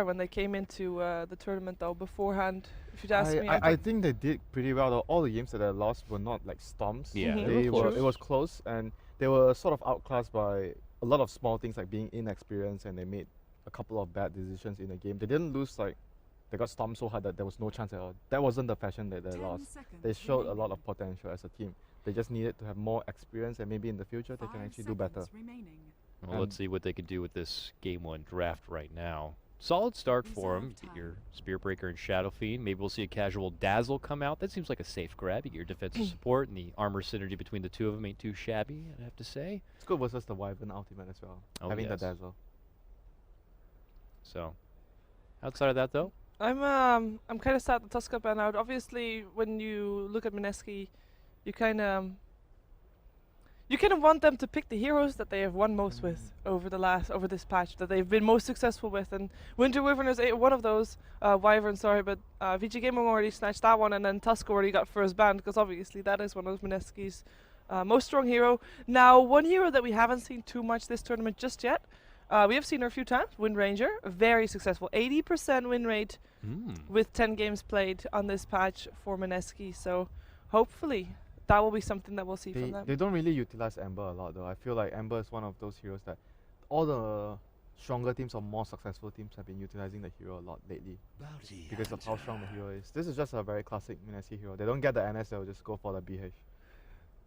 when they came into the tournament though beforehand. If you'd ask me, I think they did pretty well. Though. All the games that they lost were not like storms. Yeah, Mhm. they were close. It was close, and they were sort of outclassed by a lot of small things like being inexperienced, and they made a couple of bad decisions in the game. They didn't lose like they got stomped so hard that there was no chance at all. That wasn't the fashion that they lost. They showed a lot of potential as a team. They just needed to have more experience, and maybe in the future they can actually do better. Well, let's see what they can do with this Game 1 draft right now. Solid start for them. Get your Spear Breaker and Shadow Fiend. Maybe we'll see a casual Dazzle come out. That seems like a safe grab. You get your defensive support, and the armor synergy between the two of them ain't too shabby, I'd have to say. It's good versus the Wyvern ultimate as well. Oh, having yes. the Dazzle. So, outside of that, though, I'm kind of sad that Tuska banned out. Obviously, when you look at Mineski, you kind of want them to pick the heroes that they have won most with over this patch, that they've been most successful with, and Winter Wyvern is one of those. Wyvern, sorry, but Vici Gaming already snatched that one, and then Tusk already got first banned because obviously that is one of Mineski's most strong hero. Now, one hero that we haven't seen too much this tournament just yet. We have seen her a few times. Wind Ranger, very successful, 80% win rate with 10 games played on this patch for Mineski. So hopefully that will be something that we'll see from them. They don't really utilize Ember a lot though. I feel like Ember is one of those heroes that all the stronger teams or more successful teams have been utilizing the hero a lot lately because of how strong the hero is. This is just a very classic Mineski hero. They don't get the NS, they'll just go for the BH.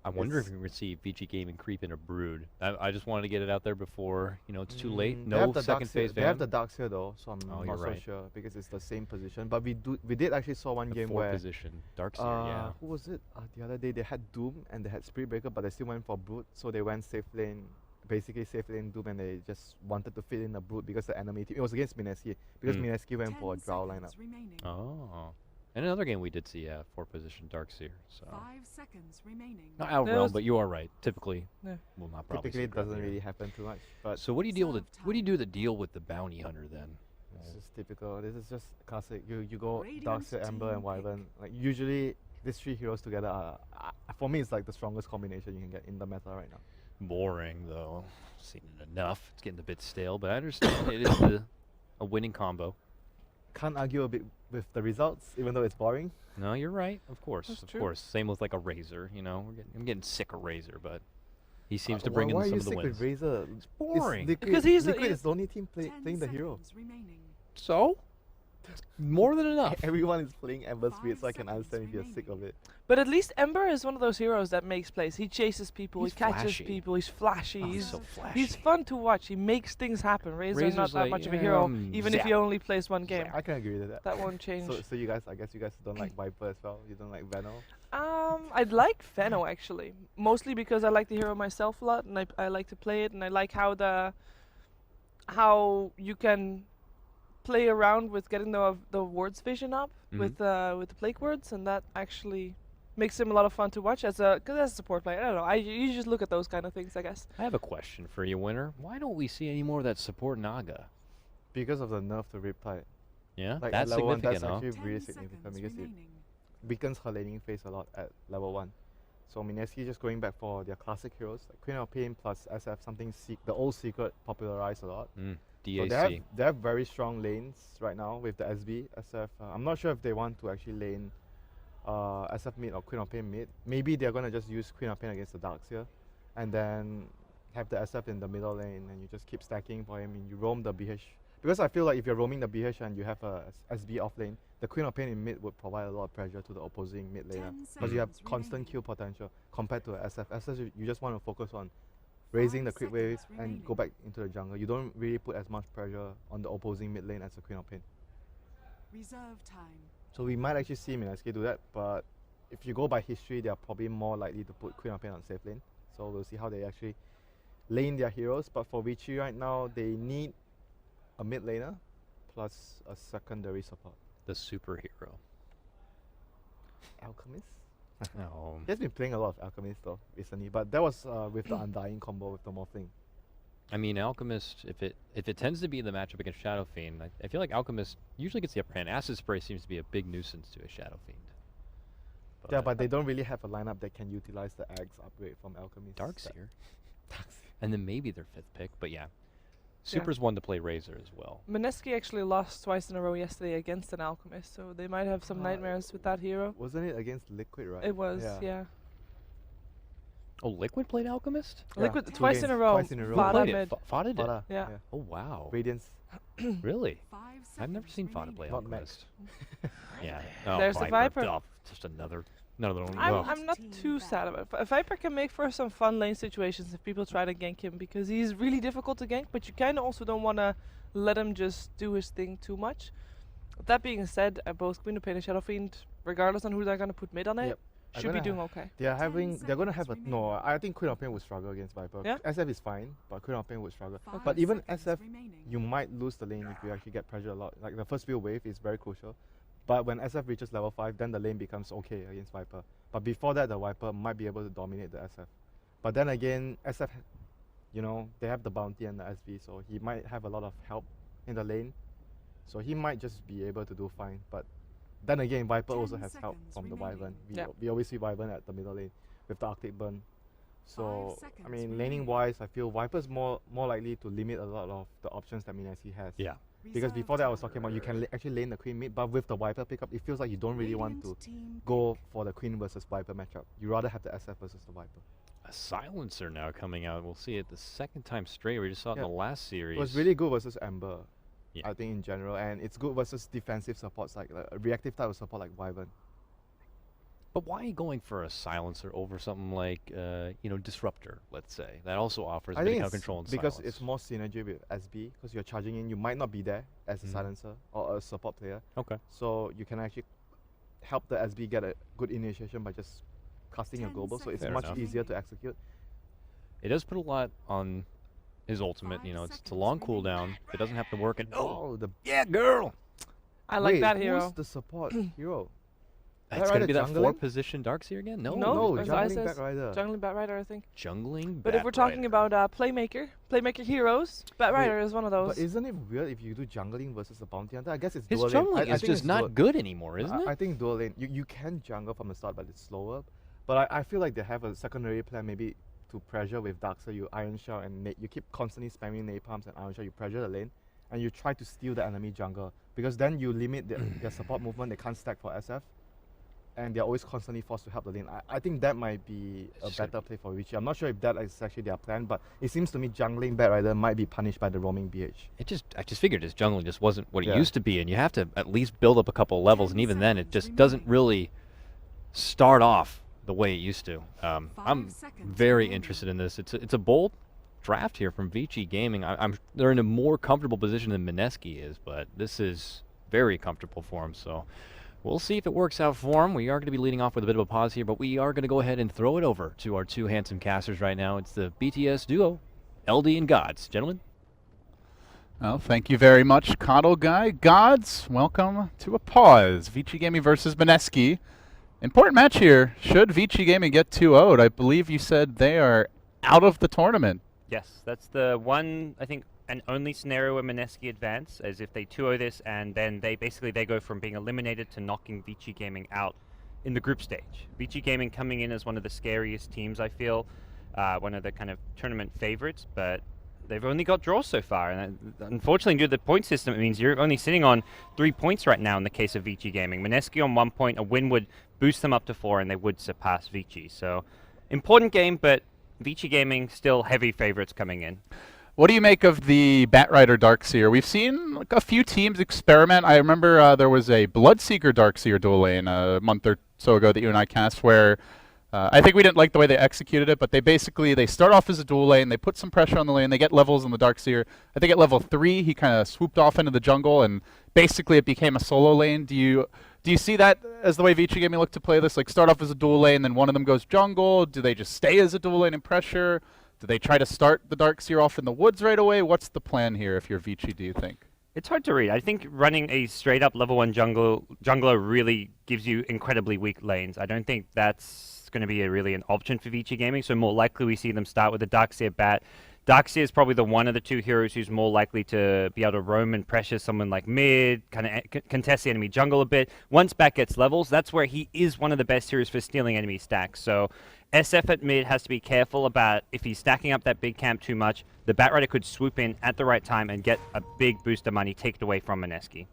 I wonder if we would see Vici Gaming creep in a Brood. I just wanted to get it out there before, it's too late. No second phase They van. have the Darks here though, so I'm not so sure because it's the same position. But we did actually saw one game where position Darks here, yeah. Who was it? The other day they had Doom and they had Spirit Breaker, but they still went for Brood, so they went safe lane, basically safe lane Doom, and they just wanted to fit in a Brood because the enemy team. It was against Mineski because Mineski went for a Drow lineup. Oh. And another game we did see 4-position Darkseer. So 5 seconds remaining. not out realm, but you are right. Typically, will not probably. Typically, it doesn't really happen too much. But so what do you deal with? What do you do to deal with the bounty hunter then? This is typical. This is just classic. You go Darkseer, Ember, and Wyvern. Like usually, these three heroes together are, for me, it's like the strongest combination you can get in the meta right now. Boring though. Seen it enough. It's getting a bit stale, but I understand it is a winning combo. Can't argue a bit with the results, even though it's boring. No, you're right. Of course, That's of true. course. Same with like a Razor. I'm getting sick of Razor, but he seems to bring in some of the why are wins. you sick with Razor? It's boring. Because he's Liquid is the only team playing the hero. So, more than enough. Everyone is playing Ember Spirit, so I can understand if you're sick of it. But at least Ember is one of those heroes that makes plays. He chases people, He's he catches flashy. people, he's flashy, He's he's so flashy. he's fun to watch. He makes things happen. Razor's not Razor's that like, much of a hero, even if zap. he only plays one game. I can agree with that. That won't change. So you guys, I guess you guys don't like Viper as well. You don't like Venom. I'd like Feno actually, mostly because I like the hero myself a lot, and I like to play it, and I like how you can play around with getting the words vision up with the plague words, and that actually makes him a lot of fun to watch as a support player. I don't know. You just look at those kind of things, I guess. I have a question for you, Winner. Why don't we see any more of that support Naga? Because of the nerf to Riptide. Yeah, Like that's at level 1, significant, that's huh? actually really significant because it weakens her laning phase a lot at level 1. So Mineski just going back for their classic heroes like Queen of Pain plus SF, something the old secret popularized a lot. DAC. So they have very strong lanes right now with the SB, SF. I'm not sure if they want to actually lane SF mid or Queen of Pain mid. Maybe they're going to just use Queen of Pain against the Darks here and then have the SF in the middle lane and you just keep stacking for him and you roam the BH. Because I feel like if you're roaming the BH and you have a SB off lane, the Queen of Pain in mid would provide a lot of pressure to the opposing mid laner because you have constant kill potential compared to a SF. SF, you just want to focus on raising the crit wave and go back into the jungle. You don't really put as much pressure on the opposing mid lane as a Queen of Pain. Reserve time. So we might actually see Mineski do that, but if you go by history, they are probably more likely to put Queen of Pain on safe lane. So we'll see how they actually lane their heroes. But for Vici right now, they need a mid laner plus a secondary support. The superhero. Alchemist? No. He has been playing a lot of Alchemist though recently, but that was with the Undying combo with the Morphling. I mean, Alchemist, if it tends to be the matchup against Shadow Fiend, I feel like Alchemist usually gets the upper hand. Acid Spray seems to be a big nuisance to a Shadow Fiend. Yeah, but they don't really have a lineup that can utilize the Axe upgrade from Alchemist. Darkseer. Darkseer. And then maybe their 5th pick, but yeah. Super's one to play Razor as well. Mineski actually lost twice in a row yesterday against an Alchemist, so they might have some nightmares with that hero. Wasn't it against Liquid, right? It was, yeah. Oh, Liquid played Alchemist? Yeah, Liquid two twice in games, a row. twice in a row. Who Fada played mid. it? Fada did? Fada, Yeah. Oh, wow. Radiance. Really? 5 I've never seconds seen Fada remaining. play Not Alchemist. Yeah. Oh, There's the Viper. Oh, just another one. I'm not too sad about it. Viper can make for some fun lane situations if people try to gank him, because he's really difficult to gank, but you kind of also don't want to let him just do his thing too much. That being said, both Queen of Pain and Shadow Fiend, regardless on who they're going to put mid on it, Yep. should be doing okay. They're 10 gonna have a seconds no. I think Queen of Pain would struggle against Viper. Yeah? SF is fine, but Queen of Pain would struggle. 5 But even seconds SF, remaining. you might lose the lane if you actually get pressure a lot. Like the first few wave is very crucial. But when SF reaches level 5, then the lane becomes okay against Viper. But before that, the Viper might be able to dominate the SF. But then again, SF, they have the bounty and the SV, so he might have a lot of help in the lane. So he might just be able to do fine. But then again, Viper 10 also has help seconds from the remaining. Wyvern. Yeah. We always see Wyvern at the middle lane with the Arctic Burn. So, 5 I mean, seconds laning wise, I feel Viper's more likely to limit a lot of the options that Mineski has. Yeah. Because before that, I was talking about you can actually lane the Queen mid, but with the Viper pickup, it feels like you don't really want to go for the Queen versus Viper matchup. You rather have the SF versus the Viper. A silencer now coming out. We'll see it the second time straight. We just saw it in the last series. It was really good versus Ember, Yeah. I think in general, and it's good versus defensive supports like a reactive type of support like Wyvern. But why are you going for a silencer over something like, Disruptor, let's say? That also offers a I bit think of it's control and because silence. it's more synergy with SB, because you're charging in, you might not be there as a Mhm. silencer or a support player, Okay. so you can actually help the SB get a good initiation by just casting your 10 global, so it's Fair much enough. easier to execute. It does put a lot on his ultimate. 5 It's a long seconds cooldown. It doesn't have to work. And Oh, the yeah, girl! I like wait, that who's hero. the support hero? It's Bat going to Rider be that jungling? 4-position Darkseer again? No. No, no, as jungling Isaac- Batrider. Jungling Batrider, I think. Jungling But if we're talking about Playmaker heroes, Batrider is one of those. But isn't it weird if you do jungling versus a bounty hunter? I guess it's his dual lane. jungling I is think just it's not dual- good anymore, isn't it? I think dual lane. You can jungle from the start, but it's slower. But I feel like they have a secondary plan, maybe to pressure with Darkseer. You Iron Shell and you keep constantly spamming napalms and Iron Shell. You pressure the lane, and you try to steal the enemy jungle, because then you limit their support movement. They can't stack for SF, and they're always constantly forced to help the lane. I think that might be a It's gonna better play for Vici. I'm not sure if that is actually their plan, but it seems to me jungling Batrider might be punished by the roaming BH. I just figured his jungling just wasn't what it Yeah. used to be, and you have to at least build up a couple of levels, and even then, it just doesn't really start off the way it used to. I'm 5 seconds very remaining. interested in this. It's a bold draft here from Vici Gaming. They're in a more comfortable position than Mineski is, but this is very comfortable for him. So we'll see if it works out for him. We are going to be leading off with a bit of a pause here, but we are going to go ahead and throw it over to our two handsome casters right now. It's the BTS duo, LD and Gods. Gentlemen. Well, thank you very much, Coddle Guy. Gods, welcome to a pause. Vici Gaming versus Mineski. Important match here. Should Vici Gaming get 2-0'd, I believe you said they are out of the tournament. Yes, that's the one, I think, and only scenario where Mineski advance, as if they 2-0 this, and then they go from being eliminated to knocking Vici Gaming out in the group stage. Vici Gaming coming in as one of the scariest teams, I feel, one of the kind of tournament favorites, but they've only got draws so far, and unfortunately, due to the point system, it means you're only sitting on 3 points right now in the case of Vici Gaming. Mineski on 1 point, a win would boost them up to 4, and they would surpass Vici. So, important game, but Vici Gaming still heavy favorites coming in. What do you make of the Batrider Darkseer? We've seen like, a few teams experiment. I remember there was a Bloodseeker Darkseer duel lane a month or so ago that you and I cast where I think we didn't like the way they executed it, but they start off as a dual lane, they put some pressure on the lane, they get levels on the Darkseer. I think at level 3 he kind of swooped off into the jungle and basically it became a solo lane. Do you see that as the way Vici Gaming look to play this? Like start off as a dual lane, then one of them goes jungle? Do they just stay as a dual lane and pressure? Do they try to start the Darkseer off in the woods right away? What's the plan here if you're Vici, do you think? It's hard to read. I think running a straight up level 1 jungler really gives you incredibly weak lanes. I don't think that's going to be really an option for Vici Gaming, so more likely we see them start with the Darkseer bat. Darkseer is probably the one of the two heroes who's more likely to be able to roam and pressure someone like mid, kind of contest the enemy jungle a bit. Once Bat gets levels, that's where he is one of the best heroes for stealing enemy stacks. So SF at mid has to be careful about if he's stacking up that big camp too much, the Batrider could swoop in at the right time and get a big boost of money taken away from Mineski.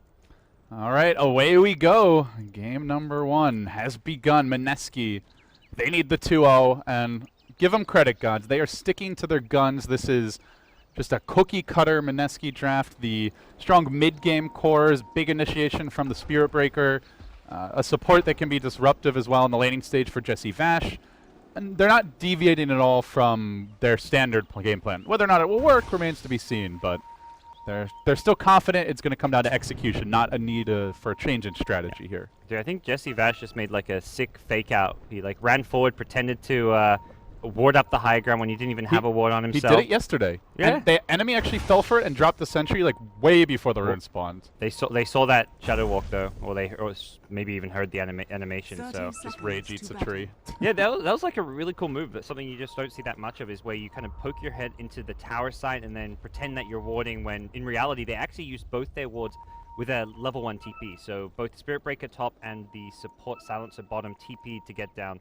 All right, away we go. Game number 1 has begun. Mineski, they need the 2-0, and give them credit, gods. They are sticking to their guns. This is just a cookie-cutter Mineski draft. The strong mid-game cores, big initiation from the Spirit Breaker, a support that can be disruptive as well in the laning stage for Jesse Vash. And they're not deviating at all from their standard game plan. Whether or not it will work remains to be seen, but they're still confident it's going to come down to execution, not a need for a change in strategy here. Dude, I think Jesse Vash just made like a sick fake out. He like ran forward, pretended to ward up the high ground when he didn't even have a ward on himself. He did it yesterday. Yeah. And the enemy actually fell for it and dropped the sentry like way before the rune spawned. They saw that shadow walk though, or maybe even heard the animation. 30 So Just seconds rage eats to a battle. tree. yeah, that was like a really cool move. But something you just don't see that much of is where you kind of poke your head into the tower site and then pretend that you're warding. When in reality they actually use both their wards with a level 1 TP. So both the Spirit Breaker top and the support silencer bottom TP to get down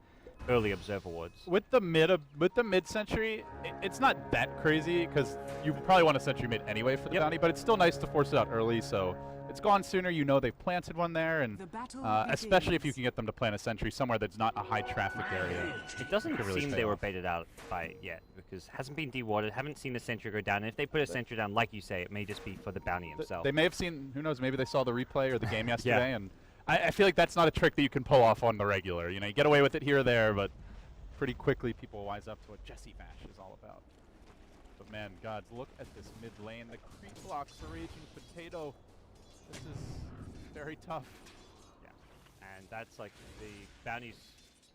early observer wards. With the mid sentry, it's not that crazy because you probably want a sentry mid anyway for the bounty, but it's still nice to force it out early. So it's gone sooner. You know they've planted one there, and The battle especially if you begins. can get them to plant a sentry somewhere that's not a high traffic area. It doesn't could really seem pay they were off. baited out by it yet because it hasn't been dewarded, haven't seen the sentry go down. And if they put a sentry down, like you say, it may just be for the bounty himself. They may have seen, who knows, maybe they saw the replay or the game yesterday, and I feel like that's not a trick that you can pull off on the regular. You know, you get away with it here or there, but pretty quickly people wise up to what Jesse Vash is all about. But man, gods, look at this mid lane. The creep blocks, the Raging Potato. This is very tough. Yeah, and that's like the bounty's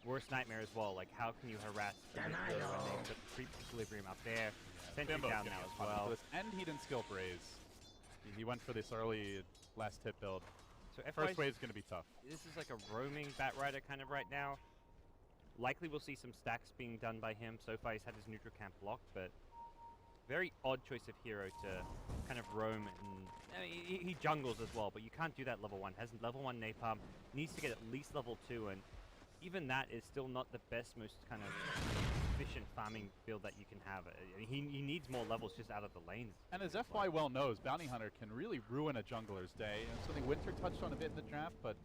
worst nightmare as well. Like, how can you harass the mid laner when they put creep equilibrium up there? Sentry Bimbo's down gonna now get as punished well. for this, and he didn't skill Braze. He went for this early last hit build. So First FY's wave is going to be tough. This is like a roaming Batrider kind of right now. Likely we'll see some stacks being done by him. So far he's had his neutral camp blocked, but very odd choice of hero to kind of roam. And I mean, he jungles as well, but you can't do that level 1. Has level 1 napalm, needs to get at least level 2, and even that is still not the best, most kind of efficient farming build that you can have. He needs more levels just out of the lanes. And as FY well knows, Bounty Hunter can really ruin a jungler's day. And something Winter touched on a bit in the draft, but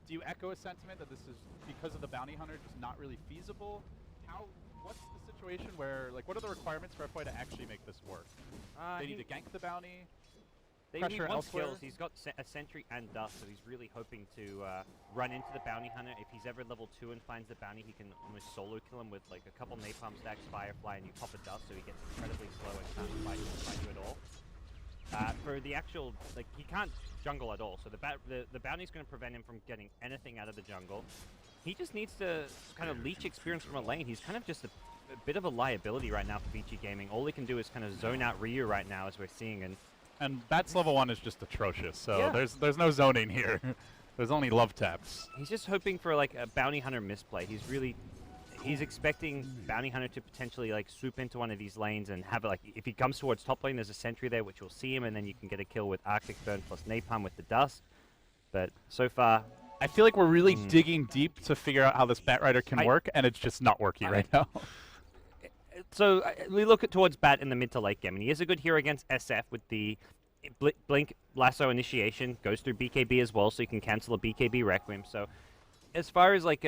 do you echo a sentiment that this is, because of the Bounty Hunter, just not really feasible? What's the situation where, like, what are the requirements for FY to actually make this work? They need to gank the bounty? He pressure wants elsewhere? skills. He's got a sentry and dust, so he's really hoping to run into the bounty hunter. If he's ever level 2 and finds the bounty, he can almost solo kill him with like a couple napalm stacks, firefly, and you pop a dust, so he gets incredibly slow and can't fight you at all. For the actual, like, he can't jungle at all, so the bounty's going to prevent him from getting anything out of the jungle. He just needs to kind of leech experience from a lane. He's kind of just a bit of a liability right now for Vici Gaming. All he can do is kind of zone out Ryu right now, as we're seeing, And Bat's level 1 is just atrocious, so Yeah. there's no zoning here. There's only love taps. he's just hoping for like a bounty hunter misplay. He's expecting bounty hunter to potentially like swoop into one of these lanes and have it, like, if he comes towards top lane, there's a sentry there which will see him, and then you can get a kill with Arctic Burn plus napalm with the dust. But so far, I feel like we're really digging deep to figure out how this Batrider can work, and it's just not working right now. so we look towards Bat in the mid to late game, and he is a good hero against SF with the Blink Lasso initiation, goes through BKB as well, so you can cancel a BKB Requiem. So as far as like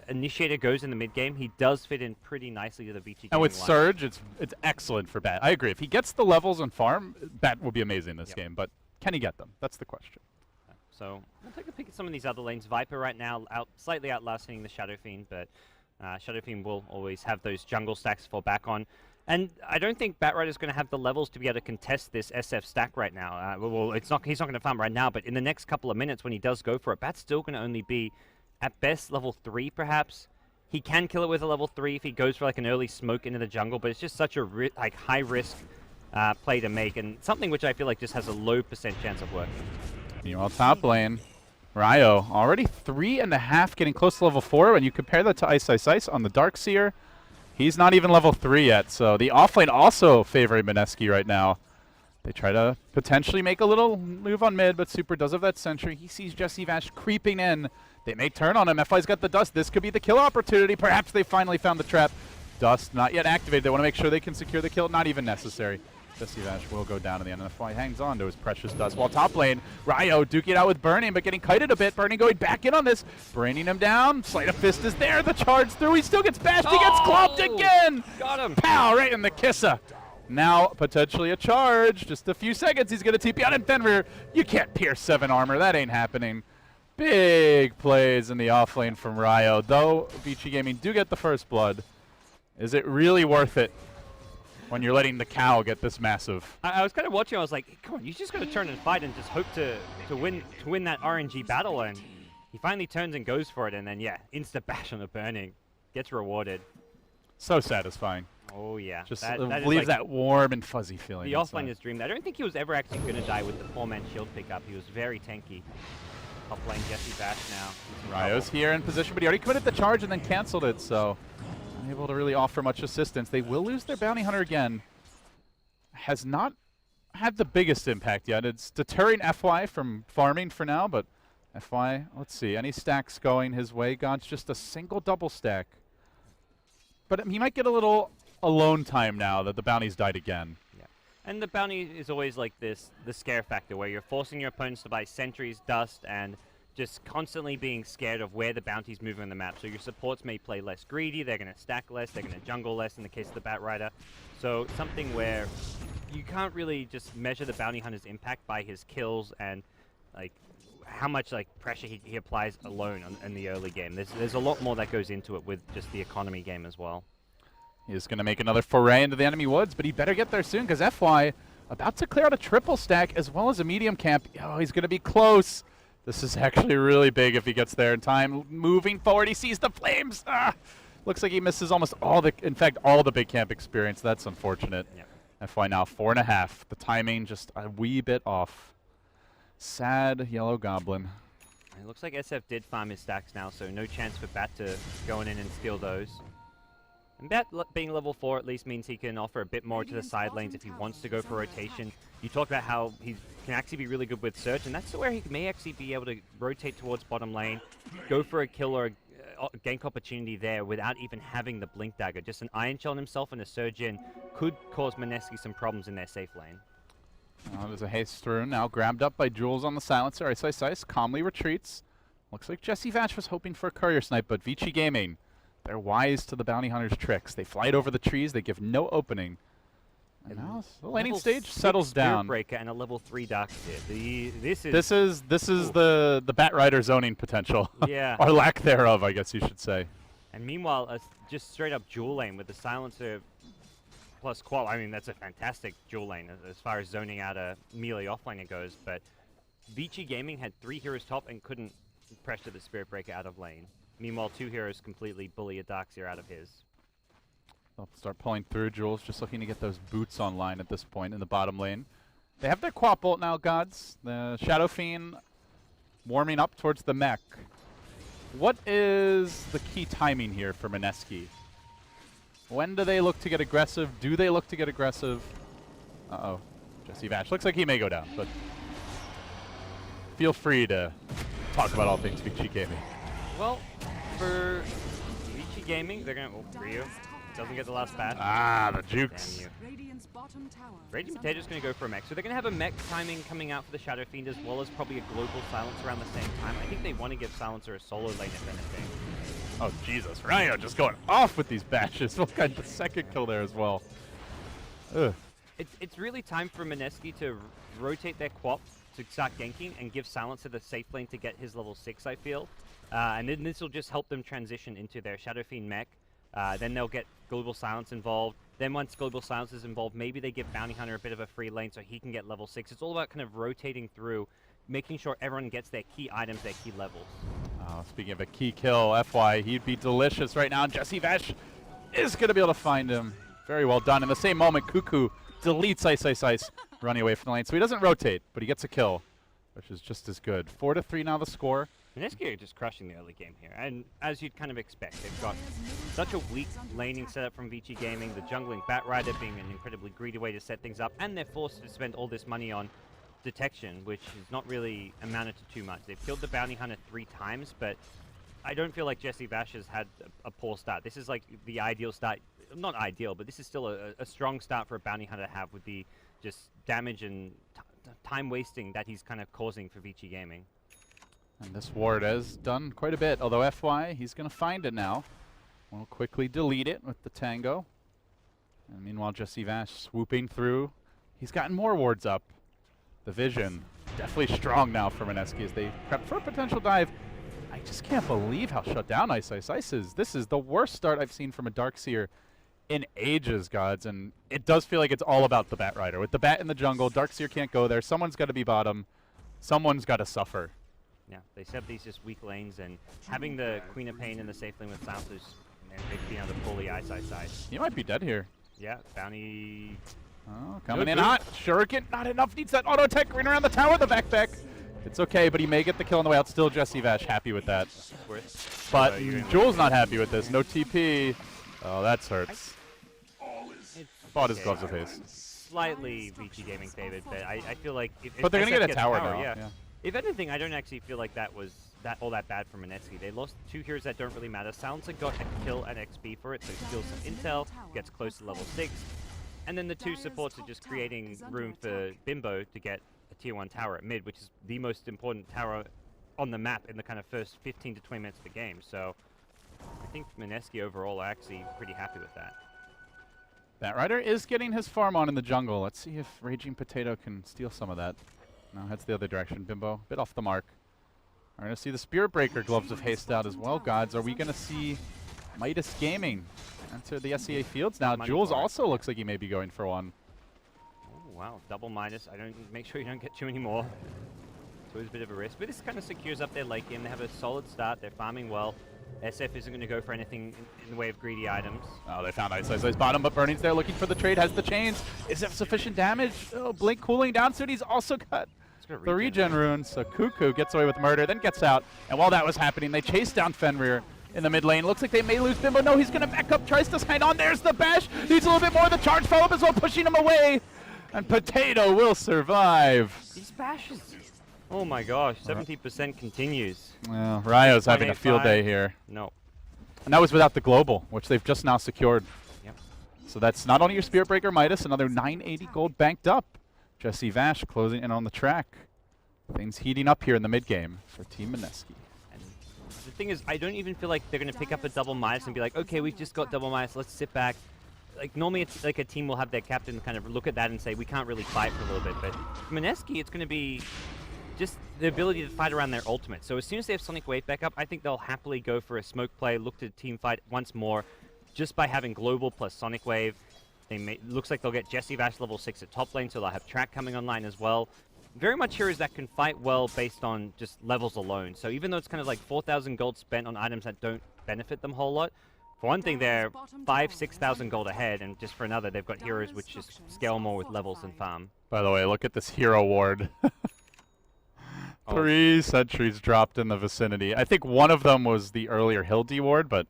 initiator goes in the mid game, he does fit in pretty nicely to the Vici. And with Gaming lineup. Surge, it's excellent for Bat. I agree. If he gets the levels on farm, Bat will be amazing this game, but can he get them? That's the question. So we'll take a peek at some of these other lanes. Viper right now slightly outlasting the Shadow Fiend, but Shadow Fiend will always have those jungle stacks to fall back on. And I don't think Batrider's going to have the levels to be able to contest this SF stack right now. Well, he's not going to farm right now, but in the next couple of minutes when he does go for it, Bat's still going to only be, at best, level 3 perhaps. He can kill it with a level 3 if he goes for like an early smoke into the jungle, but it's just such a high risk play to make, and something which I feel like just has a low % chance of working. Meanwhile, top lane, Ryo already 3.5, getting close to level 4. When you compare that to Ice Ice Ice on the Darkseer, he's not even level 3 yet. So the offlane also favoring Mineski right now. They try to potentially make a little move on mid, but Super does have that sentry. He sees Jesse Vash creeping in. They may turn on him. FI's got the Dust. This could be the kill opportunity. Perhaps they finally found the trap. Dust not yet activated. They want to make sure they can secure the kill. Not even necessary. Jesse Vash will go down in the end, and FI hangs on to his precious Dust. While top lane, Ryo duking it out with Burning, but getting kited a bit. Burning going back in on this, braining him down. Sleight of Fist is there. The charge through. He still gets bashed. He gets clobbed again. Got him. Pow! Right in the kisser. Now potentially a charge. Just a few seconds. He's going to TP out in Fenrir. You can't pierce 7 armor. That ain't happening. Big plays in the off lane from Ryo. Though Vici Gaming do get the first blood. Is it really worth it when you're letting the cow get this massive? I was kind of watching. I was like, come on, you just got to turn and fight and just hope to win that RNG battle. And he finally turns and goes for it. And then, yeah, insta bash on the Burning. Gets rewarded. So satisfying. Oh, yeah. Just that leaves is like that warm and fuzzy feeling. the inside. offlaner's dream. I don't think he was ever actually going to die with the 4-man shield pickup. He was very tanky. Top lane Jesse Bash now. Ryo's here in position, but he already committed the charge and then canceled it, so unable to really offer much assistance. They will lose their bounty hunter again. Has not had the biggest impact yet. It's deterring FY from farming for now, but FY, let's see, any stacks going his way? God's just a single double stack. But he might get a little alone time now that the bounties died again. And the bounty is always like this, the scare factor, where you're forcing your opponents to buy sentries, dust, and just constantly being scared of where the bounty's moving on the map. So your supports may play less greedy, they're going to stack less, they're going to jungle less in the case of the Bat Rider. So something where you can't really just measure the bounty hunter's impact by his kills and like how much like pressure he applies alone in the early game. There's a lot more that goes into it with just the economy game as well. He's going to make another foray into the enemy woods, but he better get there soon because FY about to clear out a triple stack as well as a medium camp. Oh, he's going to be close. This is actually really big if he gets there in time. Moving forward, he sees the flames. Looks like he misses almost all the, in fact, all the big camp experience. That's unfortunate. Yep. FY now 4.5. The timing just a wee bit off. Sad yellow goblin. It looks like SF did farm his stacks now, so no chance for Bat to go in and steal those. And Bat being level 4 at least means he can offer a bit more to the side lanes if he wants to go for rotation. You talked about how he can actually be really good with search, and that's where he may actually be able to rotate towards bottom lane, go for a kill or a gank opportunity there without even having the blink dagger. Just an Iron Shell on himself and a surge in could cause Mineski some problems in their safe lane. There's a haste through now, grabbed up by Jules on the silencer. Ice calmly retreats. Looks like Jesse Vash was hoping for a courier snipe, but Vici Gaming, they're wise to the bounty hunter's tricks. They fly it over the trees. They give no opening. And now the laning stage settles down. Breaker and a level 3 Darkseer. This is the Bat Rider zoning potential. Yeah. Or lack thereof, I guess you should say. And meanwhile, just straight up dual lane with the silencer plus qual. I mean, that's a fantastic dual lane as far as zoning out a melee offlaner goes. But Vici Gaming had 3 heroes top and couldn't pressure the Spirit Breaker out of lane. Meanwhile, 2 heroes completely bully a Darkseer out of his. They'll start pulling through. Jules just looking to get those boots online at this point in the bottom lane. They have their Quap Bolt now, Gods. The Shadow Fiend warming up towards the mech. What is the key timing here for Mineski? When do they look to get aggressive? Do they look to get aggressive? Uh-oh. Jesse Vash. Looks like he may go down, but feel free to talk about all things Vici Gaming. Well, for Vici Gaming, they're going to... Ryu doesn't get the last bat. The jukes. Damn you. Radiant's bottom tower. Radiant Potato's going to go for a mech. So they're going to have a mech timing coming out for the Shadow Fiend as well as probably a global silence around the same time. I think they want to give Silencer a solo lane if anything. Oh, Jesus. Ryo just going off with these bashes. What kind of second kill there as well. Ugh. It's really time for Mineski to rotate their Quap to start ganking and give Silencer the safe lane to get his level 6, I feel. And then this will just help them transition into their Shadow Fiend mech. Then they'll get Global Silence involved. Then once Global Silence is involved, maybe they give Bounty Hunter a bit of a free lane so he can get level 6. It's all about kind of rotating through, making sure everyone gets their key items, their key levels. Speaking of a key kill, FY, he'd be delicious right now. Jesse Vash is going to be able to find him. Very well done. In the same moment, Cuckoo deletes Ice, running away from the lane. So he doesn't rotate, but he gets a kill. which is just as good. 4-3 now the score. Mineski are just crushing the early game here, and as you'd kind of expect, they've got such a weak laning setup from Vici Gaming, the jungling Batrider being an incredibly greedy way to set things up, and they're forced to spend all this money on detection, which has not really amounted to too much. They've killed the bounty hunter 3 times, but I don't feel like Jesse Vash has had a poor start. This is like the ideal start. Not ideal, but this is still a strong start for a bounty hunter to have with the just damage and time wasting that he's kind of causing for Vici Gaming. And this ward has done quite a bit, although FY, he's going to find it now. We'll quickly delete it with the Tango. And meanwhile, Jesse Vash swooping through. He's gotten more wards up. The vision, definitely strong now for Mineski as they prep for a potential dive. I just can't believe how shut down Ice is. This is the worst start I've seen from a Darkseer in ages, gods. And it does feel like it's all about the Batrider. With the bat in the jungle, Darkseer can't go there. Someone's got to be bottom. Someone's got to suffer. Yeah, they set up these just weak lanes, and having the Queen of Pain in the safe lane with Southers, and they've been able to pull the Ice. He might be dead here. Yeah, bounty. Oh, coming in hot. Shuriken, not enough. Needs that auto tech green around the tower, the back. It's okay, but he may get the kill on the way out. Still Jesse Vash happy with that. But Jules not happy with this. No TP. Oh, that hurts. Bought his gloves of haste. Slightly Vici Gaming favored, but I feel like if But they're going to get a gets tower now. yeah. If anything, I don't actually feel like that was all that bad for Mineski. They lost 2 heroes that don't really matter. Silencer got a kill and XP for it, so he steals some intel, gets close to level 6. And then the 2 supports are just creating room for Bimbo to get a tier 1 tower at mid, which is the most important tower on the map in the kind of first 15 to 20 minutes of the game. So I think Mineski overall are actually pretty happy with that. Batrider is getting his farm on in the jungle. Let's see if Raging Potato can steal some of that. No, heads the other direction. Bimbo, bit off the mark. We're going to see the Spirit Breaker Gloves of Haste out as well, gods. Are we going to see Midas Gaming enter the SEA fields now? Jules also looks like he may be going for one. Oh, wow. Double Midas. Make sure you don't get too many more. It's always a bit of a risk. But this kind of secures up their late game. They have a solid start. They're farming well. SF isn't going to go for anything in the way of greedy items. Oh, they found Ice bottom, but Burning's there looking for the trade. Has the chains. Is there sufficient damage? Oh, Blink cooling down soon. He's also got the regen rune, so Cuckoo gets away with murder, then gets out. And while that was happening, they chase down Fenrir in the mid lane. Looks like they may lose Bimbo. No, he's going to back up, tries to hang on. There's the bash. Needs a little bit more. The charge follow-up as well, pushing him away. And Potato will survive. These bashes. Oh my gosh, 70% continues. Well, Ryo's having a field day here. No. And that was without the global, which they've just now secured. Yep. So that's not only your Spirit Breaker Midas, another 980 gold banked up. Jesse Vash closing in on the track. Things heating up here in the mid game for Team Mineski. And the thing is, I don't even feel like they're going to pick up a double Midas and be like, okay, we've just got double Midas, let's sit back. Like normally it's like a team will have their captain kind of look at that and say, we can't really fight for a little bit. But for Mineski, it's going to be just the ability to fight around their ultimate. So as soon as they have Sonic Wave back up, I think they'll happily go for a smoke play, look to team fight once more, just by having global plus Sonic Wave. Looks like they'll get Jesse Vash level 6 at top lane, so they'll have Track coming online as well. Very much heroes that can fight well based on just levels alone. So even though it's kind of like 4,000 gold spent on items that don't benefit them a whole lot, for one thing, they're 5,000-6,000 gold ahead, and just for another, they've got heroes which just scale more with levels and farm. By the way, look at this hero ward. 3 sentries dropped in the vicinity. I think one of them was the earlier Hildy ward, but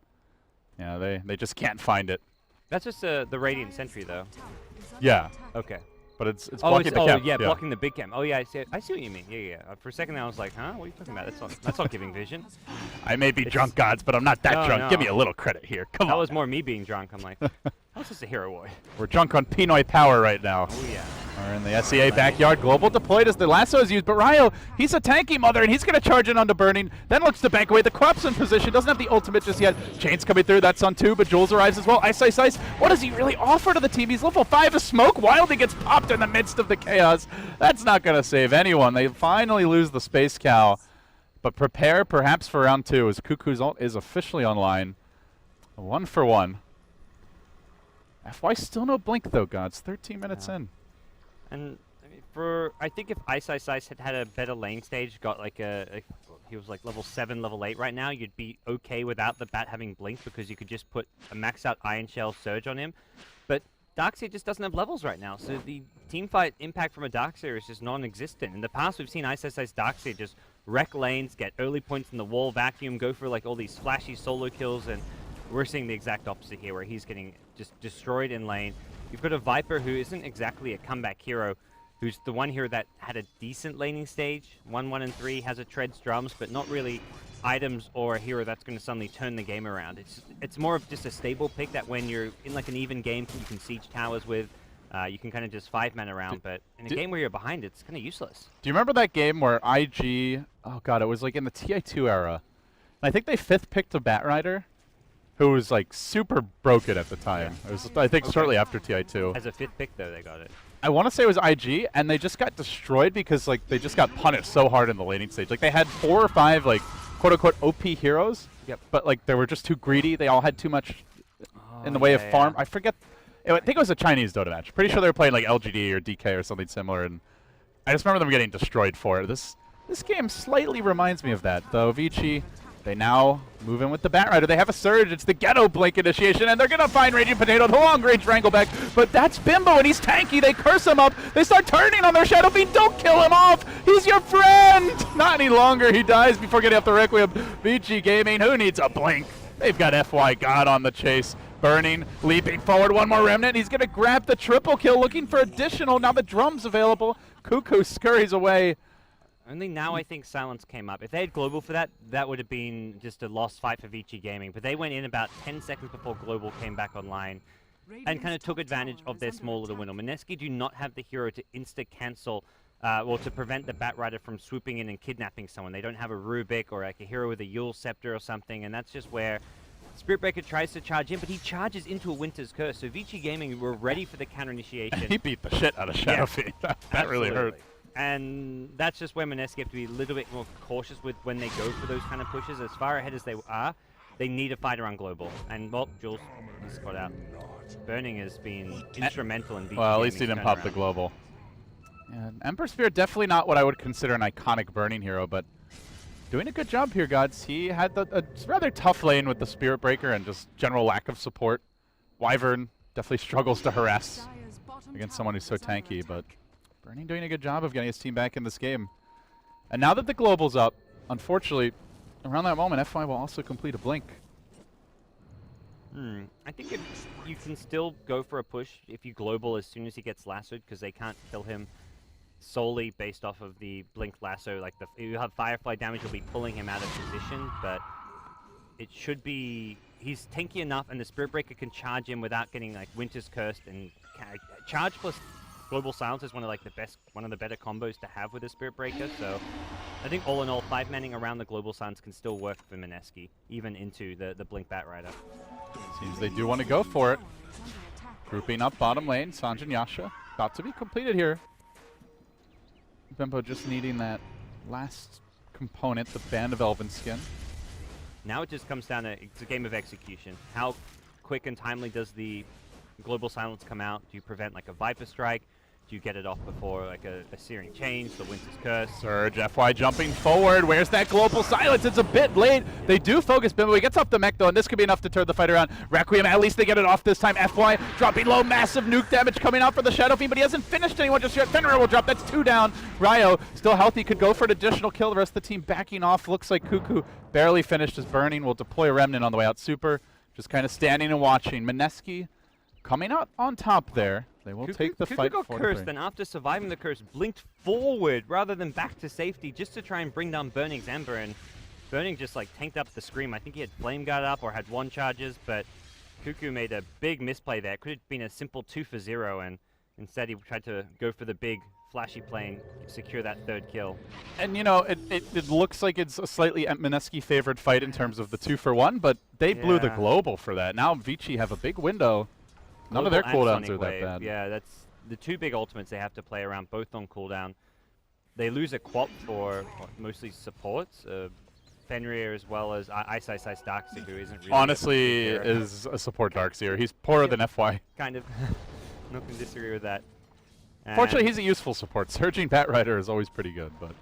yeah, they just can't find it. That's just the Radiant Sentry, though. Yeah. Okay. But it's blocking the camp. Yeah, blocking the big camp. Oh, yeah, I see what you mean. Yeah. For a second, I was like, huh? What are you talking about? That's not giving vision. I may be drunk, gods, but I'm not that drunk. No. Give me a little credit here. Come on. That was more me being drunk. I'm like, how's this a hero boy? We're drunk on Pinoy power right now. Oh, yeah. We're in the SEA backyard. Global deployed as the lasso is used, but Ryo, he's a tanky mother, and he's going to charge in onto Burning, then looks to bank away. The Crop's in position, doesn't have the ultimate just yet. Chain's coming through, that's on 2, but Jules arrives as well. Ice. What does he really offer to the team? He's level 5 of smoke. Wildly gets popped in the midst of the chaos. That's not going to save anyone. They finally lose the Space Cow, but prepare perhaps for round 2 as Cuckoo's ult is officially online. 1 for 1. FY still no blink though, gods. 13 minutes in. And I think if Ice had a better lane stage, got like he was like level 7, level 8 right now, you'd be okay without the bat having blink because you could just put a maxed out Iron Shell Surge on him. But Darkseer just doesn't have levels right now, so the teamfight impact from a Darkseer is just non-existent. In the past, we've seen ISSI's Darkseer just wreck lanes, get early points in the wall, vacuum, go for like all these flashy solo kills, and we're seeing the exact opposite here, where he's getting just destroyed in lane. You've got a Viper who isn't exactly a comeback hero, who's the one hero that had a decent laning stage, 1, 1, and 3, has a treads drums, but not really items or a hero that's going to suddenly turn the game around. It's more of just a stable pick that when you're in like an even game, you can siege towers with, you can kind of just 5-man around, but in a game where you're behind, it's kind of useless. Do you remember that game where IG, oh god, it was like in the TI2 era, and I think they 5th picked a Batrider who was like super broken at the time. It was, I think, shortly after TI2. As a 5th pick though, they got it. I want to say it was IG, and they just got destroyed because like they just got punished so hard in the laning stage. Like they had 4 or 5 like quote-unquote OP heroes, but like they were just too greedy. They all had too much in the way of farm. I forget. I think it was a Chinese Dota match. Pretty sure they were playing like LGD or DK or something similar, and I just remember them getting destroyed for it. This game slightly reminds me of that, though. Vici, they now move in with the Batrider. They have a surge. It's the Ghetto Blink initiation, and they're going to find Raging Potato, the long-range Wrangleback, but that's Bimbo, and he's tanky. They curse him up. They start turning on their Shadow Fiend. Don't kill him off. He's your friend. Not any longer. He dies before getting off the Requiem. Vici Gaming, who needs a blink? They've got FY God on the chase. Burning, leaping forward, one more Remnant. He's going to grab the triple kill, looking for additional. Now the drum's available. Cuckoo scurries away. Only now I think Silence came up. If they had Global for that, that would have been just a lost fight for Vici Gaming. But they went in about 10 seconds before Global came back online and kind of took advantage of their small little window. Mineski do not have the hero to insta-cancel, or to prevent the Batrider from swooping in and kidnapping someone. They don't have a Rubik or like a hero with a Yule Scepter or something, and that's just where Spiritbreaker tries to charge in, but he charges into a Winter's Curse. So Vici Gaming were ready for the counter initiation. He beat the shit out of Shadow Fiend. That really hurt. And that's just where Mineski have to be a little bit more cautious with when they go for those kind of pushes. As far ahead as they are, they need a fight around Global. And, well, Jules is got out. Burning has been instrumental in Vici Well, at least he Gaming's didn't pop turnaround. the Global. And Emperor Spear, definitely not what I would consider an iconic Burning hero, but doing a good job here, Gods. He had a rather tough lane with the Spirit Breaker and just general lack of support. Wyvern definitely struggles to harass against someone who's so tanky, but Burning doing a good job of getting his team back in this game. And now that the Global's up, unfortunately, around that moment, FY will also complete a blink. I think if you can still go for a push if you Global as soon as he gets lassoed, because they can't kill him solely based off of the blink lasso. Like you have Firefly damage, you'll be pulling him out of position, but it should be, he's tanky enough, and the Spirit Breaker can charge him without getting like Winter's Cursed, and charge plus Global Silence is one of the better combos to have with a Spirit Breaker. So I think all in all, 5-manning around the Global Silence can still work for Mineski, even into the Blink Batrider. Seems they do want to go for it. Grouping up bottom lane, Sanj and Yasha about to be completed here. Bimbo just needing that last component, the Band of Elven Skin. Now it just comes down to, it's a game of execution. How quick and timely does the Global Silence come out? Do you prevent like a Viper Strike? Do you get it off before like a Searing Change, the Winter's Curse? Surge, FY jumping forward. Where's that Global Silence? It's a bit late. They do focus Bimbo. He gets off the mech though, and this could be enough to turn the fight around. Requiem, at least they get it off this time. FY dropping low, massive nuke damage coming out for the Shadow Fiend, but he hasn't finished anyone just yet. Fenrir will drop. That's 2 down. Ryo still healthy, could go for an additional kill. The rest of the team backing off. Looks like Cuckoo barely finished his Burning. Will deploy a Remnant on the way out. Super just kind of standing and watching. Mineski coming out on top there. They will take the fight. Cuckoo got cursed, and after surviving the curse, blinked forward rather than back to safety just to try and bring down Burning's Ember, and Burning just like tanked up the Scream. I think he had Flame Guard up or had 1 charges, but Cuckoo made a big misplay there. Could have been a simple 2 for 0, and instead he tried to go for the big flashy play and secure that 3rd kill. And you know, it looks like it's a slightly Mineski favored fight in terms of the 2 for 1, but they blew the Global for that. Now Vici have a big window. None of their cooldowns are that bad. Yeah, that's the 2 big ultimates they have to play around, both on cooldown. They lose a Quap for mostly supports, Fenrir as well as Ice Darkseer, who isn't really honestly is a support Darkseer. He's poorer than FY. Kind of. Not going to disagree with that. And Fortunately, he's a useful support. Surging Batrider is always pretty good, but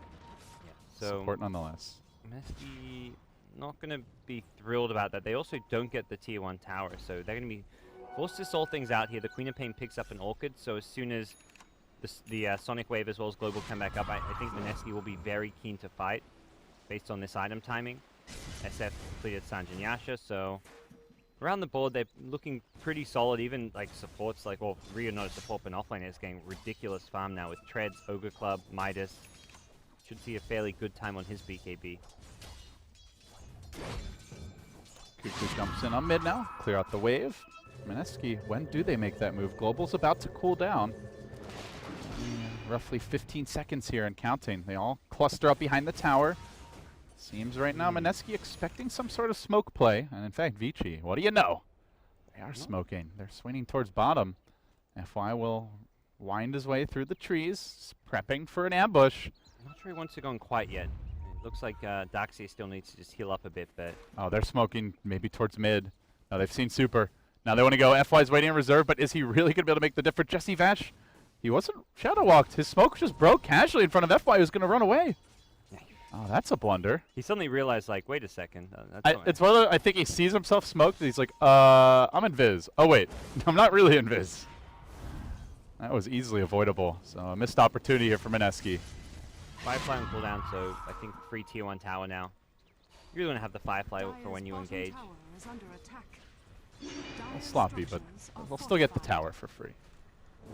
so support nonetheless. Mineski not going to be thrilled about that. They also don't get the tier 1 tower, so they're going to be Forced to sort things out here. The Queen of Pain picks up an Orchid, so as soon as the Sonic Wave as well as Global come back up, I think Mineski will be very keen to fight based on this item timing. SF completed Sanjin Yasha, so around the board they're looking pretty solid. Even like supports like, well, Rio not a support, but offlane is getting ridiculous farm now with Treads, Ogre Club, Midas. Should see a fairly good time on his BKB. Cuckoo jumps in on mid now, clear out the wave. Mineski, when do they make that move? Global's about to cool down. Roughly 15 seconds here and counting. They all cluster up behind the tower. Seems right now Mineski expecting some sort of smoke play. And in fact, Vici, what do you know? They are smoking. They're swinging towards bottom. FY will wind his way through the trees, prepping for an ambush. I'm not sure he wants to go in quite yet. It looks like Darkseer still needs to just heal up a bit, but... Oh, they're smoking maybe towards mid. No, they've seen super. Now they want to go. FY's waiting in reserve, but is he really going to be able to make the difference? Jesse Vash, he wasn't shadow walked. His smoke just broke casually in front of FY, who's going to run away. Oh, that's a blunder. He suddenly realized, like, wait a second. It's one of the, I think he sees himself smoked, and he's like, I'm invis. Oh, wait. I'm not really invis. That was easily avoidable. So a missed opportunity here for Mineski. Firefly on cooldown, so I think free tier 1 tower now. You really want to have the Firefly for when you engage. A little sloppy, but they'll still get the tower for free.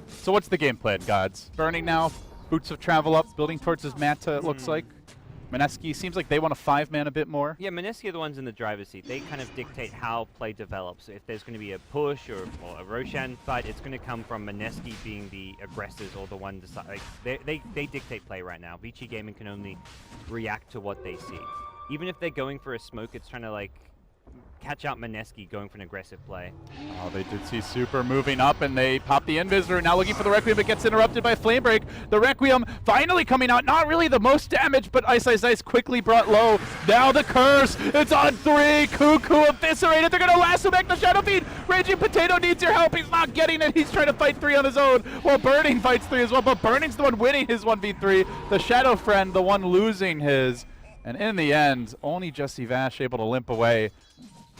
So what's the game plan, gods? Burning now, Boots of Travel up, building towards his Manta, it looks like. Mineski seems like they want to 5-man a bit more. Yeah, Mineski are the ones in the driver's seat. They kind of dictate how play develops. So if there's going to be a push or a Roshan fight, it's going to come from Mineski being the aggressors or the one decide. Like, they dictate play right now. Vici Gaming can only react to what they see. Even if they're going for a smoke, it's trying to like catch out Mineski going for an aggressive play. Oh, they did see Super moving up, and they pop the Invisor. Now looking for the Requiem, but gets interrupted by Flame Break. The Requiem finally coming out. Not really the most damage, but Ice Ice Ice quickly brought low. Now the Curse. It's on 3. Cuckoo eviscerated. They're going to lasso back the Shadow Feed. Raging Potato needs your help. He's not getting it. He's trying to fight 3 on his own, while Burning fights 3 as well. But Burning's the one winning his 1v3. The Shadow Friend, the one losing his. And in the end, only Jesse Vash able to limp away.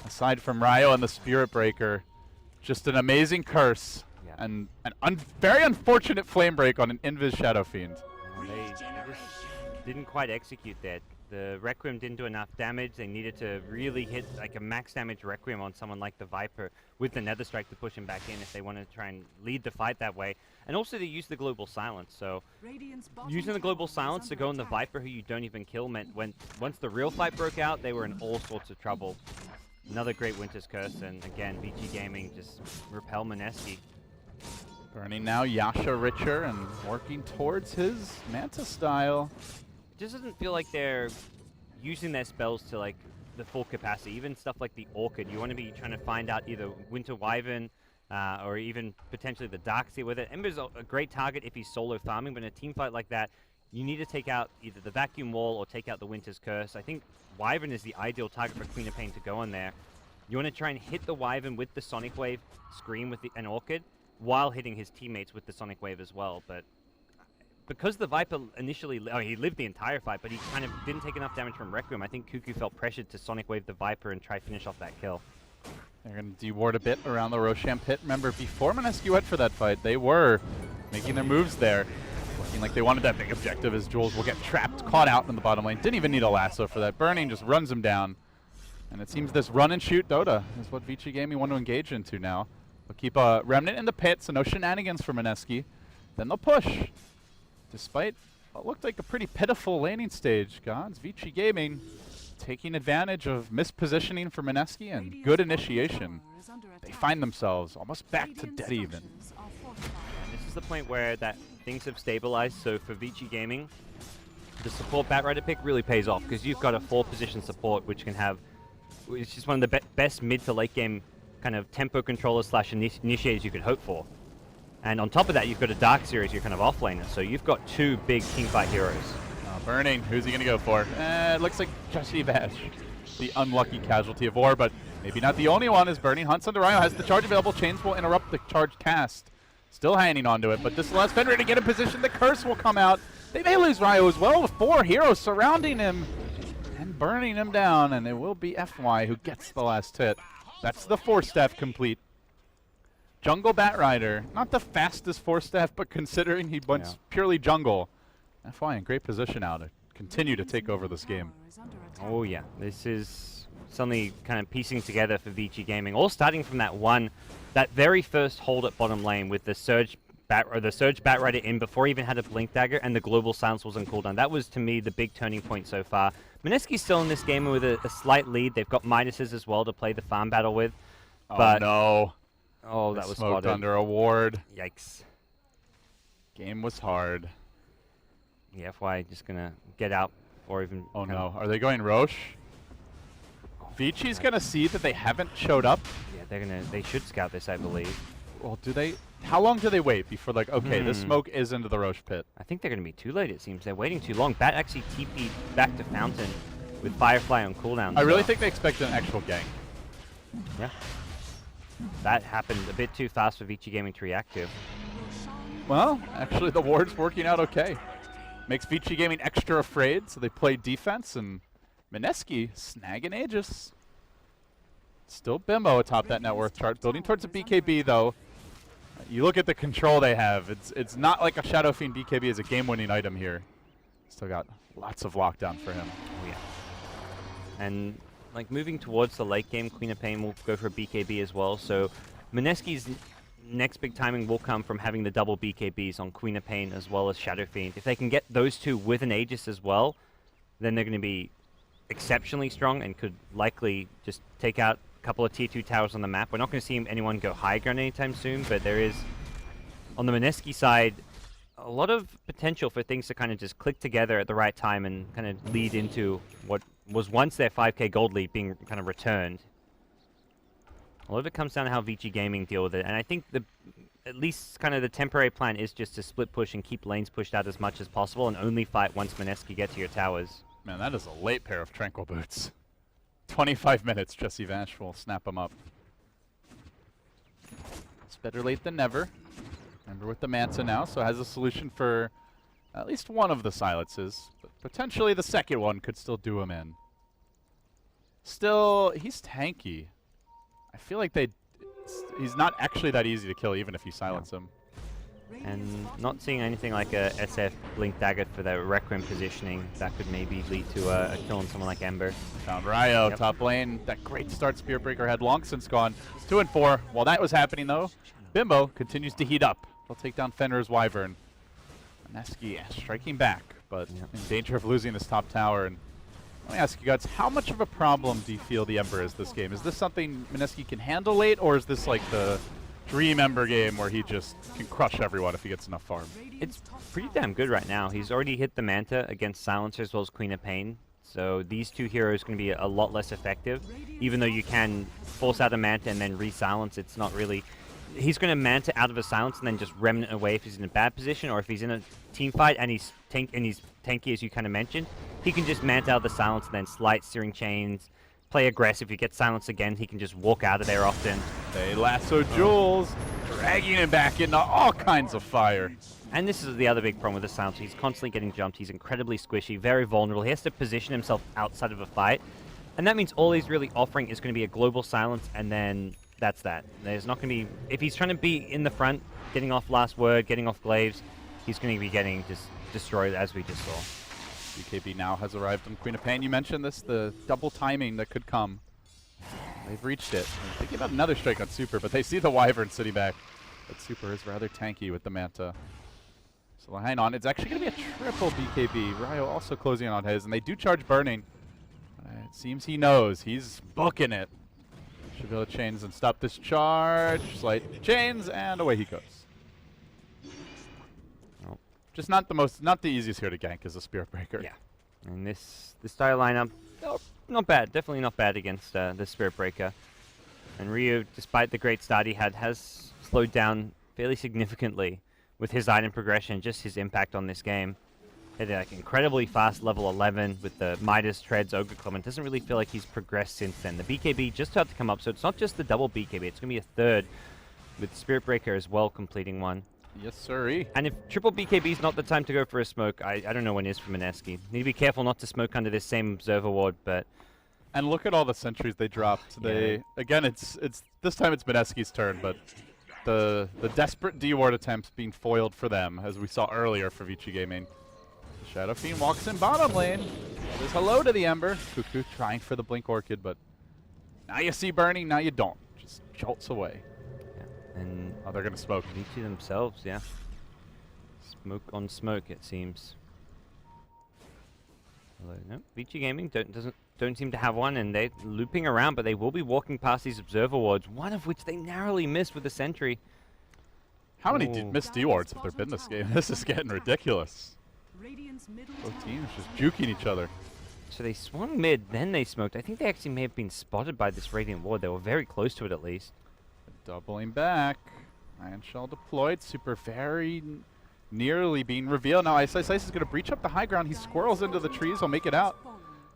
Aside from Ryo and the Spirit Breaker, just an amazing curse and an very unfortunate Flame Break on an Invis Shadow Fiend. They just didn't quite execute that. The Requiem didn't do enough damage. They needed to really hit like a max damage Requiem on someone like the Viper with the Nether Strike to push him back in if they wanted to try and lead the fight that way. And also they used the Global Silence. So using the Global Silence to go on the Viper who you don't even kill meant once the real fight broke out, they were in all sorts of trouble. Another great Winter's Curse, and again, Vici Gaming just repel Mineski. Burning now, Yasha Richer, and working towards his Manta style. It just doesn't feel like they're using their spells to like the full capacity. Even stuff like the Orchid, you want to be trying to find out either Winter Wyvern or even potentially the Darkseer with it. Ember's a great target if he's solo farming, but in a team fight like that, you need to take out either the Vacuum Wall or take out the Winter's Curse. I think Wyvern is the ideal target for Queen of Pain to go on there. You want to try and hit the Wyvern with the Sonic Wave, Scream with an Orchid, while hitting his teammates with the Sonic Wave as well. But because the Viper initially, he lived the entire fight, but he kind of didn't take enough damage from Requiem, I think Cuckoo felt pressured to Sonic Wave the Viper and try finish off that kill. They're going to deward a bit around the Roshan pit. Remember, before Mineski went for that fight, they were making their moves there. Looking like they wanted that big objective as Jules will get trapped, caught out in the bottom lane. Didn't even need a lasso for that. Burning just runs him down. And it seems this run and shoot Dota is what Vici Gaming want to engage into now. They'll keep a Remnant in the pit, so no shenanigans for Mineski. Then they'll push. Despite what looked like a pretty pitiful laning stage, gods, Vici Gaming taking advantage of mispositioning for Mineski and good initiation. They find themselves almost back to dead even. This is the point where things have stabilized, so for Vici Gaming, the support Batrider pick really pays off because you've got a 4-position support which is just one of the best mid to late game kind of tempo controllers / initiators you could hope for. And on top of that, you've got a Darkseer as your kind of offlaner, so you've got 2 big teamfight heroes. Burning, who's he going to go for? It looks like Jesse Vash, the unlucky casualty of war, but maybe not the only one as Burning hunts onto Ryo, has the charge available. Chains will interrupt the charge cast. Still hanging onto it, but this allows Fenrir to get in position. The Curse will come out. They may lose Ryo as well with 4 heroes surrounding him and burning him down, and it will be FY who gets the last hit. That's the 4 staff complete. Jungle Batrider, not the fastest 4-staff, but considering he went purely jungle, FY in great position now to continue to take over this game. Oh yeah, this is suddenly kind of piecing together for Vici Gaming, all starting from that very first hold at bottom lane with the Surge Batrider in before he even had a Blink Dagger and the global silence was on cooldown. That was, to me, the big turning point so far. Mineski's still in this game with a slight lead. They've got Midases as well to play the farm battle with. But no. Oh, that was smoked spotted. under a ward. Yikes. Game was hard. Yeah, FY just gonna get out or even... Oh no, are they going Roche? Vici's gonna see that they haven't showed up. Yeah, they should scout this, I believe. Well, do they? How long do they wait before, like, okay, this smoke is into the Roche pit? I think they're gonna be too late, it seems. They're waiting too long. Bat actually TP'd back to Fountain with Firefly on cooldown. I really think they expect an actual gank. Yeah. That happened a bit too fast for Vici Gaming to react to. Well, actually, the ward's working out okay. Makes Vici Gaming extra afraid, so they play defense, and Mineski snagging Aegis. Still Bimbo atop that net worth chart. Building towards a BKB, though. You look at the control they have. It's not like a Shadow Fiend BKB is a game-winning item here. Still got lots of lockdown for him. Oh, yeah. And, like, moving towards the late game, Queen of Pain will go for a BKB as well. So Mineski's next big timing will come from having the double BKBs on Queen of Pain as well as Shadow Fiend. If they can get those two with an Aegis as well, then they're going to be exceptionally strong and could likely just take out a couple of tier 2 towers on the map. We're not going to see anyone go high ground anytime soon, but there is, on the Mineski side, a lot of potential for things to kind of just click together at the right time and kind of lead into what was once their 5k gold lead being kind of returned. A lot of it comes down to how Vici Gaming deal with it, and I think at least kind of the temporary plan is just to split push and keep lanes pushed out as much as possible and only fight once Mineski get to your towers. Man, that is a late pair of Tranquil Boots. 25 minutes, Jesse Vash will snap them up. It's better late than never. Remember with the Manta now, so has a solution for at least one of the silences, but potentially the second one could still do him in. Still, he's tanky. I feel like he's not actually that easy to kill even if you silence him. And not seeing anything like a SF Blink Dagger for the Requiem positioning, that could maybe lead to a kill on someone like Ember. Found Ryo, top lane. That great start Spearbreaker had long since gone. 2 and 4. While that was happening though, Bimbo continues to heat up. They'll take down Fenrir's Wyvern. Mineski striking back, but in danger of losing this top tower. And let me ask you guys, how much of a problem do you feel the Ember is this game? Is this something Mineski can handle late, or is this like the Dream Ember game where he just can crush everyone if he gets enough farm? It's pretty damn good right now. He's already hit the Manta against Silencer as well as Queen of Pain. So these two heroes can be a lot less effective. Even though you can force out a Manta and then re-silence, it's not really... He's going to Manta out of a silence and then just Remnant away if he's in a bad position, or if he's in a team fight and he's tanky as you kind of mentioned, he can just Manta out of the silence and then slight Searing Chains, play aggressive. If he gets silenced again, he can just walk out of there often. They lasso Jules, dragging him back into all kinds of fire. And this is the other big problem with the silencer. He's constantly getting jumped. He's incredibly squishy, very vulnerable. He has to position himself outside of a fight. And that means all he's really offering is going to be a global silence, and then that's that. There's not going to be... If he's trying to be in the front, getting off last word, getting off glaives, he's going to be getting just destroyed, as we just saw. BKB now has arrived on Queen of Pain. You mentioned this, the double timing that could come. They've reached it. I'm thinking about another strike on Super, but they see the Wyvern sitting back. But Super is rather tanky with the Manta. So hang on, it's actually going to be a triple BKB. Ryo also closing on his, and they do charge Burning. It seems he knows. He's booking it. Should be able to chains and stop this charge. Slight chains, and away he goes. Just not the easiest here to gank as a Spirit Breaker. Yeah, and this style lineup, not bad. Definitely not bad against the Spirit Breaker. And Ryu, despite the great start he had, has slowed down fairly significantly with his item progression, just his impact on this game. Hit like incredibly fast level 11 with the Midas, Treads, Ogre Clement. Doesn't really feel like he's progressed since then. The BKB just started to come up, so it's not just the double BKB. It's going to be a third with Spirit Breaker as well completing one. Yes, sirree. And if triple BKB is not the time to go for a smoke, I don't know when is for Mineski. Need to be careful not to smoke under this same Observer Ward, but... And look at all the sentries they dropped. They again, it's this time it's Mineski's turn, but the desperate D-ward attempts being foiled for them, as we saw earlier for Vici Gaming. Shadow Fiend walks in bottom lane. Says hello to the Ember. Cuckoo trying for the Blink Orchid, but now you see Burning, now you don't. Just jolts away. Yeah. And oh, they're gonna smoke. Vici themselves, yeah. Smoke on smoke, it seems. Although, no, Vici Gaming don't seem to have one, and they're looping around, but they will be walking past these observer wards, one of which they narrowly missed with the sentry. How many missed D-wards have there been this game? This is getting ridiculous. Both teams just juking each other. So they swung mid, then they smoked. I think they actually may have been spotted by this Radiant ward. They were very close to it at least. Doubling back. Iron Shell deployed. Super very nearly being revealed. Now Ice is going to breach up the high ground. He squirrels into the trees. He'll make it out.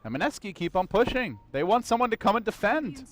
And Mineski keep on pushing. They want someone to come and defend.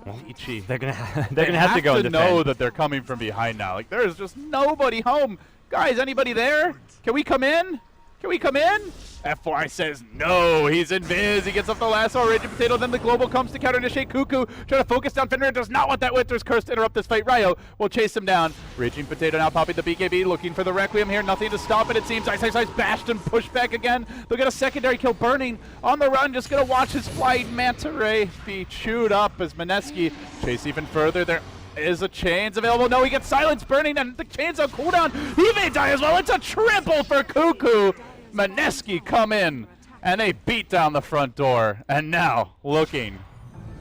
Vici, they're gonna have to go and defend. Know that they're coming from behind now. Like there is just nobody home. Guys, anybody there? Can we come in? Can we come in? F4 says no. He's in Viz. He gets up the lasso. Raging Potato. Then the global comes to counter initiate. Cuckoo trying to focus down Fenrir. Does not want that Winter's Curse to interrupt this fight. Ryo will chase him down. Raging Potato now popping the BKB. Looking for the Requiem here. Nothing to stop it. It seems Ice bashed and pushed back again. They'll get a secondary kill. Burning on the run. Just going to watch his flight. Manta Ray be chewed up as Mineski chase even further. There is a chains available. No, he gets silence. Burning and the chains on cooldown. He may die as well. It's a triple for Cuckoo. Mineski come in and they beat down the front door, and now looking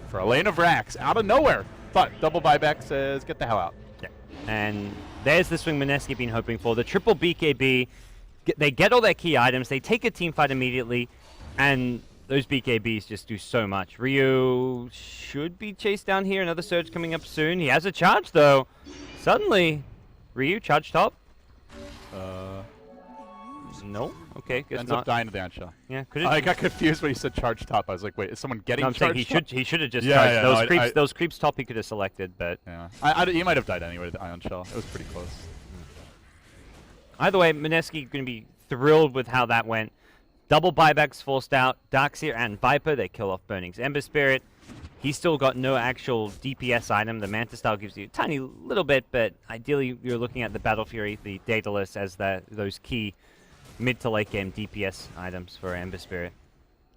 for a lane of racks out of nowhere, but double buyback says get the hell out. Yeah. And there's the swing Mineski been hoping for, the triple BKB. They get all their key items, they take a team fight immediately, and those BKBs just do so much. Ryu should be chased down here. Another surge coming up soon. He has a charge though. Suddenly Ryu charge top. No. Okay, guess Ends not. up dying to the Iron Shell. Yeah, could I got confused when he said charge top. I was like, wait, is someone getting I'm saying charged? he should have just Yeah, charged. yeah, those no, creeps those creeps top he could have selected, but yeah, he might have died anyway to the Iron Shell. It was pretty close. Either way, Mineski going to be thrilled with how that went. Double buybacks forced out. Darkseer and Viper, they kill off Burning's Ember Spirit. He's still got no actual DPS item. The Manta Style gives you a tiny little bit, but ideally you're looking at the Battle Fury, the Daedalus, as those key mid to late game DPS items for Ember Spirit.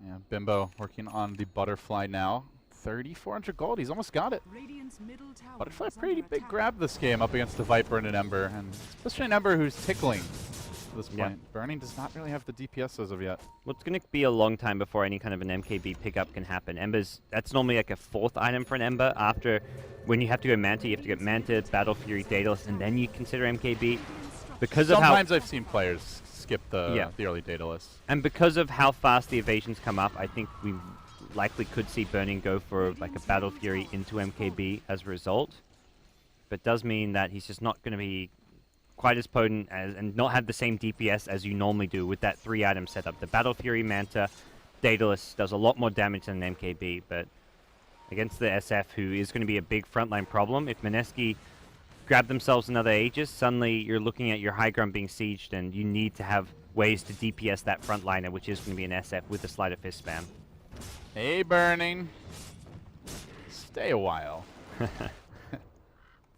Yeah, Bimbo working on the Butterfly now. 3,400 gold, he's almost got it. Butterfly, pretty big grab this game up against the Viper and an Ember, and especially an Ember who's tickling at this point. Yeah. Burning does not really have the DPS as of yet. Well, it's going to be a long time before any kind of an MKB pickup can happen. Ember's, that's normally like a 4th item for an Ember. After, when you have to go Manta, you have to get Manta, Battle Fury, Daedalus, and then you consider MKB. Because Sometimes I've seen players skip the early Daedalus. And because of how fast the evasions come up, I think we likely could see Burning go for like a Battle Fury into MKB as a result. But does mean that he's just not going to be quite as potent as, and not have the same DPS as you normally do with that 3-item setup. The Battle Fury, Manta, Daedalus does a lot more damage than an MKB, but against the SF, who is going to be a big frontline problem, if Mineski grab themselves another Aegis, suddenly you're looking at your high ground being sieged, and you need to have ways to DPS that frontliner, which is going to be an SF with the Sleight of Fist spam. Hey, Burning. Stay a while.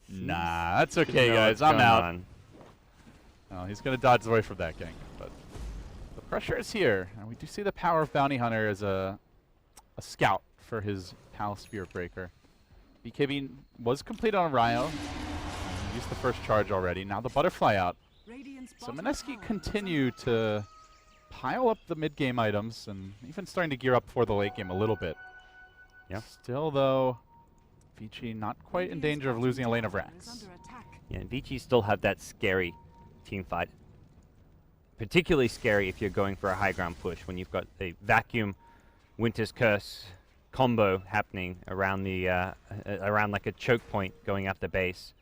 Nah, that's okay, guys. I'm out. Oh, he's going to dodge away from that gang. But the pressure is here. And we do see the power of Bounty Hunter as a scout for his pal Spirit Breaker. BKB was complete on Ryo. Used the first charge already. Now the Butterfly out. So Mineski continue to pile up the mid-game items and even starting to gear up for the late game a little bit. Yeah. Still, though, Vici not quite in danger of losing a lane of racks. Yeah, and Vici still have that scary team fight. Particularly scary if you're going for a high ground push, when you've got a Vacuum, Winter's Curse combo happening around the around like a choke point going after base.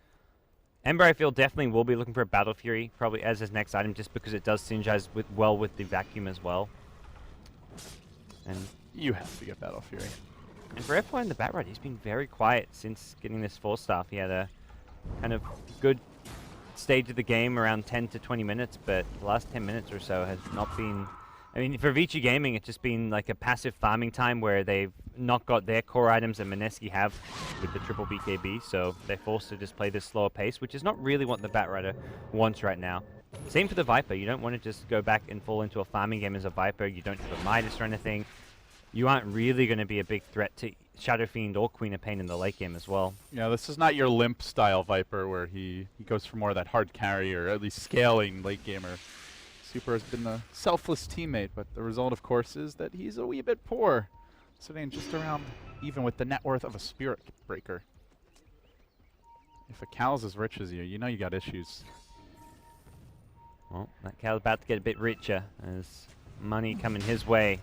Ember, I feel, definitely will be looking for a Battle Fury, probably as his next item, just because it does synergize well with the Vacuum as well. And you have to get Battle Fury. And for F1 in the Batride, he's been very quiet since getting this 4-star. He had a kind of good stage of the game, around 10 to 20 minutes, but the last 10 minutes or so has not been I mean, for Vici Gaming, it's just been like a passive farming time where they've not got their core items that Mineski have with the triple BKB, so they're forced to just play this slower pace, which is not really what the Batrider wants right now. Same for the Viper. You don't want to just go back and fall into a farming game as a Viper. You don't have a Midas or anything. You aren't really going to be a big threat to Shadow Fiend or Queen of Pain in the late game as well. Yeah, this is not your limp style Viper where he goes for more of that hard carry or at least scaling late gamer. Super has been a selfless teammate, but the result, of course, is that he's a wee bit poor, sitting just around even with the net worth of a Spirit Breaker. If a Cal's as rich as you know you got issues. Well, that Cal's about to get a bit richer as money coming his way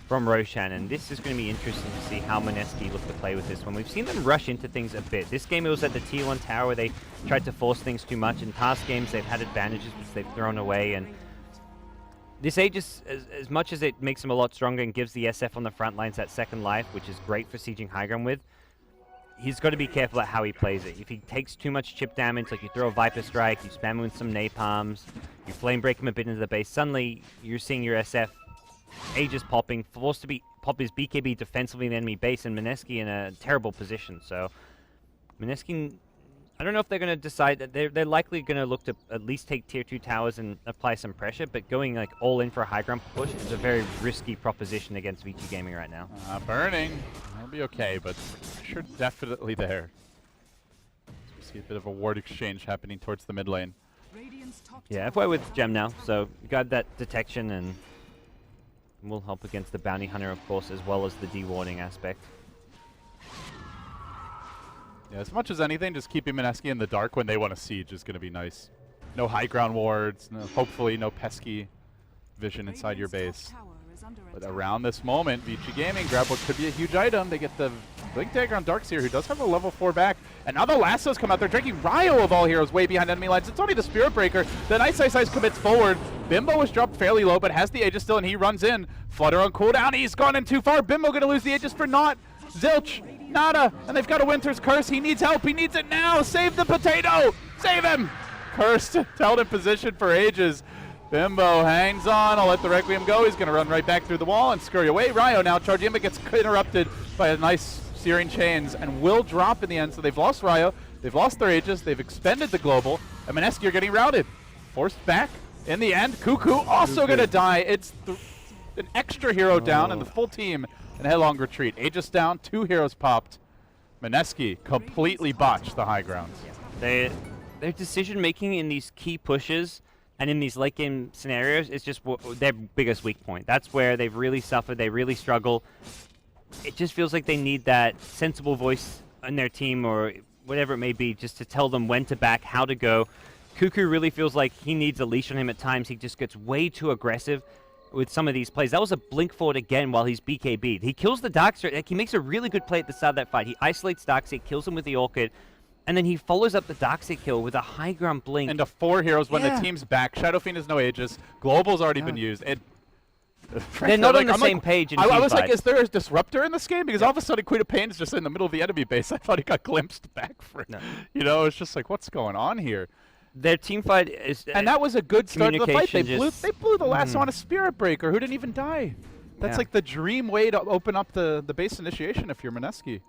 from Roshan, and this is going to be interesting to see how Mineski look to play with this one. We've seen them rush into things a bit. This game it was at the tier 1 tower where they tried to force things too much. In past games they've had advantages which they've thrown away, and this Aegis, as much as it makes him a lot stronger and gives the SF on the front lines that second life, which is great for sieging high ground with, he's got to be careful at how he plays it. If he takes too much chip damage, like you throw a Viper Strike, you spam him with some Napalms, you flame break him a bit into the base, suddenly you're seeing your SF Aegis popping, forced to pop his BKB defensively in the enemy base, and Mineski in a terrible position. So Mineski, I don't know if they're going to decide that they're likely going to look to at least take tier 2 towers and apply some pressure, but going like all in for a high ground push is a very risky proposition against Vici Gaming right now. Burning. That'll be okay, but pressure definitely there. We see a bit of a ward exchange happening towards the mid lane. Yeah, FY with Gem now, so you got that detection and will help against the Bounty Hunter, of course, as well as the dewarding aspect. Yeah, as much as anything, just keeping Mineski in the dark when they want to siege is going to be nice. No high ground wards, hopefully no pesky vision inside your base. But around this moment, Vici Gaming grab what could be a huge item. They get the Blink Dagger on Darkseer, who does have a level 4 back. And now the Lassos come out. They're drinking Ryo of all heroes way behind enemy lines. It's only the Spirit Breaker. The Nice Ice commits forward. Bimbo was dropped fairly low, but has the Aegis still, and he runs in. Flutter on cooldown. He's gone in too far. Bimbo going to lose the Aegis for naught. Zilch, nada, and they've got a Winter's Curse. He needs help. He needs it now. Save the potato. Save him. Cursed, held in position for ages. Bimbo hangs on. I'll let the Requiem go. He's going to run right back through the wall and scurry away. Ryo now charging in, but gets interrupted by a nice Searing Chains and will drop in the end. So they've lost Ryo. They've lost their Aegis. They've expended the global. And Mineski are getting routed. Forced back in the end. Cuckoo also going to die. It's an extra hero down and the full team in headlong retreat. Aegis down. 2 heroes popped. Mineski completely botched the high grounds. Their decision making in these key pushes and in these late game scenarios is just their biggest weak point. That's where they've really suffered. They really struggle. It just feels like they need that sensible voice in their team or whatever it may be just to tell them when to back, how to go. Cuckoo really feels like he needs a leash on him at times. He just gets way too aggressive with some of these plays. That was a blink forward again while he's BKB'd. He kills the Darkseer. Like, he makes a really good play at the start of that fight. He isolates Darkseer, kills him with the Orchid, and then he follows up the Darkseer kill with a high ground blink. Into 4 heroes when the team's back. Shadow Fiend has no Aegis. Global's already been used. They're not on the same page in I was team like, is there a disruptor in this game? Because all of a sudden Queen of Pain is just in the middle of the enemy base. I thought he got glimpsed back for it. No. You know, it's just like, what's going on here? Their team fight is... And that was a good start to the fight. They communication blew the lasso on a Spirit Breaker who didn't even die. That's like the dream way to open up the base initiation if you're Mineski.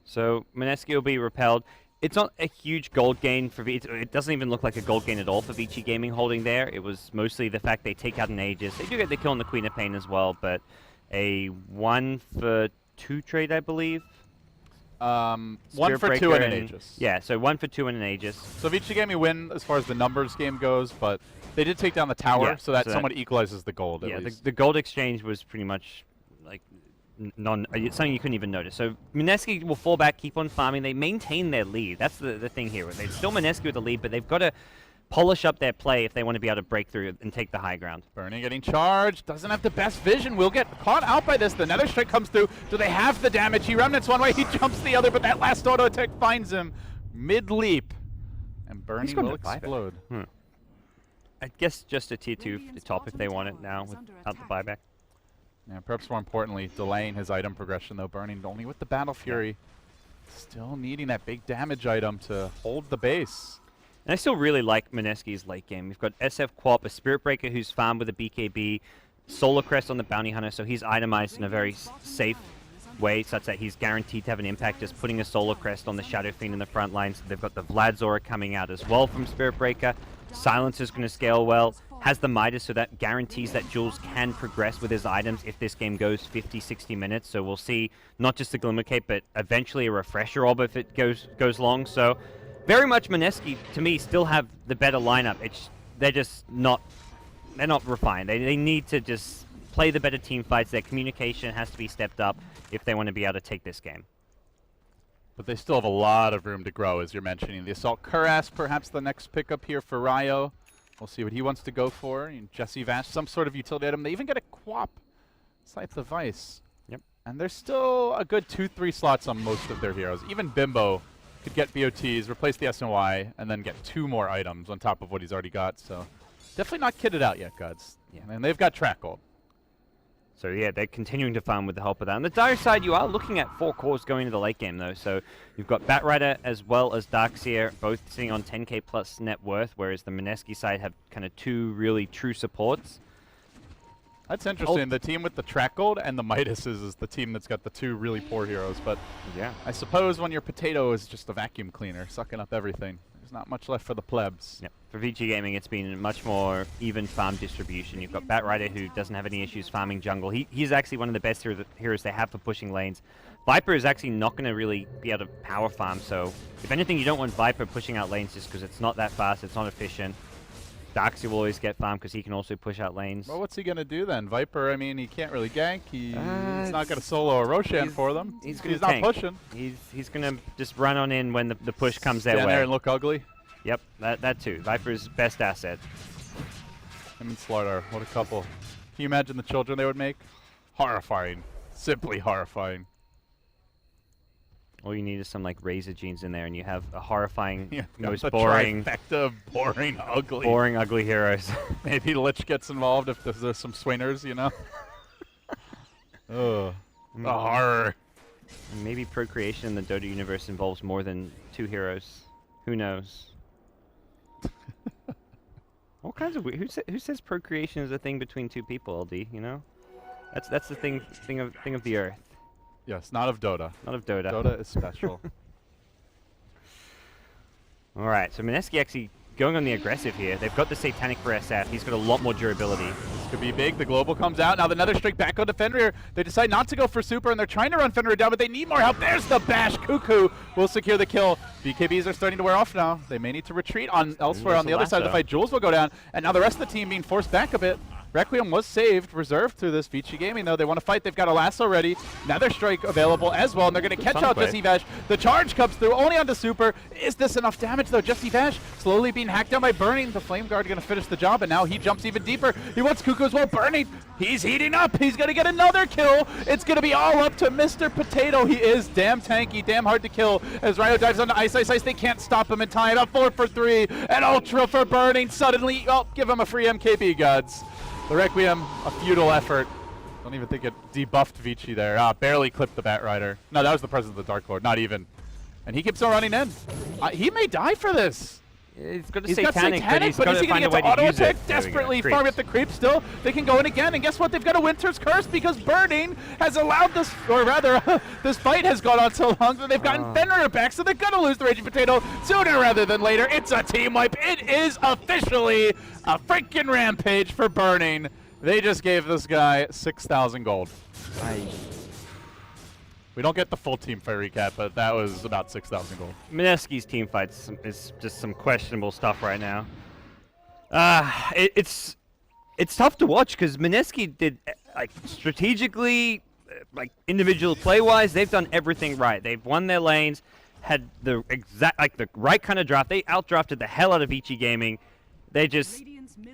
So Mineski will be repelled. It's not a huge gold gain for Vici. It doesn't even look like a gold gain at all for Vici Gaming holding there. It was mostly the fact they take out an Aegis. They do get the kill on the Queen of Pain as well, but a 1 for 2 trade, I believe. 1 for 2 and an Aegis. Yeah, so 1 for 2 and an Aegis. So Vici Gaming win as far as the numbers game goes, but they did take down the tower, so that somewhat equalizes the gold at least. The gold exchange was pretty much like something you couldn't even notice. So Mineski will fall back, keep on farming. They maintain their lead. That's the thing here. They're still Mineski with the lead, but they've got to polish up their play if they want to be able to break through and take the high ground. Burning getting charged. Doesn't have the best vision. Will get caught out by this. The Nether Strike comes through. Do they have the damage? He remnants one way. He jumps the other, but that last auto attack finds him mid-leap. And Burning will explode. I guess just a tier 2 for the top if they want it now without the buyback. Yeah, perhaps more importantly, delaying his item progression, though. Burning only with the Battle Fury. Still needing that big damage item to hold the base. And I still really like Mineski's late game. We've got SF Quap, a Spirit Breaker who's farmed with a BKB, Solar Crest on the Bounty Hunter, so he's itemized in a very safe way, such that he's guaranteed to have an impact. Just putting a Solar Crest on the Shadow Fiend in the front lines. They've got the Vlad's Aura coming out as well from Spirit Breaker. Silencer's going to scale well. Has the Midas, so that guarantees that Jules can progress with his items if this game goes 50, 60 minutes. So we'll see not just the Glimmer Cape, but eventually a Refresher Orb if it goes long. So very much Mineski, to me, still have the better lineup. They're just not... They're not refined. They need to just play the better team fights. Their communication has to be stepped up if they want to be able to take this game. But they still have a lot of room to grow, as you're mentioning. The Assault Cuirass, perhaps the next pickup here for Ryo. We'll see what he wants to go for. And Jesse Vash, some sort of utility item. They even get a Quap Scythe of Vice. Yep. And there's still a good 2-3 slots on most of their heroes. Even Bimbo could get BOTs, replace the SNY, and then get 2 more items on top of what he's already got. So definitely not kitted out yet, Gods. Yeah. And they've got track gold. So yeah, they're continuing to farm with the help of that. On the dire side, you are looking at 4 cores going into the late game, though. So you've got Batrider as well as Darkseer, both sitting on 10k plus net worth, whereas the Mineski side have kind of 2 really true supports. That's interesting. The team with the track gold and the Midases is the team that's got the 2 really poor heroes. But Yeah. I suppose when your potato is just a vacuum cleaner, sucking up everything, there's not much left for the plebs. Yep. For Vici Gaming, it's been much more even farm distribution. You've got Batrider, who doesn't have any issues farming jungle. He's actually one of the best heroes they have for pushing lanes. Viper is actually not going to really be able to power farm, so if anything, you don't want Viper pushing out lanes just because it's not that fast, it's not efficient. Darkseer will always get farm because he can also push out lanes. Well, what's he going to do then? Viper, I mean, he can't really gank. He's not going to solo a Roshan for them. He's not tank. pushing. He's going to just run on in when the push comes their Stand way. there and look ugly. Yep, that too. Viper's best asset. Him and Slardar, what a couple. Can you imagine the children they would make? Horrifying. Simply horrifying. All you need is some like Razor genes in there, and you have a horrifying, Yeah, most the boring, trifecta of boring, ugly. boring, ugly heroes. Maybe Lich gets involved if there's some swingers, you know? Ugh. The horror. And maybe procreation in the Dota universe involves more than 2 heroes. Who knows? All kinds of who says procreation is a thing between 2 people, LD? You know, that's the thing of the earth, Yes, not of Dota. not of Dota. Dota is special. All right, so Mineski actually going on the aggressive here. They've got the Satanic for SF. He's got a lot more durability. This could be big. The global comes out. Now the Nether Strike back on to Fenrir. They decide not to go for super, and they're trying to run Fenrir down, but they need more help. There's the bash. Cuckoo will secure the kill. BKBs are starting to wear off now. They may need to retreat on elsewhere on the other side of the fight. Jules will go down, and now the rest of the team being forced back a bit. Requiem was saved, reserved through this Vici Gaming, though. They want to fight. They've got a lasso ready. Nether Strike available as well, and they're going to catch out Jesse Vash. The charge comes through, only onto super. Is this enough damage, though? Jesse Vash slowly being hacked down by Burning. The Flame Guard going to finish the job, and now he jumps even deeper. He wants Cuckoo as well. Burning, he's heating up. He's going to get another kill. It's going to be all up to Mr. Potato. He is damn tanky, damn hard to kill. As Ryo dives onto Ice. They can't stop him in time. A 4 for 3. An Ultra for Burning. Suddenly, oh, give him a free MKB, Gods. The Requiem, a futile effort. Don't even think it debuffed Vici there. Barely clipped the Batrider. No, that was the presence of the Dark Lord. Not even. And he keeps on running in. He may die for this. He's got He's got Satanic, but is he going to get to auto-attack? Desperately farm up the creep still. They can go in again, and guess what? They've got a Winter's Curse because Burning has allowed this, or rather, this fight has gone on so long that they've gotten Fenrir back, so they're going to lose the Raging Potato sooner rather than later. It's a team wipe. It is officially a freaking rampage for Burning. They just gave this guy 6,000 gold. We don't get the full team fight recap, but that was about 6,000 gold. Mineski's team fights is just some questionable stuff right now. It's tough to watch because Mineski did like strategically, like individual play-wise, they've done everything right. They've won their lanes, had the the right kind of draft. They outdrafted the hell out of Vici Gaming. They just,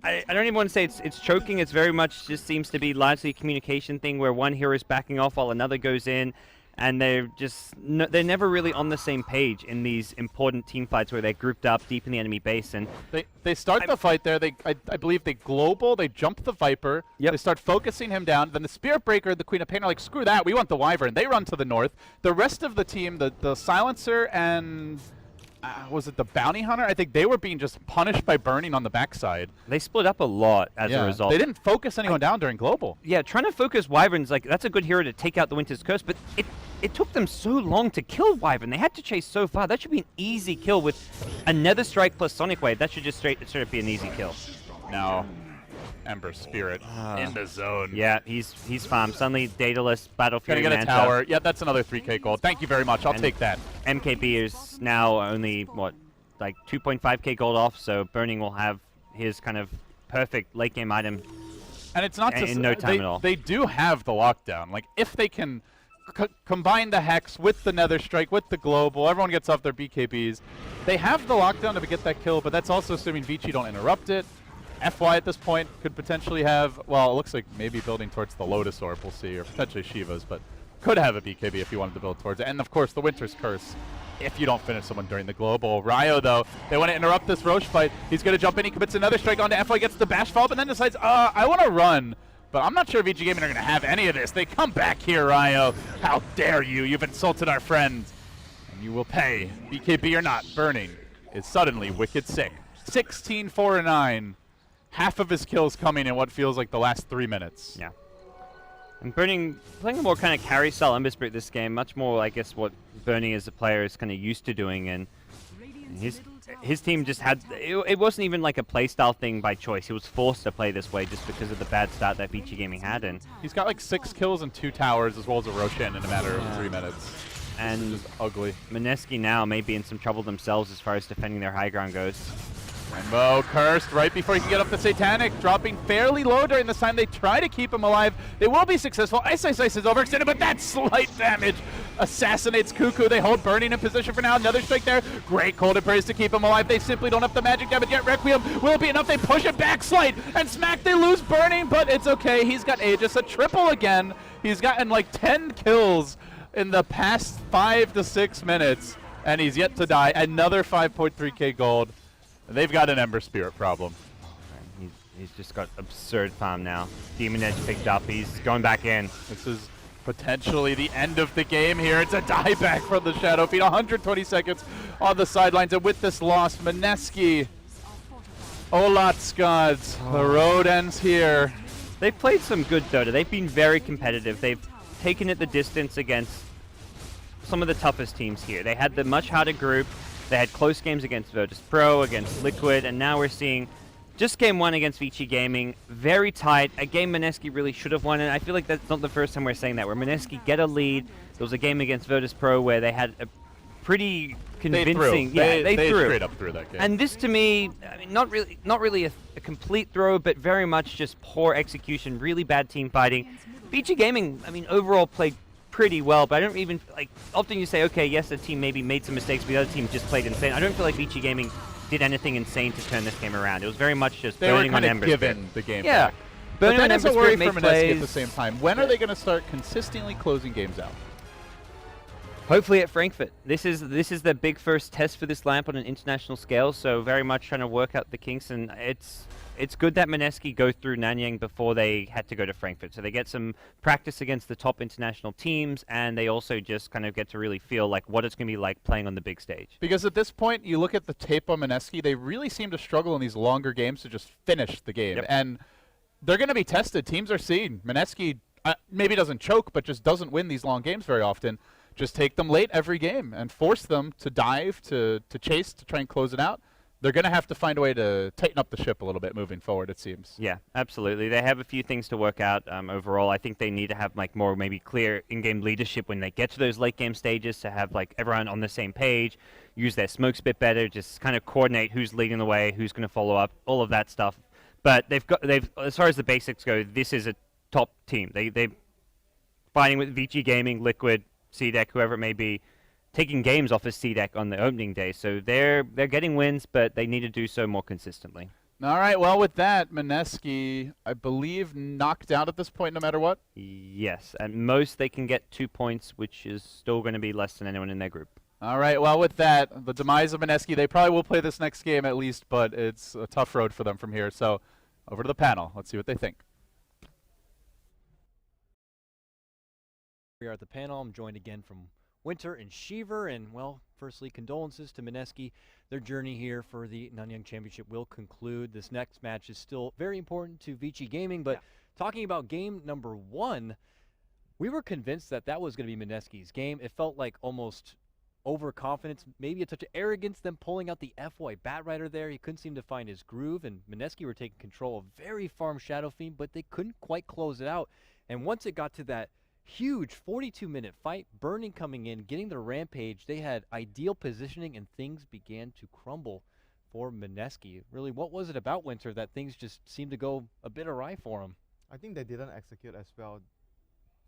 I don't even want to say it's choking. It's very much just seems to be largely a communication thing where one hero is backing off while another goes in. And they're just they're never really on the same page in these important team fights where they're grouped up deep in the enemy base. And they start the fight there. I believe they global. They jump the Viper. Yep. They start focusing him down. Then the Spirit Breaker, the Queen of Pain are like, screw that. We want the Wyvern. They run to the north. The rest of the team, the Silencer and was it the Bounty Hunter? I think they were being just punished by burning on the backside. They split up a lot as a result. They didn't focus anyone down during Global. Yeah, trying to focus Wyverns, like, that's a good hero to take out the Winter's Curse, but it took them so long to kill Wyvern. They had to chase so far. That should be an easy kill with a Nether Strike plus Sonic Wave. That should just straight up be an easy kill. Now, Ember Spirit in the zone. Yeah, he's farmed. Suddenly, Daedalus, Battlefield, Gonna get a tower. Yeah, that's another 3k gold. Thank you very much. I'll take that. MKB is now only, what, like 2.5k gold off, so Burning will have his kind of perfect late game item. And it's not just in no time at all. They do have the lockdown. Like, if they can combine the Hex with the Nether Strike, with the Global, everyone gets off their BKBs. They have the lockdown to get that kill, but that's also assuming Vici don't interrupt it. FY at this point could potentially have, well, it looks like maybe building towards the Lotus Orb, we'll see, or potentially Shiva's, but could have a BKB if you wanted to build towards it. And of course, the Winter's Curse, if you don't finish someone during the Global. Ryo, though, they want to interrupt this Roche fight. He's going to jump in, he commits another strike onto FY, gets the bash fall, but then decides, I want to run. But I'm not sure VG Gaming are going to have any of this. They come back here, Ryo. How dare you? You've insulted our friend. And you will pay. BKB or not, Burning is suddenly wicked sick. 16-4-9. Half of his kills coming in what feels like the last 3 minutes. Yeah. And Burning playing a more kind of carry style Ember Spirit this game, much more, I guess, what Burning as a player is kind of used to doing. And his team just had, it wasn't even like a playstyle thing by choice. He was forced to play this way just because of the bad start that Vici Gaming had. And he's got like 6 kills and 2 towers as well as a Roshan in a matter of 3 minutes. And just ugly. Mineski now may be in some trouble themselves as far as defending their high ground goes. Rainbow cursed right before he can get up the Satanic, dropping fairly low during this time. They try to keep him alive. They will be successful. Ice is overextended, but that slight damage assassinates Cuckoo. They hold Burning in position for now. Another strike there. Great Cold Embrace to keep him alive. They simply don't have the magic damage yet. Requiem will be enough. They push it back slight and smack. They lose Burning, but it's okay. He's got Aegis, a triple again. He's gotten like 10 kills in the past 5 to 6 minutes, and he's yet to die. Another 5.3k gold. They've got an Ember Spirit problem. He's just got absurd farm now. Demon Edge picked up. He's going back in. This is potentially the end of the game here. It's a dieback from the Shadow Fiend. 120 seconds on the sidelines. And with this loss, Mineski, Olatskad, the road ends here. They've played some good Dota. They've been very competitive. They've taken it the distance against some of the toughest teams here. They had the much harder group. They had close games against Virtus Pro, against Liquid, and now we're seeing just game 1 against Vici Gaming. Very tight. A game Mineski really should have won, and I feel like that's not the first time we're saying that, where Mineski get a lead. There was a game against Virtus Pro where they had a pretty convincing... They threw. straight up threw that game. And this, to me, I mean, not really a complete throw, but very much just poor execution, really bad team fighting. Vici Gaming, I mean, overall played pretty well, but I don't even, like, often you say, okay, yes, the team maybe made some mistakes, but the other team just played insane. I don't feel like Vici Gaming did anything insane to turn this game around. It was very much just burning on Ember Spirit. They were kind of given the game Yeah. back. Burning But on that is Ember a worry Spirit for made Mineski at the plays. same time. When are they going to start consistently closing games out? Hopefully at Frankfurt. This is the big first test for this lamp on an international scale, so very much trying to work out the kinks, and it's good that Mineski go through Nanyang before they had to go to Frankfurt. So they get some practice against the top international teams, and they also just kind of get to really feel like what it's going to be like playing on the big stage. Because at this point, you look at the tape on Mineski, they really seem to struggle in these longer games to just finish the game. Yep. And they're going to be tested. Teams are seeing. Mineski maybe doesn't choke, but just doesn't win these long games very often. Just take them late every game and force them to dive, to chase, to try and close it out. They're going to have to find a way to tighten up the ship a little bit moving forward, it seems. Yeah, absolutely. They have a few things to work out overall. I think they need to have like more maybe clear in-game leadership when they get to those late game stages, to have like everyone on the same page, use their smokes a bit better, just kind of coordinate who's leading the way, who's going to follow up, all of that stuff. But they've as far as the basics go, this is a top team. They're fighting with Vici Gaming, Liquid, CDEC, whoever it may be, taking games off of CDEC on the opening day. So they're getting wins, but they need to do so more consistently. All right, well, with that, Mineski, I believe, knocked out at this point no matter what? Yes, at most they can get 2 points, which is still going to be less than anyone in their group. All right, well, with that, the demise of Mineski, they probably will play this next game at least, but it's a tough road for them from here. So over to the panel. Let's see what they think. We are at the panel. I'm joined again from Winter and Sheaver. And, well, firstly, condolences to Mineski. Their journey here for the Nanyang Championship will conclude. This next match is still very important to Vici Gaming, but talking about game number 1, we were convinced that that was going to be Mineski's game. It felt like almost overconfidence, maybe a touch of arrogance, then pulling out the FY Batrider there. He couldn't seem to find his groove, and Mineski were taking control of very farm Shadow Fiend, but they couldn't quite close it out. And once it got to that huge 42-minute fight, Burning coming in, getting the rampage, they had ideal positioning, and things began to crumble for Mineski. Really, what was it about Winter that things just seemed to go a bit awry for him? I think they didn't execute as well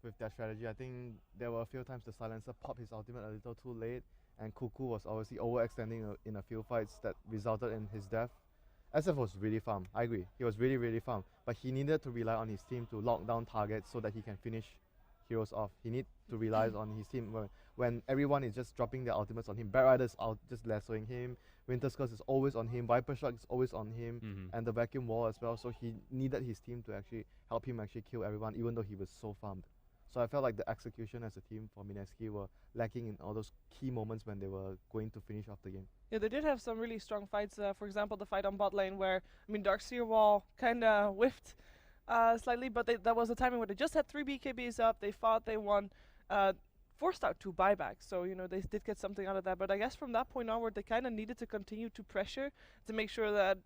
with their strategy. I think there were a few times the silencer popped his ultimate a little too late, and Cuckoo was obviously overextending in a few fights that resulted in his death. SF was really farm. I agree. He was really farm, but he needed to rely on his team to lock down targets so that he can finish heroes off. He needs to rely on his team when everyone is just dropping their ultimates on him. Batrider is out just lassoing him. Winter's Curse is always on him. Viper Shark is always on him, and the vacuum wall as well. So he needed his team to actually help him actually kill everyone, even though he was so farmed. So I felt like the execution as a team for Mineski were lacking in all those key moments when they were going to finish off the game. Yeah, they did have some really strong fights. For example, the fight on bot lane where, I mean, Darkseer wall kind of whiffed slightly, but that was a timing where they just had 3 BKBs up, they fought, they won, forced out 2 buybacks, so, you know, they did get something out of that. But I guess from that point onward, they kind of needed to continue to pressure to make sure that,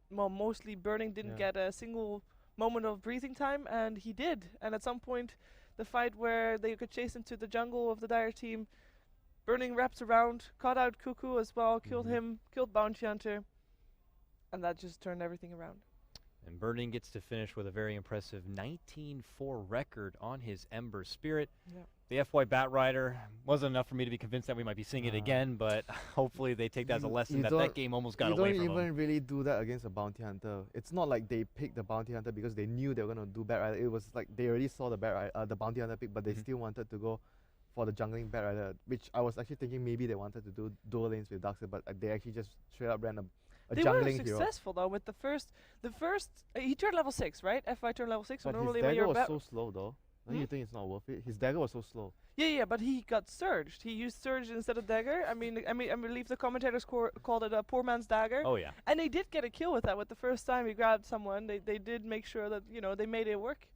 well, mostly Burning didn't get a single moment of breathing time, and he did. And at some point, the fight where they could chase into the jungle of the Dire team, Burning wraps around, caught out Cuckoo as well, killed him, killed Bounty Hunter, and that just turned everything around. And Burning gets to finish with a very impressive 19-4 record on his Ember Spirit. Yeah. The FY Batrider wasn't enough for me to be convinced that we might be seeing it again, but hopefully they take that as a lesson that game almost got away from them. You don't even really do that against a Bounty Hunter. It's not like they picked the Bounty Hunter because they knew they were going to do Batrider. It was like they already saw the Bounty Hunter pick, but they still wanted to go for the jungling Batrider, which I was actually thinking maybe they wanted to do dual lanes with Darkseid, but they actually just straight up ran a they jungling were hero. successful though with the first he turned level 6, right? FI turned level 6, so But normally his when dagger you're was so slow though. Don't you think it's not worth it? His dagger was so slow. Yeah, but he got surged. He used surge instead of dagger. I believe the commentators called it a poor man's dagger. Oh yeah. And they did get a kill with that. With the first time he grabbed someone, they did make sure that, you know, they made it work.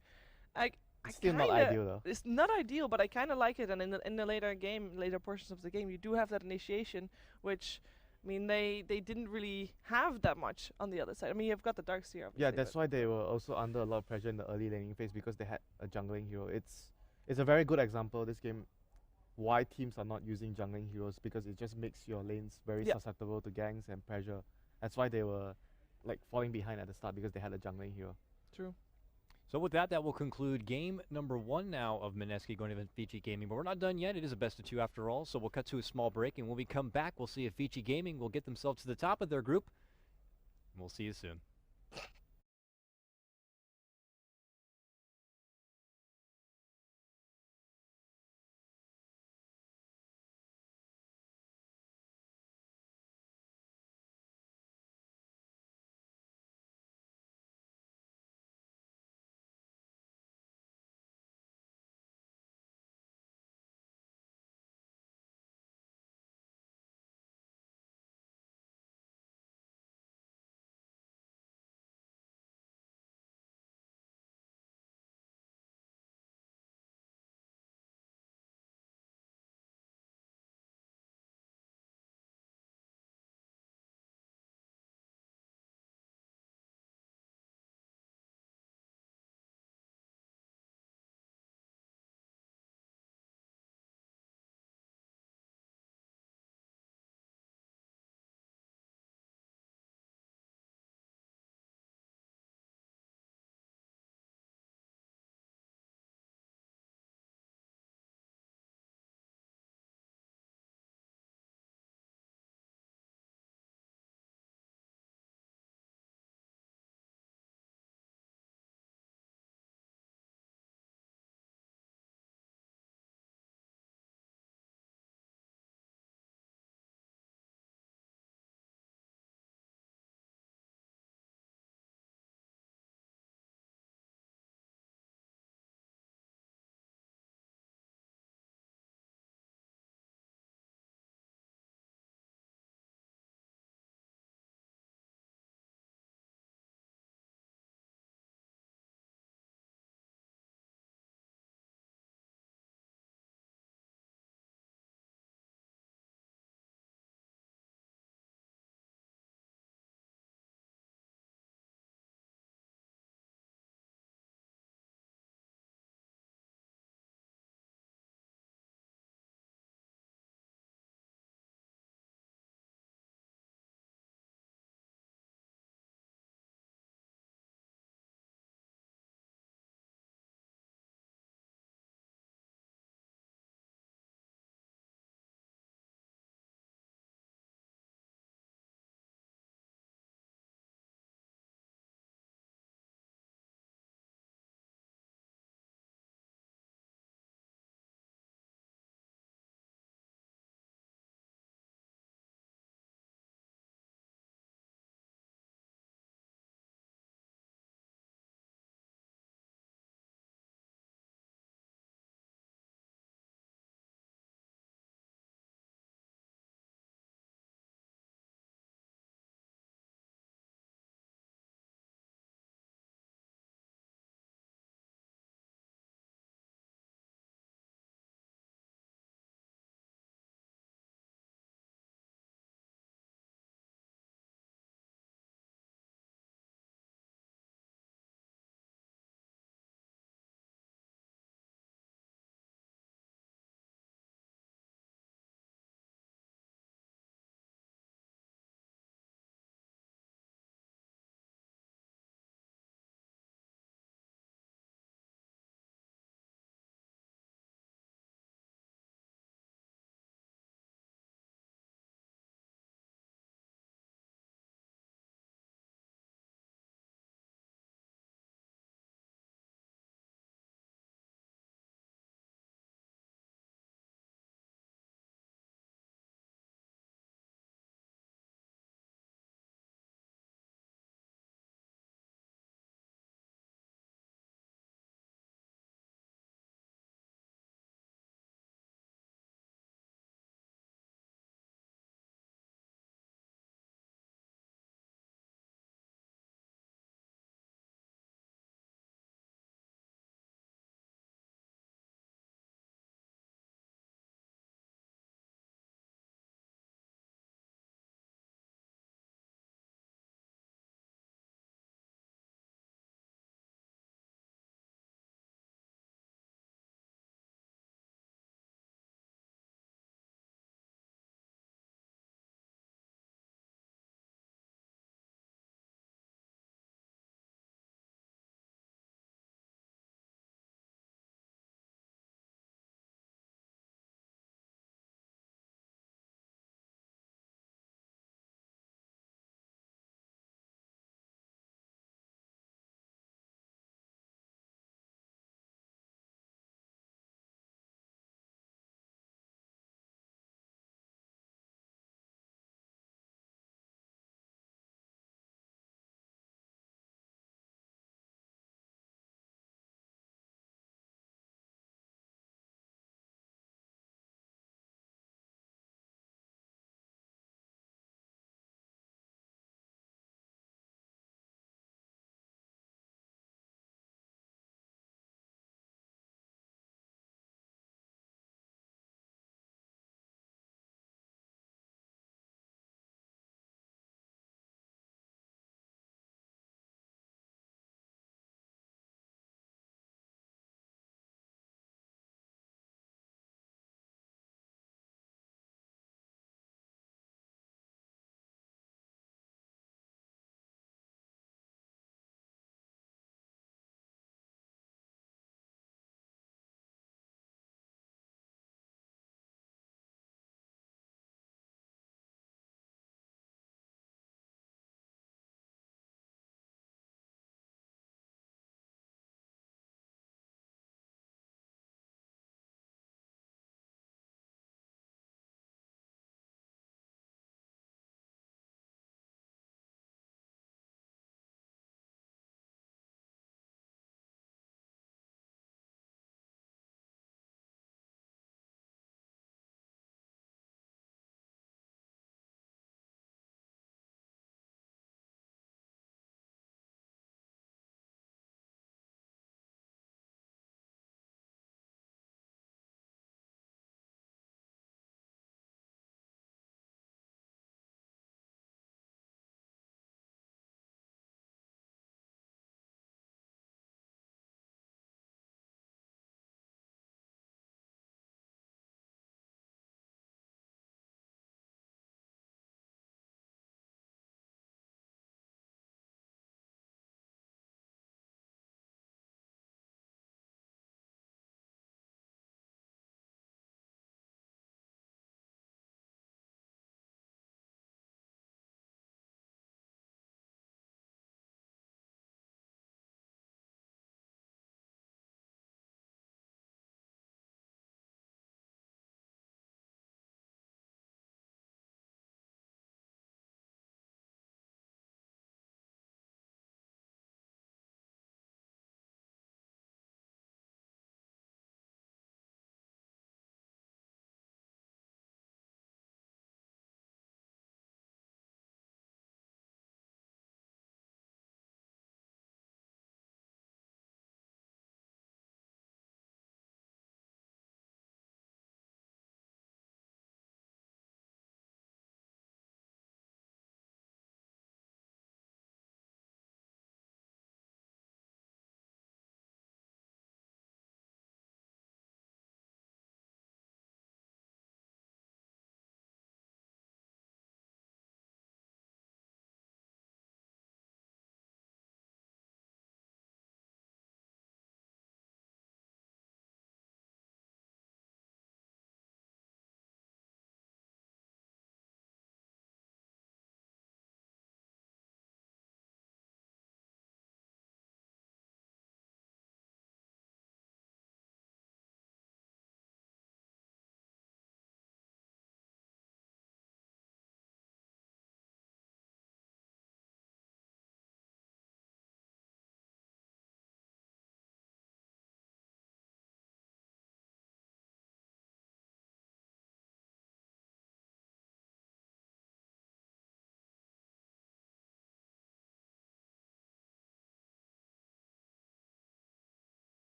It's still not ideal though. It's not ideal, but I kind of like it. And in the later portions of the game, you do have that initiation, which, I mean, they didn't really have that much on the other side. I mean, you've got the Darkseer. Yeah, that's why they were also under a lot of pressure in the early laning phase because they had a jungling hero. It's a very good example, this game, why teams are not using jungling heroes, because it just makes your lanes very susceptible to ganks and pressure. That's why they were like falling behind at the start, because they had a jungling hero. True. So with that, that will conclude game number 1 now of Mineski going to Vici Gaming. But we're not done yet. It is a best of 2 after all. So we'll cut to a small break, and when we come back, we'll see if Vici Gaming will get themselves to the top of their group. And we'll see you soon.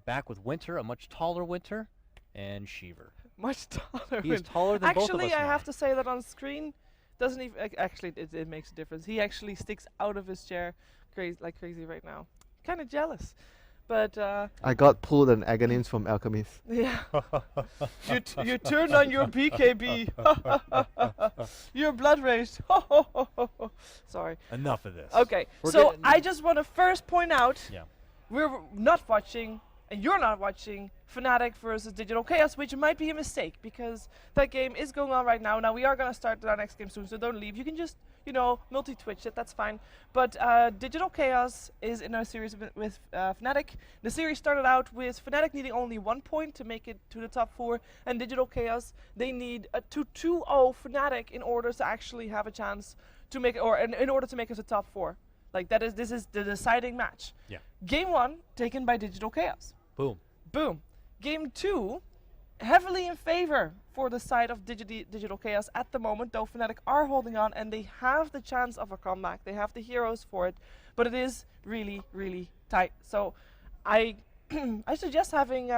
back with Winter, a much taller Winter, and Sheever. Much taller. He is taller than both of us Actually, I now. have to say that on screen, doesn't even actually it makes a difference. He actually sticks out of his chair, like crazy right now. Kind of jealous, but I got pulled an Aghanims from Alchemist. yeah. you turned on your BKB. Your blood rage. Sorry. Enough of this. Okay, We're so getting- I just want to first point out Yeah. we're not watching, and you're not watching, Fnatic versus Digital Chaos, which might be a mistake because that game is going on right now. Now we are going to start our next game soon, so don't leave. You can just, multi-twitch it, that's fine. But Digital Chaos is in a series with Fnatic. The series started out with Fnatic needing only 1 point to make it to the top 4, and Digital Chaos, they need a 2-2-0 Fnatic in order to actually have a chance to make, or in order to make us a top 4. Like this is the deciding match. Yeah. Game 1 taken by Digital Chaos. Boom. Boom. Game 2 heavily in favor for the side of Digital Chaos at the moment, though Fnatic are holding on and they have the chance of a comeback. They have the heroes for it, but it is really, really tight. So I I suggest having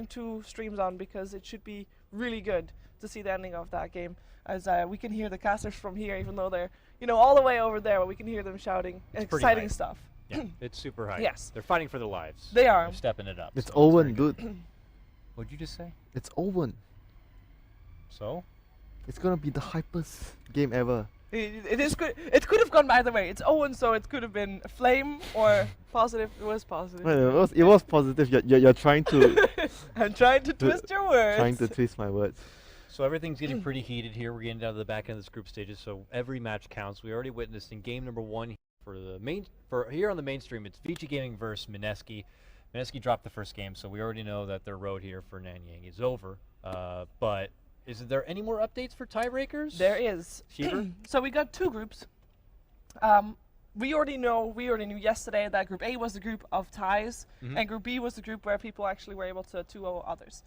2 streams on because it should be really good to see the ending of that game. As we can hear the casters from here, even though they're all the way over there, but we can hear them shouting It's pretty exciting hype. stuff. Yeah, it's super high. Yes. They're fighting for their lives. They are. They're stepping it up. It's so Owen, very dude. What'd you just say? It's Owen. So? It's gonna be the hypest game ever. It is good. It could have gone either way. It's Owen, so it could have been a flame or positive. It was positive. Well, it was positive. You're trying to I'm trying to twist your words. trying to twist my words. So everything's getting pretty heated here. We're getting down to the back end of this group stages, so every match counts. We already witnessed in game number 1 for here on the mainstream. It's Vici Gaming versus Mineski. Mineski dropped the first game, so we already know that their road here for Nanyang is over. But is there any more updates for tiebreakers? There is. Sheever? So we got 2 groups. We already knew yesterday that Group A was the group of ties, and Group B was the group where people actually were able to 2-0 others.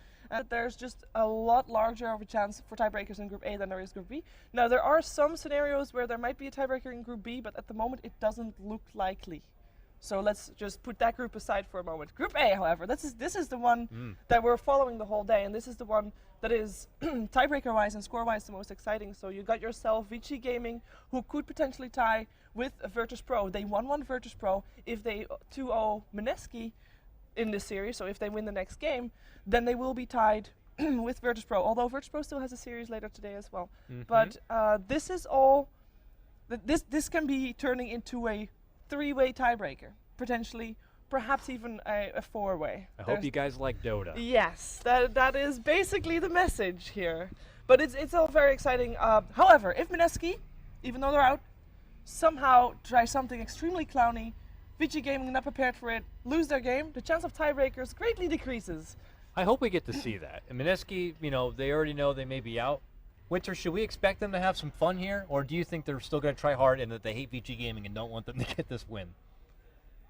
There's just a lot larger of a chance for tiebreakers in Group A than there is Group B. Now there are some scenarios where there might be a tiebreaker in Group B, but at the moment it doesn't look likely. So let's just put that group aside for a moment. Group A, however, this is the one that we're following the whole day, and this is the one that is tiebreaker-wise and score-wise the most exciting. So you got yourself Vici Gaming, who could potentially tie with Virtus.pro. They 1-1 Virtus.pro. If they 2-0 Mineski in this series, so if they win the next game, then they will be tied with Virtus.pro, although Virtus.pro still has a series later today as well. But this is all, this can be turning into a 3-way tiebreaker, potentially, perhaps even a 4-way. I hope you guys like Dota. Yes, that is basically the message here. But it's all very exciting. However, if Mineski, even though they're out, somehow try something extremely clowny, Vici Gaming not prepared for it, lose their game, the chance of tiebreakers greatly decreases. I hope we get to see that. And Mineski, they already know they may be out. Winter, should we expect them to have some fun here, or do you think they're still going to try hard and that they hate Vici Gaming and don't want them to get this win?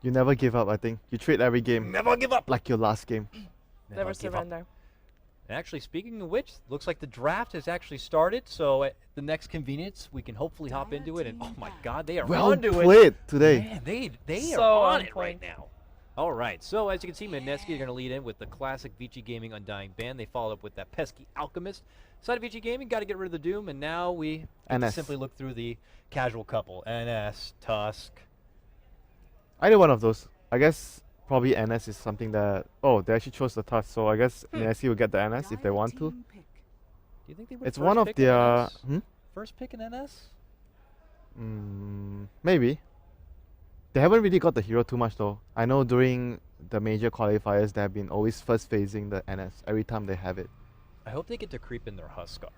You never give up. I think you treat every game Never give up. like your last game. Never give up. surrender. And actually, speaking of which, looks like the draft has actually started. So at the next convenience, we can hopefully hop into it. And oh my God, they are Well onto it. played today. Man, they So are on on it right point. now. All right, so as you can see, Mineski are going to lead in with the classic Vici Gaming Undying Band. They followed up with that pesky Alchemist. Side of Vici Gaming, got to get rid of the Doom, and now we get to NS. simply look through the casual couple. NS, Tusk. Either one of those. I guess probably NS is something that. Oh, they actually chose the Tusk, so I guess Mineski will get the NS if they want to. Team pick. Do you think they would It's first one of pick an their. NS? First pick an NS? Maybe. They haven't really got the hero too much though. I know during the major qualifiers they have been always first phasing the NS every time they have it. I hope they get to creep in their Huskar.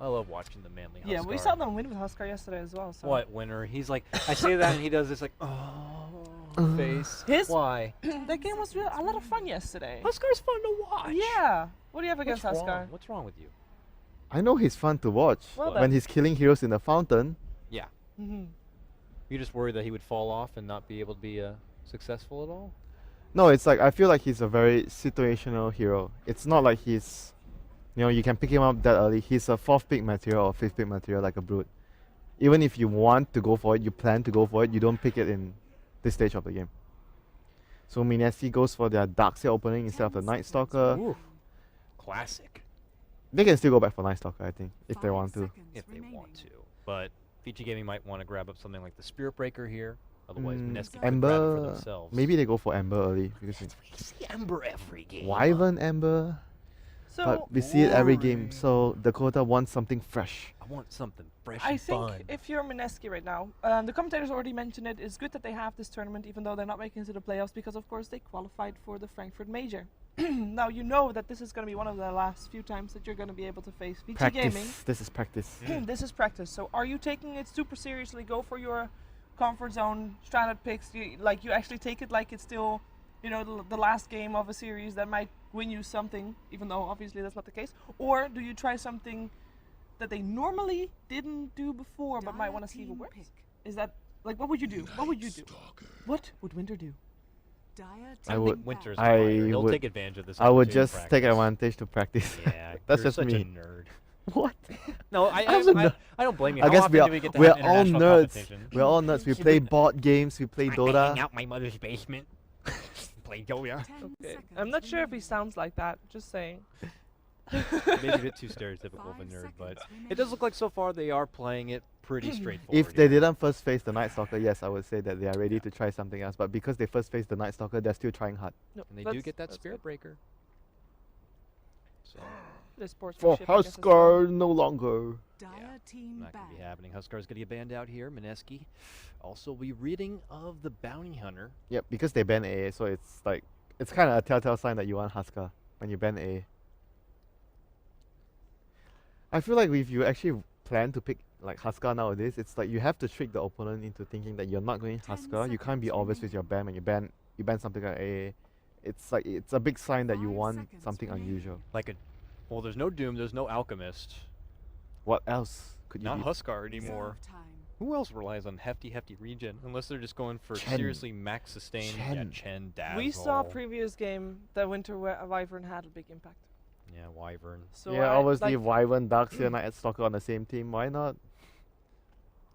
I love watching the manly Huskar. Yeah, we saw them win with Huskar yesterday as well. So. What, Winter? He's like, I say that and he does this like, oh, face. His- Why? That game was a lot of fun yesterday. Huskar's fun to watch. Yeah. What do you have against What's Huskar? wrong? What's wrong with you? I know he's fun to watch Well when then. he's killing heroes in the fountain. Yeah. Mm-hmm. You just worried that he would fall off and not be able to be successful at all? No, it's like I feel like he's a very situational hero. It's not like he's, you can pick him up that early. He's a 4th pick material or 5th pick material like a brute. Even if you want to go for it, you plan to go for it, you don't pick it in this stage of the game. So Mineski goes for their Darkseer opening instead of the Night Stalker. Ooh. Classic. They can still go back for Night Stalker, I think, if they want to. If they want to. But Vici Gaming might want to grab up something like the Spirit Breaker here. Otherwise, Mineski could grab it for Ember. themselves. Maybe they go for Ember early because We see Ember every game. Wyvern Ember. So But we see it every game, so Dakota wants something fresh. I want something fresh I and think fun. if you're Mineski right now, the commentators already mentioned it. It's good that they have this tournament, even though they're not making it to the playoffs, because of course they qualified for the Frankfurt Major. Now you know that this is going to be one of the last few times that you're going to be able to face Vici Gaming. Practice. This is practice. This is practice. So are you taking it super seriously? Go for your comfort zone stranded picks. You actually take it like it's still, the last game of a series that might win you something, even though obviously that's not the case. Or do you try something that they normally didn't do before but might want to see if it works? Is that what would you do? What would you do? What would Winter do? I would- Winter's I fire. He'll would- take advantage of this. I would opportunity to just take practice. advantage to practice. Yeah, That's you're just such me. a nerd. What? No, I'm a nerd. I don't blame you. I How guess often we do are, we get to we're have all international nerds. competition? We're all nerds. We play board games. We play Dota. out my mother's basement. Play Dota. Okay. I'm not sure if he sounds like that. Just saying. Maybe a bit too stereotypical of a nerd, but it does look like so far they are playing it pretty straightforward. If they here. didn't first face the Night Stalker, yes, I would say that they are ready to try something else. But because they first faced the Night Stalker, they're still trying hard. No, And they do get that Spirit Breaker. So, The For sportsmanship, I guess, as well. Huskar, no longer. Dire Yeah, team not going to be banned. happening. Huskar's going to get banned out here. Mineski also be reading of the Bounty Hunter. Yep, because they ban AA, so it's kind of a telltale sign that you want Huskar when you ban AA. I feel like if you actually plan to pick like Huskar nowadays, it's like you have to trick the opponent into thinking that you're not going 10 Huskar. You can't be seconds obvious with your ban when you ban something like AA. It's a big sign that you 5 want seconds something remaining. unusual. Well, there's no Doom, there's no Alchemist. What else could you Not be? Huskar anymore. Reserve time. Who else relies on hefty regen? Unless they're just going for Chen. seriously max sustain. Yeah, Chen. Chen, Dazzle. We saw previous game that Winter Wyvern had a big impact. Yeah, Wyvern. So Yeah, I, obviously like, Wyvern, Darkseer, Night Stalker on the same team. Why not?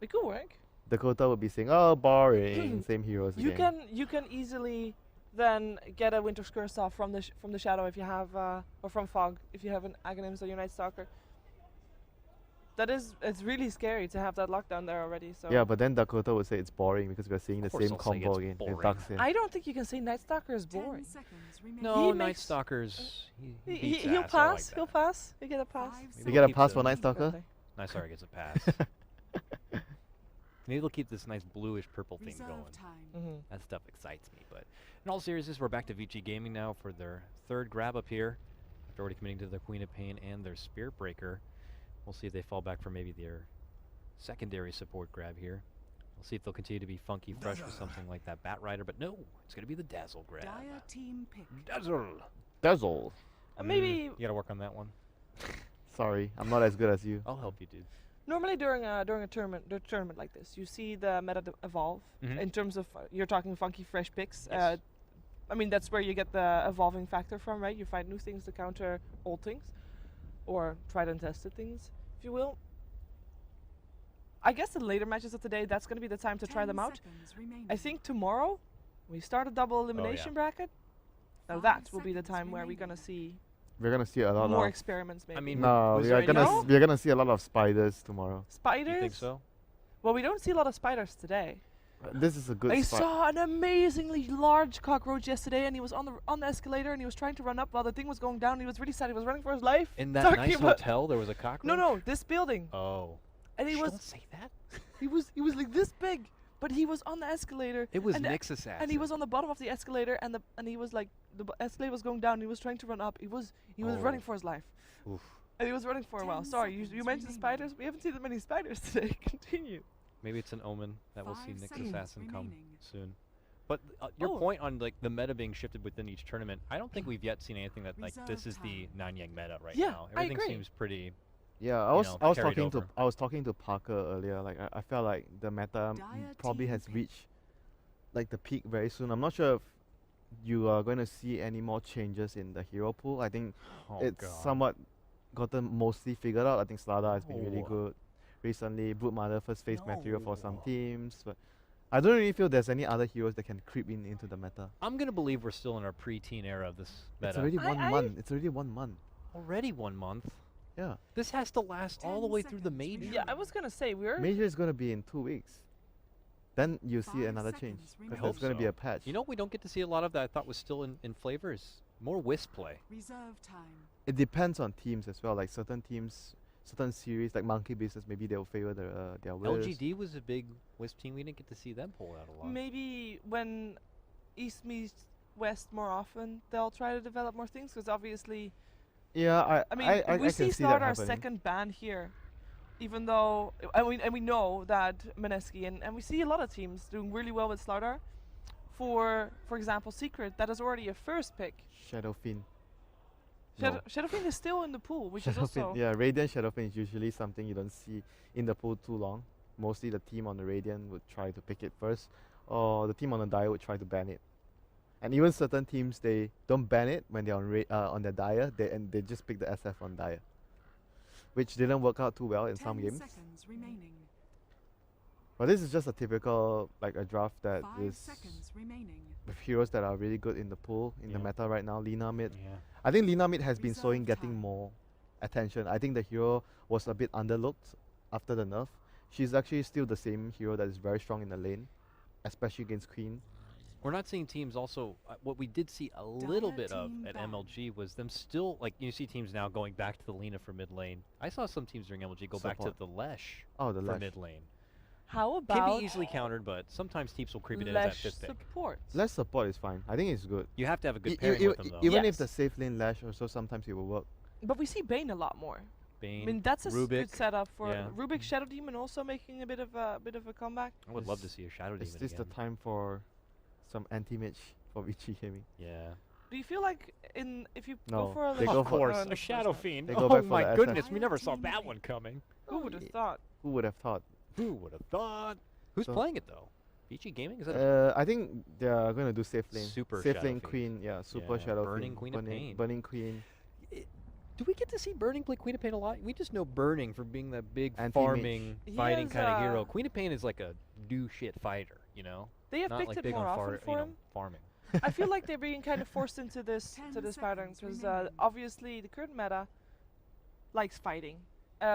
it could work. Dakota would be saying, "Oh, boring. Same heroes You again." can easily then get a Winter's Curse off from the shadow if you have or from fog if you have an Aghanims or your Night Stalker. It's really scary to have that lockdown there already. So Yeah, but then Dakota would say it's boring because we're seeing the Of course same they'll say combo it's again with boring. Darkseer. I don't think you can say Night Stalker is 10 boring. seconds remaining. No, He Night makes- Stalkers. He He, beats he'll ass, I like pass. that. He'll pass. You get a pass. 5 Maybe You we'll get a keep pass the- for Night Stalker? Exactly. Night Stalker gets a pass. Maybe they'll keep this nice bluish purple thing Reserve going. time. Mm-hmm. That stuff excites me. But in all seriousness, we're back to Vici Gaming now for their third grab up here. After already committing to the Queen of Pain and their Spirit Breaker. We'll see if they fall back for maybe their secondary support grab here. We'll see if they'll continue to be funky fresh with something like that Bat Rider. But no, it's going to be the Dazzle grab. Dire team pick. Dazzle! Dazzle. Maybe You got to work on that one. Sorry, I'm not as good as you. I'll help you, dude. normally during a tournament like this, you see the meta evolve Mhm. in terms of you're talking funky fresh picks. Yes. I mean that's where you get the evolving factor from, right? You find new things to counter old things, or tried and tested things, if you will. I guess the later matches of today, that's going to be the time to try 10 them out. seconds remaining. I think tomorrow we start a double elimination bracket. Now 5 that will be the seconds time where we're going to remaining. see We're gonna see a lot more of. experiments. Maybe I mean, No, was we there are any- gonna No? we're gonna see a lot of spiders tomorrow. spiders. You think so? Well, we don't see a lot of spiders today. This is a good I spot. saw an amazingly large cockroach yesterday, and he was on the escalator, and he was trying to run up while the thing was going down. He was really sad. He was running for his life. In that Talking nice about- hotel, there was a cockroach? No, this building, Oh. and he Shh, was don't say that. he was like this big, but he was on the escalator. It was and Nick's assassin. and he was on the bottom of the escalator, and he was like escalator was going down. And he was trying to run up. He was Oh. running for his life, Oof. and he was running for a 10 while. Sorry, you seconds mentioned remaining. spiders. We haven't seen that many spiders today. Continue. Maybe it's an omen that we'll see 5 Nick's seconds assassin come remaining. soon. But your Oh. point on like the meta being shifted within each tournament, I don't think we've yet seen anything that like this is Reserve the Nanyang meta right Yeah, now. I Everything agree. seems pretty. Yeah, I you was know, I was carried talking to over. I was talking to Parker earlier. Like I felt like the meta Dire probably team has pick. reached like the peak very soon. I'm not sure if you are going to see any more changes in the hero pool. I think Oh it's God. somewhat gotten mostly figured out. I think Slada has been really No. good recently. Broodmother first face material for some No. teams, but I don't really feel there's any other heroes that can creep into the meta. I'm gonna believe we're still in our pre-teen era of this meta. It's already one I- month. It's already 1 month. Already 1 month. Yeah. This has to last all the 10 way through the seconds major. remaining. Yeah, I was gonna say we're. Major is gonna be in 2 weeks. Then you see 5 another change. seconds Because remaining. there's gonna be so. a patch. You know what we don't get to see a lot of that I thought was still in flavors? More Wisp play. Reserve time. It depends on teams as well. Like certain teams, certain series, like Monkey Business, maybe they'll favor their Wisp. LGD was a big Wisp team. We didn't get to see them pull out a lot. Maybe when East meets West more often, they'll try to develop more things because obviously, Yeah, I mean, I we can see see that Start our happening. second ban here, even though and we know that Mineski and we see a lot of teams doing really well with Slardar. For example, Secret that is already a first pick. Shadowfiend. No. Shadowfiend is still in the pool, which is also Yeah, Radiant Shadowfiend is usually something you don't see in the pool too long. Mostly the team on the Radiant would try to pick it first, or the team on the Dire would try to ban it. And even certain teams, they don't ban it when they're on their Dire, they just pick the SF on Dire, which didn't work out too well in 10 some games. seconds remaining. But this is just a typical like a draft that 5 is seconds remaining. with heroes that are really good in the pool in the Yeah. meta right now. Lina mid. Yeah. I think Lina mid has been Reserve slowing getting time. more attention. I think the hero was a bit underlooked after the nerf. She's actually still the same hero that is very strong in the lane, especially against Queen. We're not seeing teams also, what we did see a little Dire bit of team at ban. MLG was them still, like you see teams now going back to the Lina for mid lane. I saw some teams during MLG go back to Support. the Lesh Oh, the for Lash. mid lane. how Can about be easily countered, but sometimes teams will creep it in as that Lesh fifth pick. support. Lash support is fine. I think it's good. You have to have a good E- pairing e- with them though. Even Yes. if the safe lane Lash also sometimes it will work. But we see Bane a lot more. Bane, I mean that's a good Rubik. setup for yeah. Rubik Shadow Demon also making a bit of a comeback. I would love to Is- see a Shadow Is Demon this the again. time for some anti-mage for Vici Gaming? Yeah. Do you feel like if you No, go for a they Lesh go Of for- support- course, no, a no, of Shadow course not. Fiend. They go Oh back for my the SF. goodness, we never Fire saw team that pick. one coming. Who would have thought? Who would have thought? Who would have thought? Who's So- playing it though? Vici Gaming? Is that a I think they are going to do safe lane. Super safe Shadow lane Fiend. Queen. Yeah, super Yeah, Shadow Burning Fiend, Queen of Pain. Burning Queen. Do we get to see Burning play Queen of Pain a lot? We just know Burning for being that big Anti-mage. farming, He fighting has, kind of hero. uh, Queen of Pain is like a do shit fighter, you know? They have Not picked like it big more on often for him. farming. I feel like they're being kind of forced into this 10 pattern seconds because remaining. obviously the current meta likes fighting.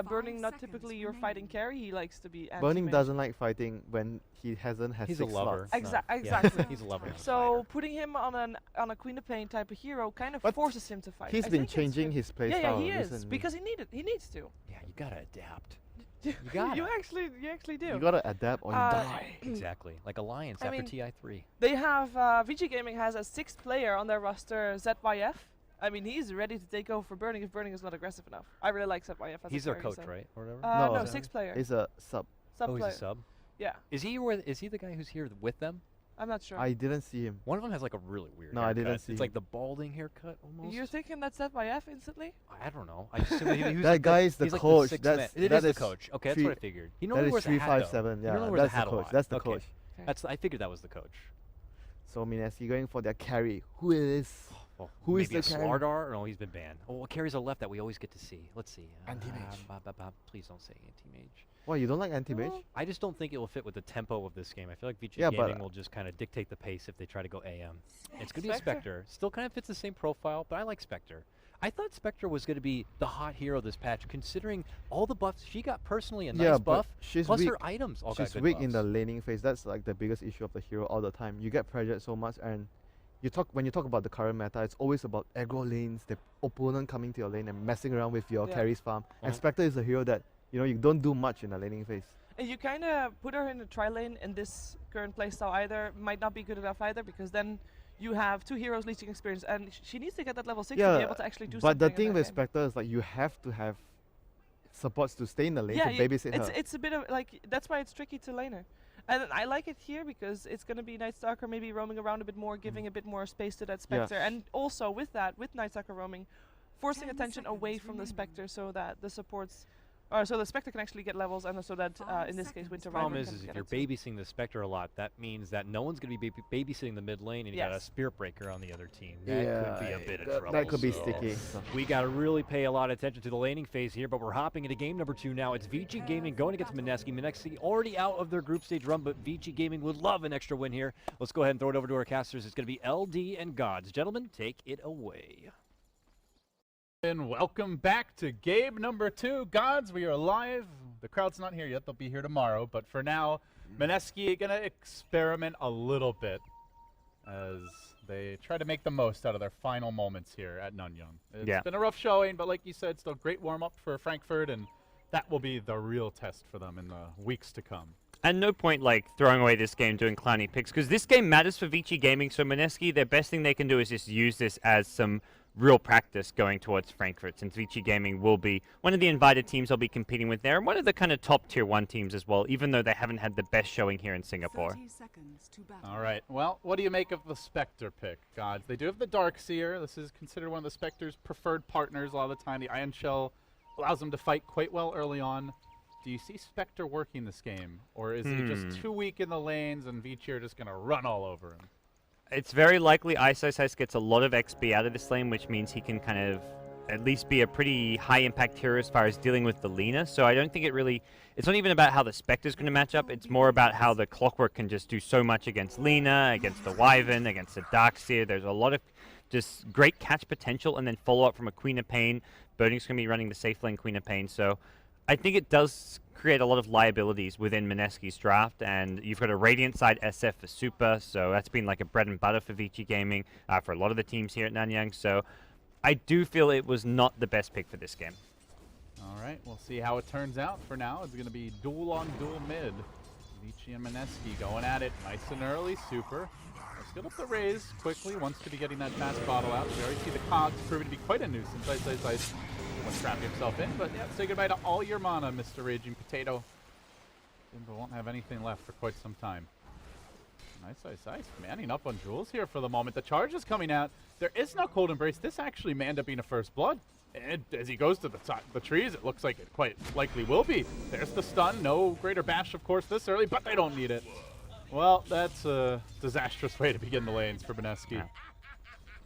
Burning not seconds typically your fighting remaining. carry. He likes to be Burning anti-mage. doesn't like fighting when he hasn't had He's a 6 lover. slots. Exa- Yeah, exactly. He's a lover. not a So fighter. putting him on a Queen of Pain type of hero kind of But forces him to fight. He's I been think it's changing good. his playstyle Yeah, he is recently. because he needs to. Yeah, you gotta adapt. you gotta. actually do. You gotta adapt or you Uh, die. Exactly. Like Alliance I after mean, TI3. They have Vici Gaming has a 6th player on their roster, ZYF. I mean, he's ready to take over for Burning if Burning is not aggressive enough. I really like ZYF as He's a their carry, coach, so. right? Or whatever? No, No, is 6th player. He's a sub. Sub Oh, he's player. a sub? Yeah, Is he the guy who's here with them? I'm not sure. I didn't see him. One of them has like a really weird No, I haircut. didn't see It's him. like the balding haircut almost. You're thinking that's ZYF instantly? I don't know. I just assumed he was That like guy is the he's like coach. sixth That's- man. It that is the is coach. Okay, that's three- what I figured. He That normally is wears a hat, though. 357. He Yeah, normally wears that's a hat the a coach. lot. That's the Okay. coach. That's I figured that was the coach. So Mineski going for their carry. Who is? Well, Who is maybe the a carry? Slardar? No, he's been banned. Oh, what carries are left that we always get to see? Let's see. Anti-mage. Please don't say anti-mage. Why you don't like anti-mage? Well, I just don't think it will fit with the tempo of this game. I feel like Vici Yeah, but, Gaming will just kind of dictate the pace if they try to go AM. It's going to be a Spectre? Spectre. Still kind of fits the same profile, but I like Spectre. I thought Spectre was going to be the hot hero this patch, considering all the buffs. She got personally a Yeah, nice but buff, she's plus weak. her items all got She's good weak in the buffs. laning phase. That's like the biggest issue of the hero all the time. You get pressured so much, and when you talk about the current meta, it's always about aggro lanes, the opponent coming to your lane and messing around with your Yeah. carries farm. And Uh-huh. Spectre is a hero that you don't do much in the laning phase. And you kind of put her in a tri lane in this current playstyle either might not be good enough either because then you have 2 heroes leeching experience and she needs to get that level 6 to be able to actually do something. but the in thing that with game. Spectre is like you have to have supports to stay in the lane yeah, to babysit her. it's a bit of like that's why it's tricky to laner. And I like it here because it's going to be Night Stalker maybe roaming around a bit more, giving a bit more space to that Yeah. Spectre. And also with that, with Night Stalker roaming, forcing 10 attention away seconds from the remaining. Spectre so that the supports so the Spectre can actually get levels, and so that in this case, Winter Problem Wyvern is can if get you're it too. babysitting the Spectre a lot, that means that no one's going to be babysitting the mid lane, and you got a Yes. Spirit Breaker on the other team. That could be a bit of trouble. That could be so sticky. we got to really pay a lot of attention to the laning phase here, but we're hopping into game number 2 now. It's Vici Gaming going against Mineski. Mineski already out of their group stage run, but Vici Gaming would love an extra win here. Let's go ahead and throw it over to our casters. It's going to be LD and Gods. Gentlemen, take it away. And welcome back to game number 2. Gods, we are live. The crowd's not here yet. They'll be here tomorrow. But for now, Mineski going to experiment a little bit as they try to make the most out of their final moments here at Nanyang. It's been a rough showing, but like you said, still great warm-up for Frankfurt, and that will be the real test for them in the weeks to come. And no point like throwing away this game doing clowny picks, because this game matters for Vici Gaming. So Mineski, their best thing they can do is just use this as some real practice going towards Frankfurt, since Vici Gaming will be one of the invited teams they'll be competing with there, and one of the kind of top tier 1 teams as well, even though they haven't had the best showing here in Singapore. 30 seconds to battle. All right. Well, what do you make of the Spectre pick, Gods? They do have the Darkseer. This is considered one of the Spectre's preferred partners a lot of the time. The Iron Shell allows them to fight quite well early on. Do you see Spectre working this game? Or is he just too weak in the lanes and Vici are just going to run all over him? It's very likely Ice gets a lot of XP out of this lane, which means he can kind of at least be a pretty high impact hero as far as dealing with the Lina. So I don't think it's not even about how the Spectre's going to match up. It's more about how the Clockwork can just do so much against Lina, against the Wyvern, against the Darkseer. There's a lot of just great catch potential, and then follow up from a Queen of Pain. Birding's going to be running the safe lane Queen of Pain. So I think it does create a lot of liabilities within Mineski's draft, and you've got a Radiant side SF for Super, so that's been like a bread and butter for Vici Gaming, for a lot of the teams here at Nanyang, so I do feel it was not the best pick for this game. All right, we'll see how it turns out. For now, it's going to be duel on duel mid. Vici and Mineski going at it nice and early. Super. Let's get up the raise quickly. Wants to be getting that fast bottle out. We already see the cogs proving to be quite a nuisance. Ice. Wants trapping himself in, but yeah, say goodbye to all your mana, Mr. Raging Potato. Simba won't have anything left for quite some time. Nice. Manning up on Jules here for the moment. The charge is coming out. There is no Cold Embrace. This actually may end up being a first blood. And as he goes to the trees, it looks like it quite likely will be. There's the stun. No greater bash, of course, this early, but they don't need it. Well, that's a disastrous way to begin the lanes for Mineski.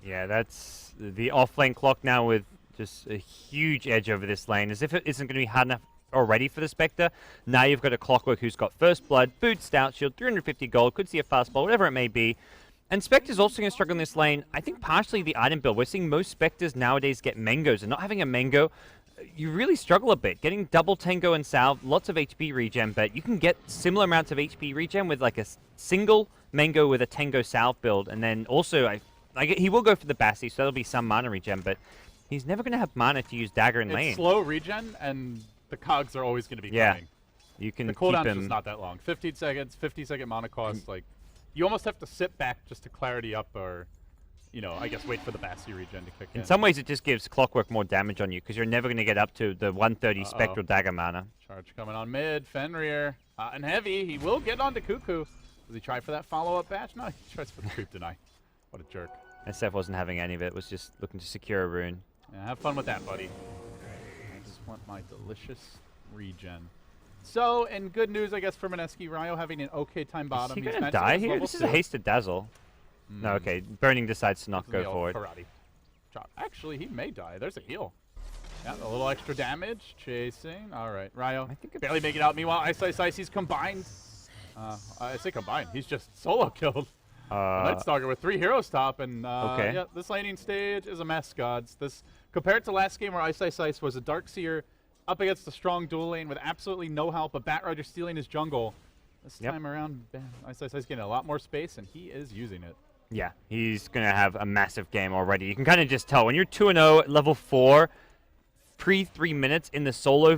Yeah, that's the off-lane clock now with just a huge edge over this lane. As if it isn't going to be hard enough already for the Spectre. Now you've got a Clockwork who's got First Blood, Boot, Stout Shield, 350 gold, could see a fast ball, whatever it may be. And Spectre's also going to struggle in this lane. I think partially the item build. We're seeing most Spectres nowadays get mangoes, and not having a mango, you really struggle a bit. Getting double Tango and Salve, lots of HP regen, but you can get similar amounts of HP regen with like a single mango with a Tango Salve build. And then also, he will go for the Bassi, so there'll be some mana regen, but he's never going to have mana to use Dagger in lane. It's slow regen, and the cogs are always going to be coming. You can the keep cooldown's him. just not that long. 15 seconds, 50-second mana cost. Like, you almost have to sit back just to clarity up, or, I guess wait for the Bassi regen to kick in. In some ways, it just gives Clockwork more damage on you, because you're never going to get up to the 130 Spectral Dagger mana. Charge coming on mid. Fenrir hot and heavy. He will get onto Cuckoo. Does he try for that follow-up bash? No, he tries for the creep deny. What a jerk. SF wasn't having any of it. Was just looking to secure a rune. Yeah, have fun with that, buddy. I just want my delicious regen. So, in good news, I guess, for Mineski, Ryo having an okay time bottom. Is he He's going to matched die against here? level This is a 2. hasted dazzle. No, okay. Burning decides to not This is go the forward. Karate chop. Actually, he may die. There's a heal. Yeah, a little extra damage. Chasing. All right, Ryo I think barely making it out. Meanwhile, Ice, he's combined. I say combined. He's just solo killed. Night Stalker with 3 heroes top, and Okay. yeah, this laning stage is a mess, Gods. This compared to last game where Ice was a Darkseer up against a strong dual lane with absolutely no help, a Batrider stealing his jungle. This time around, Ice getting a lot more space, and he is using it. Yeah, he's going to have a massive game already. You can kind of just tell when you're 2-0 at level 4, pre 3 minutes in the solo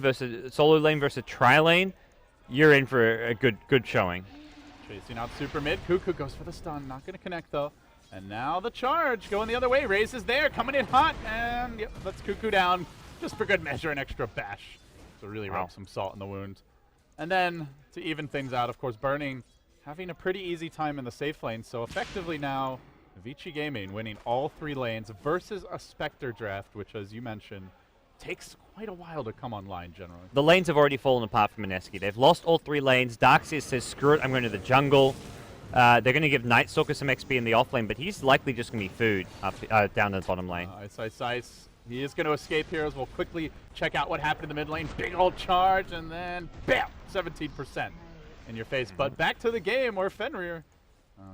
lane versus tri lane, you're in for a good showing. Chasing out super mid. Cuckoo goes for the stun. Not going to connect, though. And now the charge going the other way. Raze is there, coming in hot. And yep, that's Cuckoo down. Just for good measure, an extra bash. So really rub some salt in the wound. And then, to even things out, of course, Burning having a pretty easy time in the safe lane. So effectively now, Vici Gaming winning all 3 lanes versus a Spectre draft, which, as you mentioned, takes quite a while to come online generally. The lanes have already fallen apart for Mineski. They've lost all 3 lanes. Darkseer says, screw it, I'm going to the jungle. They're going to give Nightstalker some XP in the off lane, but he's likely just going to be food up, down the bottom lane. Ice. He is going to escape heroes. We'll quickly check out what happened in the mid lane. Big old charge, and then bam, 17% in your face. But back to the game where Fenrir,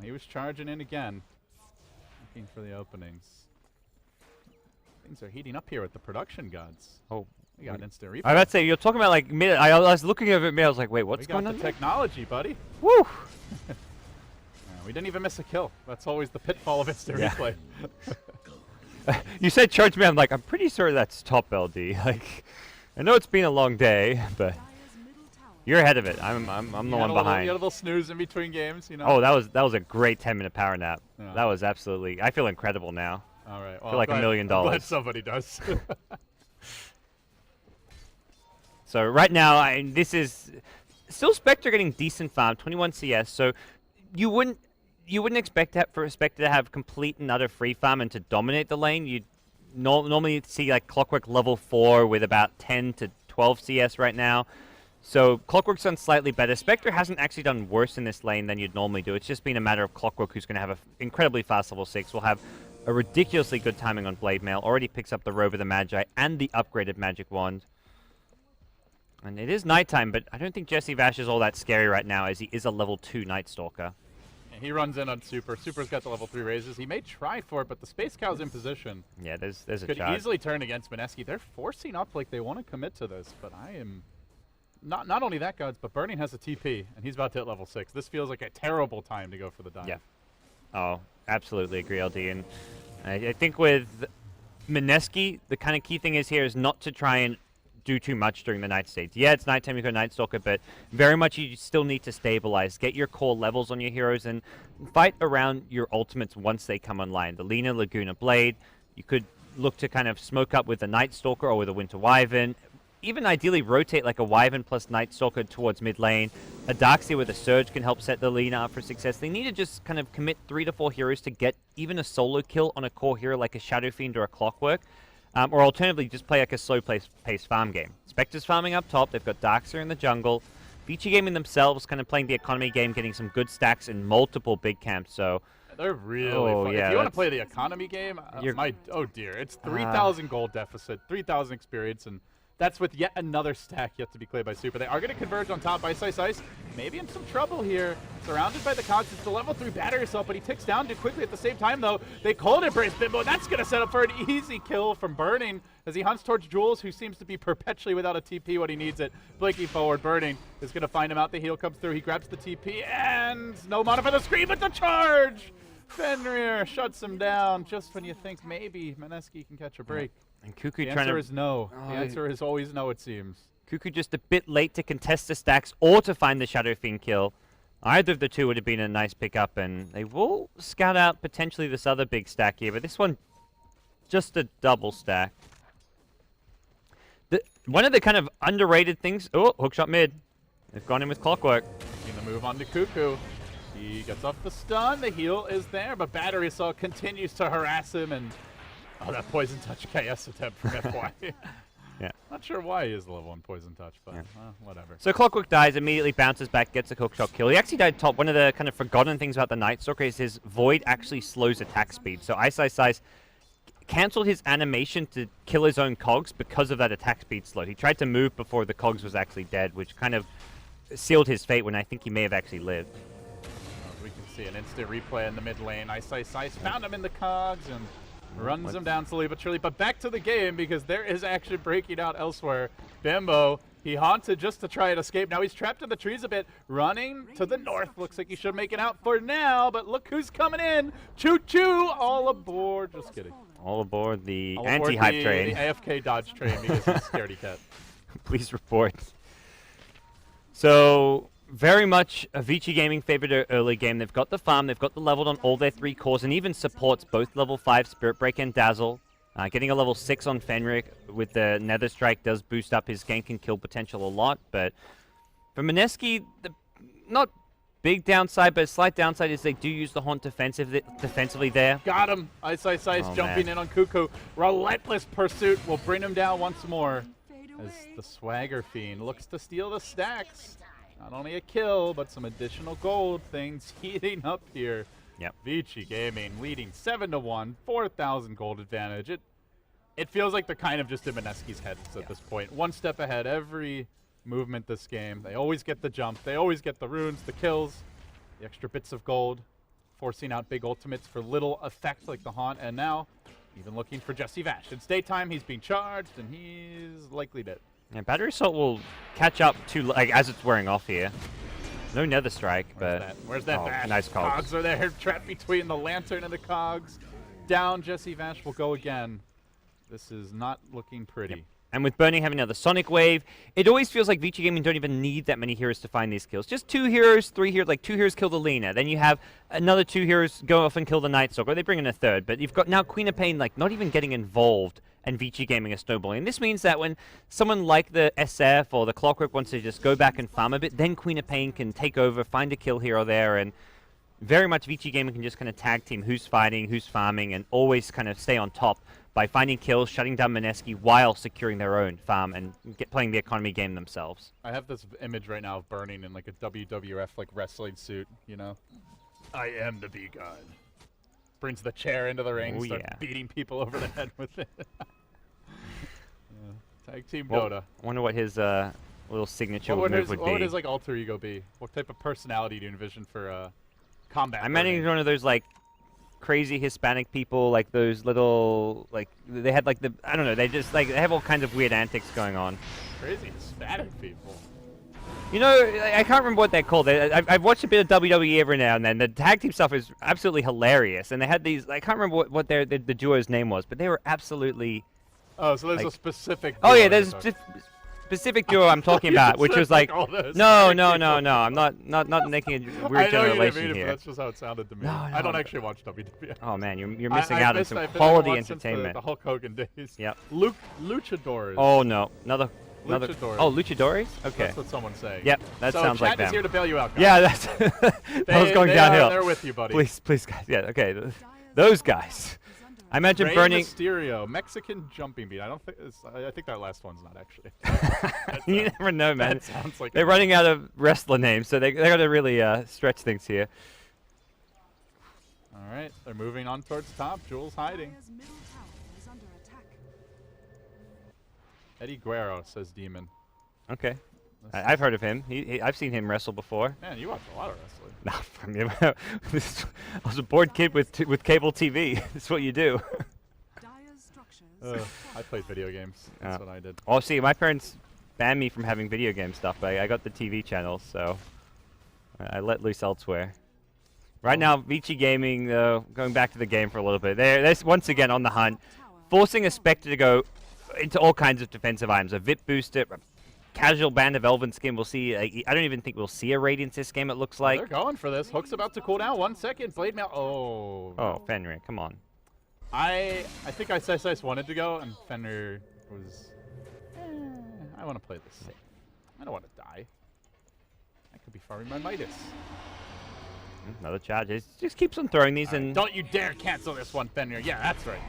he was charging in again, looking for the openings. Things are heating up here with the production gods. Oh, we got instant replay. I was about to say, you're talking about like mid. I was looking over at me. I was like, wait, what's going on? We got the technology, buddy. Woo! We didn't even miss a kill. That's always the pitfall of instant replay. You said charge me. I'm like, I'm pretty sure that's top LD. Like, I know it's been a long day, but you're ahead of it. I'm the one behind. You had a little snooze in between games, you know. Oh, that was a great 10-minute power nap. Yeah. That was absolutely. I feel incredible now. All right. Well, I feel like $1 million. I'm glad somebody does. So right now, this is still Spectre getting decent farm, 21 CS. So you wouldn't expect Spectre to have complete and utter free farm and to dominate the lane. You'd normally see like Clockwork level 4 with about 10 to 12 CS right now. So Clockwork's done slightly better. Spectre hasn't actually done worse in this lane than you'd normally do. It's just been a matter of Clockwork, who's going to have an incredibly fast level 6. Will have a ridiculously good timing on Blade Mail. Already picks up the Robe of the Magi and the upgraded Magic Wand. And it is nighttime, but I don't think Jesse Vash is all that scary right now, as he is a level 2 Night Stalker. He runs in on Super. Super's got the level 3 raises. He may try for it, but the Space Cow's in position. Yeah, there's a Could charge. easily turn against Mineski. They're forcing up like they want to commit to this, but I am... Not only that, gods, but Burning has a TP, and he's about to hit level 6. This feels like a terrible time to go for the dive. Yeah. Oh, absolutely agree, LD. And I think with Mineski, the kind of key thing is here is not to try and do too much during the night stage. Yeah, it's nighttime, you go Night Stalker, but very much you still need to stabilize, get your core levels on your heroes, and fight around your ultimates once they come online. The Lina, Laguna Blade, you could look to kind of smoke up with a Night Stalker or with a Winter Wyvern. Even ideally rotate like a Wyvern plus Night Stalker towards mid lane. A Darkseer with a Surge can help set the Lina up for success. They need to just kind of commit 3 to 4 heroes to get even a solo kill on a core hero like a Shadow Fiend or a Clockwork. Or alternatively, just play like a slow pace farm game. Spectre's farming up top. They've got Darkseer in the jungle. Vici gaming themselves, kind of playing the economy game, getting some good stacks in multiple big camps. So they're really fun. Yeah, if you want to play the economy game, oh dear, it's 3,000 gold deficit, 3,000 experience, and that's with yet another stack yet to be cleared by Super. They are going to converge on top by Ice. Maybe in some trouble here. Surrounded by the cogs. It's the level 3 battery assault, but he ticks down too quickly at the same time, though. They cold embrace Bimbo. That's going to set up for an easy kill from Burning as he hunts towards Jules, who seems to be perpetually without a TP when he needs it. Blinking forward. Burning is going to find him out. The heal comes through. He grabs the TP, and no mana for the screen, but the charge! Fenrir shuts him down just when you think maybe Mineski can catch a break. And Cuckoo The trying answer to... is no. The answer is always no, it seems. Cuckoo just a bit late to contest the stacks or to find the Shadow Fiend kill. Either of the two would have been a nice pickup, and they will scout out potentially this other big stack here, but this one, just a double stack. One of the kind of underrated things... Oh, hookshot mid. They've gone in with Clockwork. Making the move on to Cuckoo. He gets off the stun, the heal is there, but Battery Assault continues to harass him, and... Oh, that Poison Touch KS attempt from FY. Yeah. Not sure why he is the level 1 Poison Touch, but whatever. So Clockwork dies, immediately bounces back, gets a hookshot kill. He actually died top. One of the kind of forgotten things about the Night Stalker is his Void actually slows attack speed. So Ice cancelled his animation to kill his own cogs because of that attack speed slowed. He tried to move before the cogs was actually dead, which kind of sealed his fate when I think he may have actually lived. We can see an instant replay in the mid lane. Ice found him in the cogs and runs him down slowly but surely. But back to the game, because there is action breaking out elsewhere. Bimbo, he haunted just to try and escape. Now he's trapped in the trees a bit, running to the north. Looks like he should make it out for now, but look who's coming in. Choo-choo, all aboard. Just kidding. All aboard the All aboard anti-hype train. The AFK Dodge train, because he's a scaredy cat. Please report. So, very much a Vici Gaming favored early game. They've got the farm, they've got the leveled on all their 3 cores, and even supports both level 5 Spirit Break and Dazzle. Getting a level 6 on Fenrir with the Nether Strike does boost up his gank and kill potential a lot, but for Mineski, not big downside, but a slight downside is they do use the haunt defensively there. Got him. Ice, Oh, jumping man. in on Cuckoo. Relentless pursuit will bring him down once more. Fade As away. the Swagger Fiend looks to steal the stacks. Not only a kill, but some additional gold. Things heating up here. Yep. Vici Gaming leading 7-1, 4,000 gold advantage. It feels like they're kind of just in Mineski's heads at this point. One step ahead every movement this game. They always get the jump. They always get the runes, the kills, the extra bits of gold, forcing out big ultimates for little effect like the Haunt. And now, even looking for Jesse Vash. It's daytime. He's being charged, and he's likely dead. Yeah, Battery Assault will catch up to like as it's wearing off here. No Nether Strike, but Where's that oh, Vash? nice cogs. Cogs are there, trapped between the lantern and the cogs. Down, Jesse Vash will go again. This is not looking pretty. And with Burning having another Sonic Wave, it always feels like Vici Gaming don't even need that many heroes to find these kills. Just 2 heroes, 3 heroes, like 2 heroes kill the Lina. Then you have another 2 heroes go off and kill the Night Stalker. They bring in a third, but you've got now Queen of Pain like not even getting involved, and Vici Gaming is snowballing. And this means that when someone like the SF or the Clockwork wants to just go back and farm a bit, then Queen of Pain can take over, find a kill here or there, and very much Vici Gaming can just kind of tag team who's fighting, who's farming, and always kind of stay on top by finding kills, shutting down Mineski while securing their own farm and playing the economy game themselves. I have this image right now of Burning in like a WWF like wrestling suit, you know? I am the big god. Brings the chair into the ring, Oh, starts yeah. beating people over the head with it. Tag Team Well, Dota. I wonder what his little signature What move would would his be. like alter ego be? What type of personality do you envision for combat? I'm imagining one of those like crazy Hispanic people, like those little like they had like the I don't know, they just like they have all kinds of weird antics going on. Crazy Hispanic people. You know, I can't remember what they're called. I've watched a bit of WWE every now and then. The tag team stuff is absolutely hilarious, and they had these. I can't remember what the duo's name was, but they were absolutely. Oh, so there's Like- a specific. Oh duo yeah, you're there's talking- specific duo I'm talking about, which was like. all those No, Hispanic no, people. no. I'm not making a weird I know you didn't generalization mean it, here. but that's just how it sounded to me. No, I don't no. actually watch WWE. Oh man, you're missing out on some I've been quality watching since entertainment. The Hulk Hogan days. Yep. Luchadors. Oh no, another. Luchadores. Oh, luchadores. Okay. That's what someone's saying. Yep, that so sounds chat like is them. here to bail you out, guys. Yeah, that's that was going They downhill. They're with you, buddy. Please, guys. Yeah, okay. Those guys. I imagine Rey Burning. Mysterio, Mexican jumping beat. I think that last one's not actually. You never know, man. That sounds like They're running out of wrestler names, so they got to really stretch things here. All right, they're moving on towards top. Jules hiding. Dire's middle tower is under attack. Eddie Guerrero says Demon. Okay. I've heard of him. I've seen him wrestle before. Man, you watch a lot of wrestling. No, I mean, I was a bored kid with cable TV. That's what you do. Dire's structures. I played video games. That's what I did. Oh, see, my parents banned me from having video game stuff, but I got the TV channels, so I let loose elsewhere. Right now, Vici Gaming, going back to the game for a little bit, they're once again on the hunt, forcing a Spectre to go into all kinds of defensive items. A Vit booster, a casual Band of Elven skin. We'll see. I don't even think we'll see a Radiance this game, it looks like. They're going for this. Hook's about to cool down. 1 second. Blade Mail. Oh. Oh, Fenrir, come on. I think Ice wanted to go, and Fenrir was. I want to play this safe. I don't want to die. I could be farming my Midas. Another charge. It just keeps on throwing these, and Don't you dare cancel this one, Fenrir. Yeah, that's right.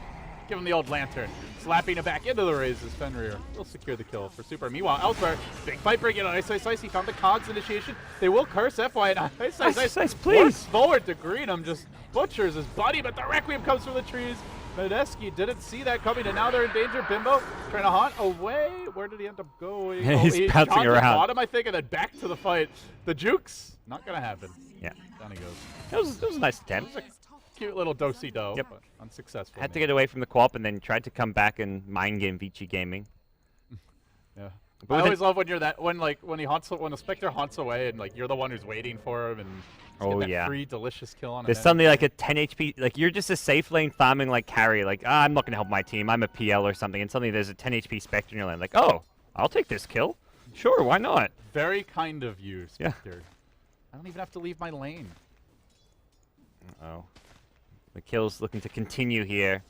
Give him the old lantern. Slapping it back into the raises. Fenrir will secure the kill for Super. Meanwhile, elsewhere, big fight breaking on Ice. He found the Cogs initiation. They will curse FY, and Ice, please. works forward to Greenham, just butchers his buddy, but the Requiem comes from the trees. Mineski didn't see that coming, and now they're in danger. Bimbo trying to haunt away. Where did he end up going? He's he bouncing shot the around. bottom, I think, and then back to the fight. The jukes, not going to happen. yeah, Down he goes. it was a nice attempt. Cute little do-si-do, Yep. but unsuccessful. Had to get away from the co-op and then tried to come back and mind game Vici Gaming. Yeah. But I with always love when you're that when the Spectre haunts away and like you're the one who's waiting for him and just Oh, get that yeah. free delicious kill on him. There's suddenly like a 10 HP, like you're just a safe lane farming like carry, like I'm not gonna help my team, I'm a PL or something, and suddenly there's a 10 HP Spectre in your lane, like oh, I'll take this kill, sure, why not? Very kind of you, Yeah. Spectre. I don't even have to leave my lane. Oh, the kill's looking to continue here.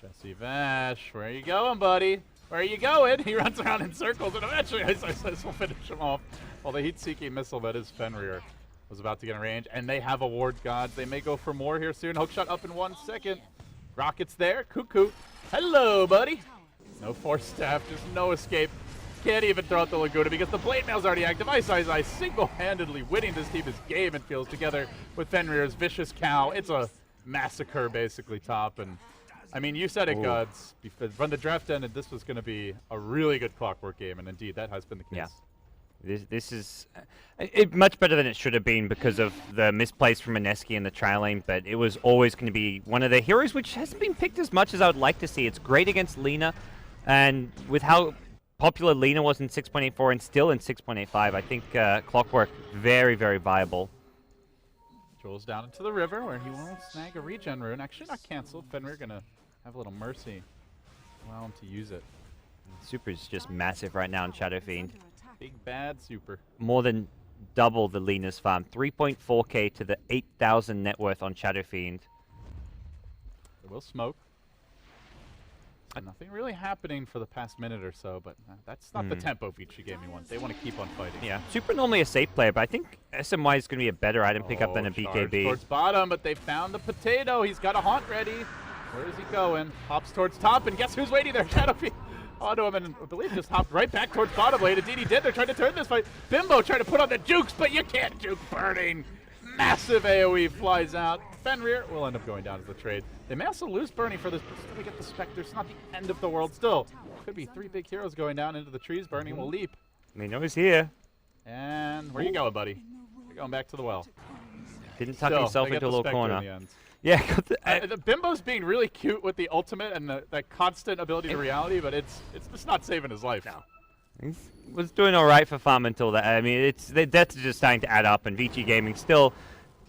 Jesse Vash, where you going, buddy? Where are you going? He runs around in circles, and eventually Ice will finish him off. Well, the heat-seeking missile that is Fenrir was about to get in range, and they have a ward god. They may go for more here soon. Hookshot up in 1 second. Rocket's there. Cuckoo. Hello, buddy. No force staff, just no escape. Can't even throw out the Laguna because the blade mail's already active. Ice single-handedly winning this team this game and feels together with Fenrir's vicious cow. It's a massacre, basically, top. And I mean, you said it, Gods. When the draft ended, this was going to be a really good Clockwork game, and indeed, that has been the case. Yeah. This is much better than it should have been because of the misplays from Mineski in the trial lane, but it was always going to be one of the heroes which hasn't been picked as much as I would like to see. It's great against Lina, and with how popular Lina was in 6.84 and still in 6.85, I think Clockwork very, very viable. Jules down into the river where he won't snag a regen rune. Actually not canceled. Fenrir going to have a little mercy. Allow him to use it. Super is just massive right now in Shadow Fiend. Big bad super. More than double the Lina's farm. 3.4k to the 8,000 net worth on Shadow Fiend. They will smoke. Nothing really happening for the past minute or so, but that's not the tempo Vici Gaming wants. They want to keep on fighting. Yeah, Super normally a safe player, but I think SMY is going to be a better item pickup than a BKB. Towards bottom, but they found the potato. He's got a haunt ready. Where is he going? Hops towards top, and guess who's waiting there? Shadow Fiend onto him, and I believe just hopped right back towards bottom lane. Indeed he did. They're trying to turn this fight. Bimbo trying to put on the jukes, but you can't juke Burning. Massive AoE flies out. Fenrir will end up going down as the trade. They may also lose Burning for this, but still they get the Spectre. It's not the end of the world still. Could be 3 big heroes going down into the trees. Burning will leap. They know he's here. And where you going, buddy? You're going back to the well. Didn't tuck himself into a little corner. Yeah, the Bimbo's being really cute with the ultimate and that constant ability to reality, but it's just not saving his life. No. He was doing all right for farm until that. I mean, the deaths are just starting to add up, and Vici Gaming still,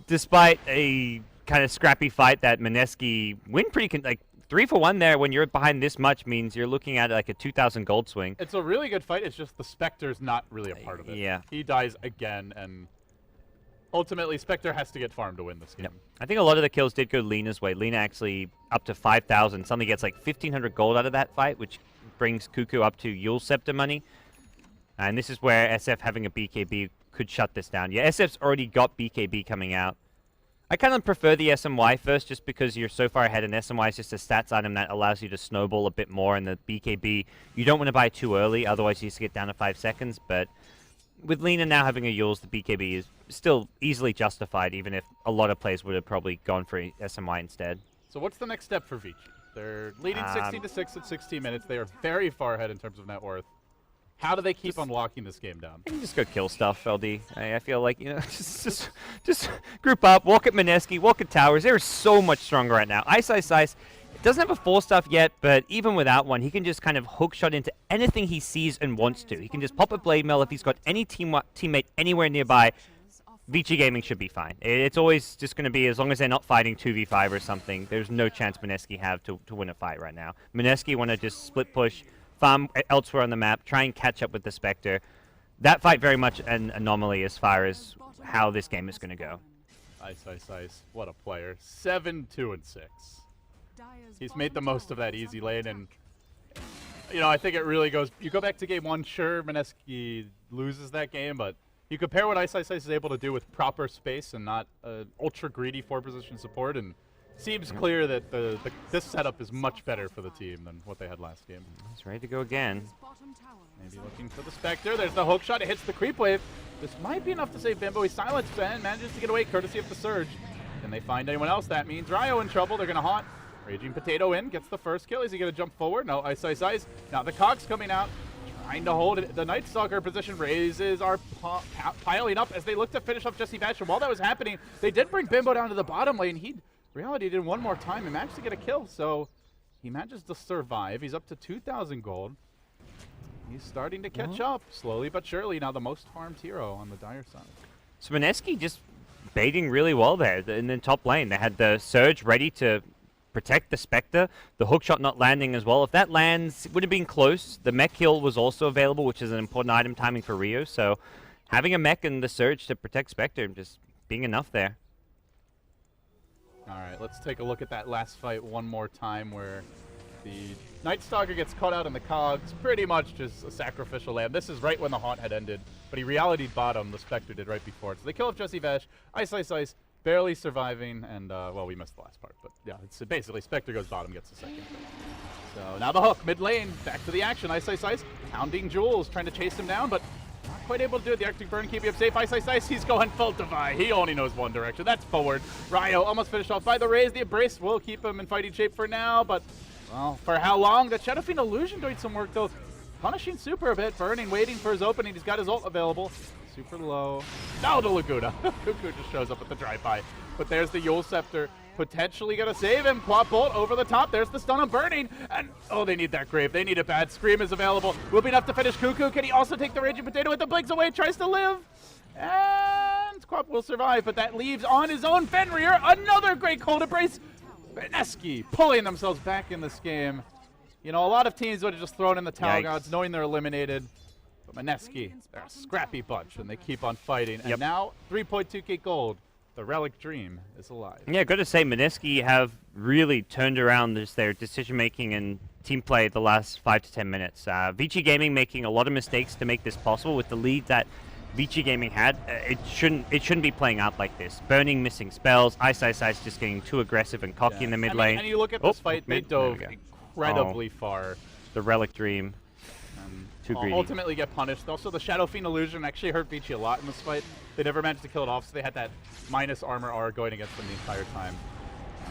despite a kind of scrappy fight that Mineski win pretty, like 3 for 1 there when you're behind this much means you're looking at like a 2,000 gold swing. It's a really good fight. It's just the Spectre's not really a part of it. Yeah. He dies again, and ultimately Spectre has to get farmed to win this game. Yep. I think a lot of the kills did go Lina's way. Lina actually up to 5,000. Suddenly gets like 1,500 gold out of that fight, which brings Cuckoo up to Yule Scepter money. And this is where SF having a BKB could shut this down. Yeah, SF's already got BKB coming out. I kind of prefer the SMY first just because you're so far ahead, and SMY is just a stats item that allows you to snowball a bit more, and the BKB, you don't want to buy too early, otherwise you just get down to 5 seconds, but with Lina now having a Yules, the BKB is still easily justified, even if a lot of players would have probably gone for SMY instead. So what's the next step for Vici? They're leading 16-6 at 16 minutes. They are very far ahead in terms of net worth. How do they keep on locking this game down? You can just go kill stuff, LD. I feel like, you know, just group up, walk at Mineski, walk at towers. They're so much stronger right now. Ice doesn't have a 4 stuff yet, but even without one, he can just kind of hook shot into anything he sees and wants to. He can just pop a blade mail if he's got any teammate anywhere nearby. Vici Gaming should be fine. It's always just going to be, as long as they're not fighting 2v5 or something, there's no chance Mineski have to win a fight right now. Mineski want to just split push, farm elsewhere on the map, try and catch up with the Spectre. That fight very much an anomaly as far as how this game is going to go. Ice. What a player. 7-2-6. He's made the most of that easy lane, and you know, I think it really goes. You go back to game 1, sure, Mineski loses that game, but you compare what Ice is able to do with proper space and not ultra greedy 4-position support, and seems clear that this setup is much better for the team than what they had last game. He's ready to go again. Maybe looking for the Spectre. There's the hook shot. It hits the creep wave. This might be enough to save Bimbo. He silenced and manages to get away courtesy of the surge. Can they find anyone else? That means Ryo in trouble. They're going to haunt. Raging Potato in, gets the first kill. Is he going to jump forward? No, Ice. Now the Cog's coming out, trying to hold it. The Night Stalker position raises are piling up as they look to finish off Jesse Batch. And while that was happening, they did bring Bimbo down to the bottom lane. Reality did one more time and managed to get a kill, so he manages to survive. He's up to 2,000 gold. He's starting to catch up, slowly but surely. Now the most farmed hero on the Dire side. So Mineski just baiting really well there in the top lane. They had the Surge ready to protect the Spectre, the hookshot not landing as well. If that lands, it would have been close. The mech kill was also available, which is an important item timing for Rio, so having a mech and the Surge to protect Spectre just being enough there. All right, let's take a look at that last fight one more time where The Night Stalker gets caught out in the cogs, pretty much just a sacrificial lamb. This is right when the Haunt had ended, but he reality'd bottom, the Spectre did right before it. So they kill off Jesse Vash, Ice, barely surviving, and, well, we missed the last part, but yeah, it's basically Spectre goes bottom, gets the second. So now the hook, mid lane, back to the action. Ice, pounding Jules, trying to chase him down, but not quite able to do it. The Arctic Burn keeping him safe. Ice, he's going full Divide. He only knows one direction. That's forward. Ryo almost finished off by the Raze. The Embrace will keep him in fighting shape for now, but, well, for how long? The Shadow Fiend Illusion doing some work, though. Punishing Super a bit. Burning, waiting for his opening. He's got his ult available. Super low. Now the Laguna. Cuckoo just shows up at the drive-by. But there's the Yule Scepter. Potentially gonna save him. Quad Bolt over the top. There's the stun on Burning. And, oh, they need that Grave. They need it bad. Scream is available. Will be enough to finish Cuckoo. Can he also take the Raging Potato with the blinks away? Tries to live. And Quap will survive, but that leaves on his own Fenrir. Another great cold embrace. Mineski pulling themselves back in this game. You know, a lot of teams would have just thrown in the towel gods knowing they're eliminated. But Mineski, they're a scrappy bunch, and they keep on fighting. And now, 3.2k gold. The Relic Dream is alive. Yeah, got to say, Mineski have really turned around their decision-making and team play the last 5 to 10 minutes. Vici Gaming making a lot of mistakes to make this possible with the lead that Vici Gaming had. It shouldn't be playing out like this. Burning, missing spells. Ice just getting too aggressive and cocky in the mid lane. And you look at this fight, they dove incredibly far. The Relic Dream. Too greedy. Ultimately get punished. Also, the Shadow Fiend Illusion actually hurt Vici a lot in this fight. They never managed to kill it off, so they had that minus armor R going against them the entire time.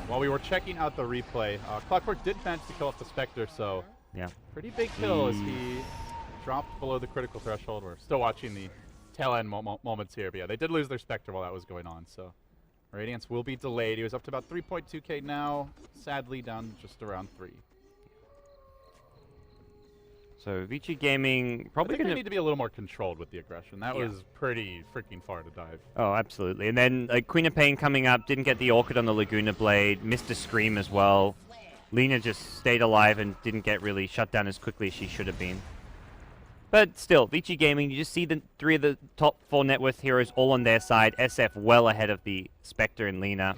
While we were checking out the replay, Clockwork did manage to kill off the Spectre, so pretty big kill as he dropped below the critical threshold. We're still watching the tail end moments here, but yeah, they did lose their Spectre while that was going on, so Radiance will be delayed. He was up to about 3.2k now, sadly down just around 3. So Vici Gaming probably going to need to be a little more controlled with the aggression. That was pretty freaking far to dive. Oh, absolutely. And then Queen of Pain coming up, didn't get the Orchid on the Laguna Blade, missed a Scream as well. Lena just stayed alive and didn't get really shut down as quickly as she should have been. But still, Vici Gaming, you just see the 3 of the top 4 net worth heroes all on their side. SF well ahead of the Spectre and Lena.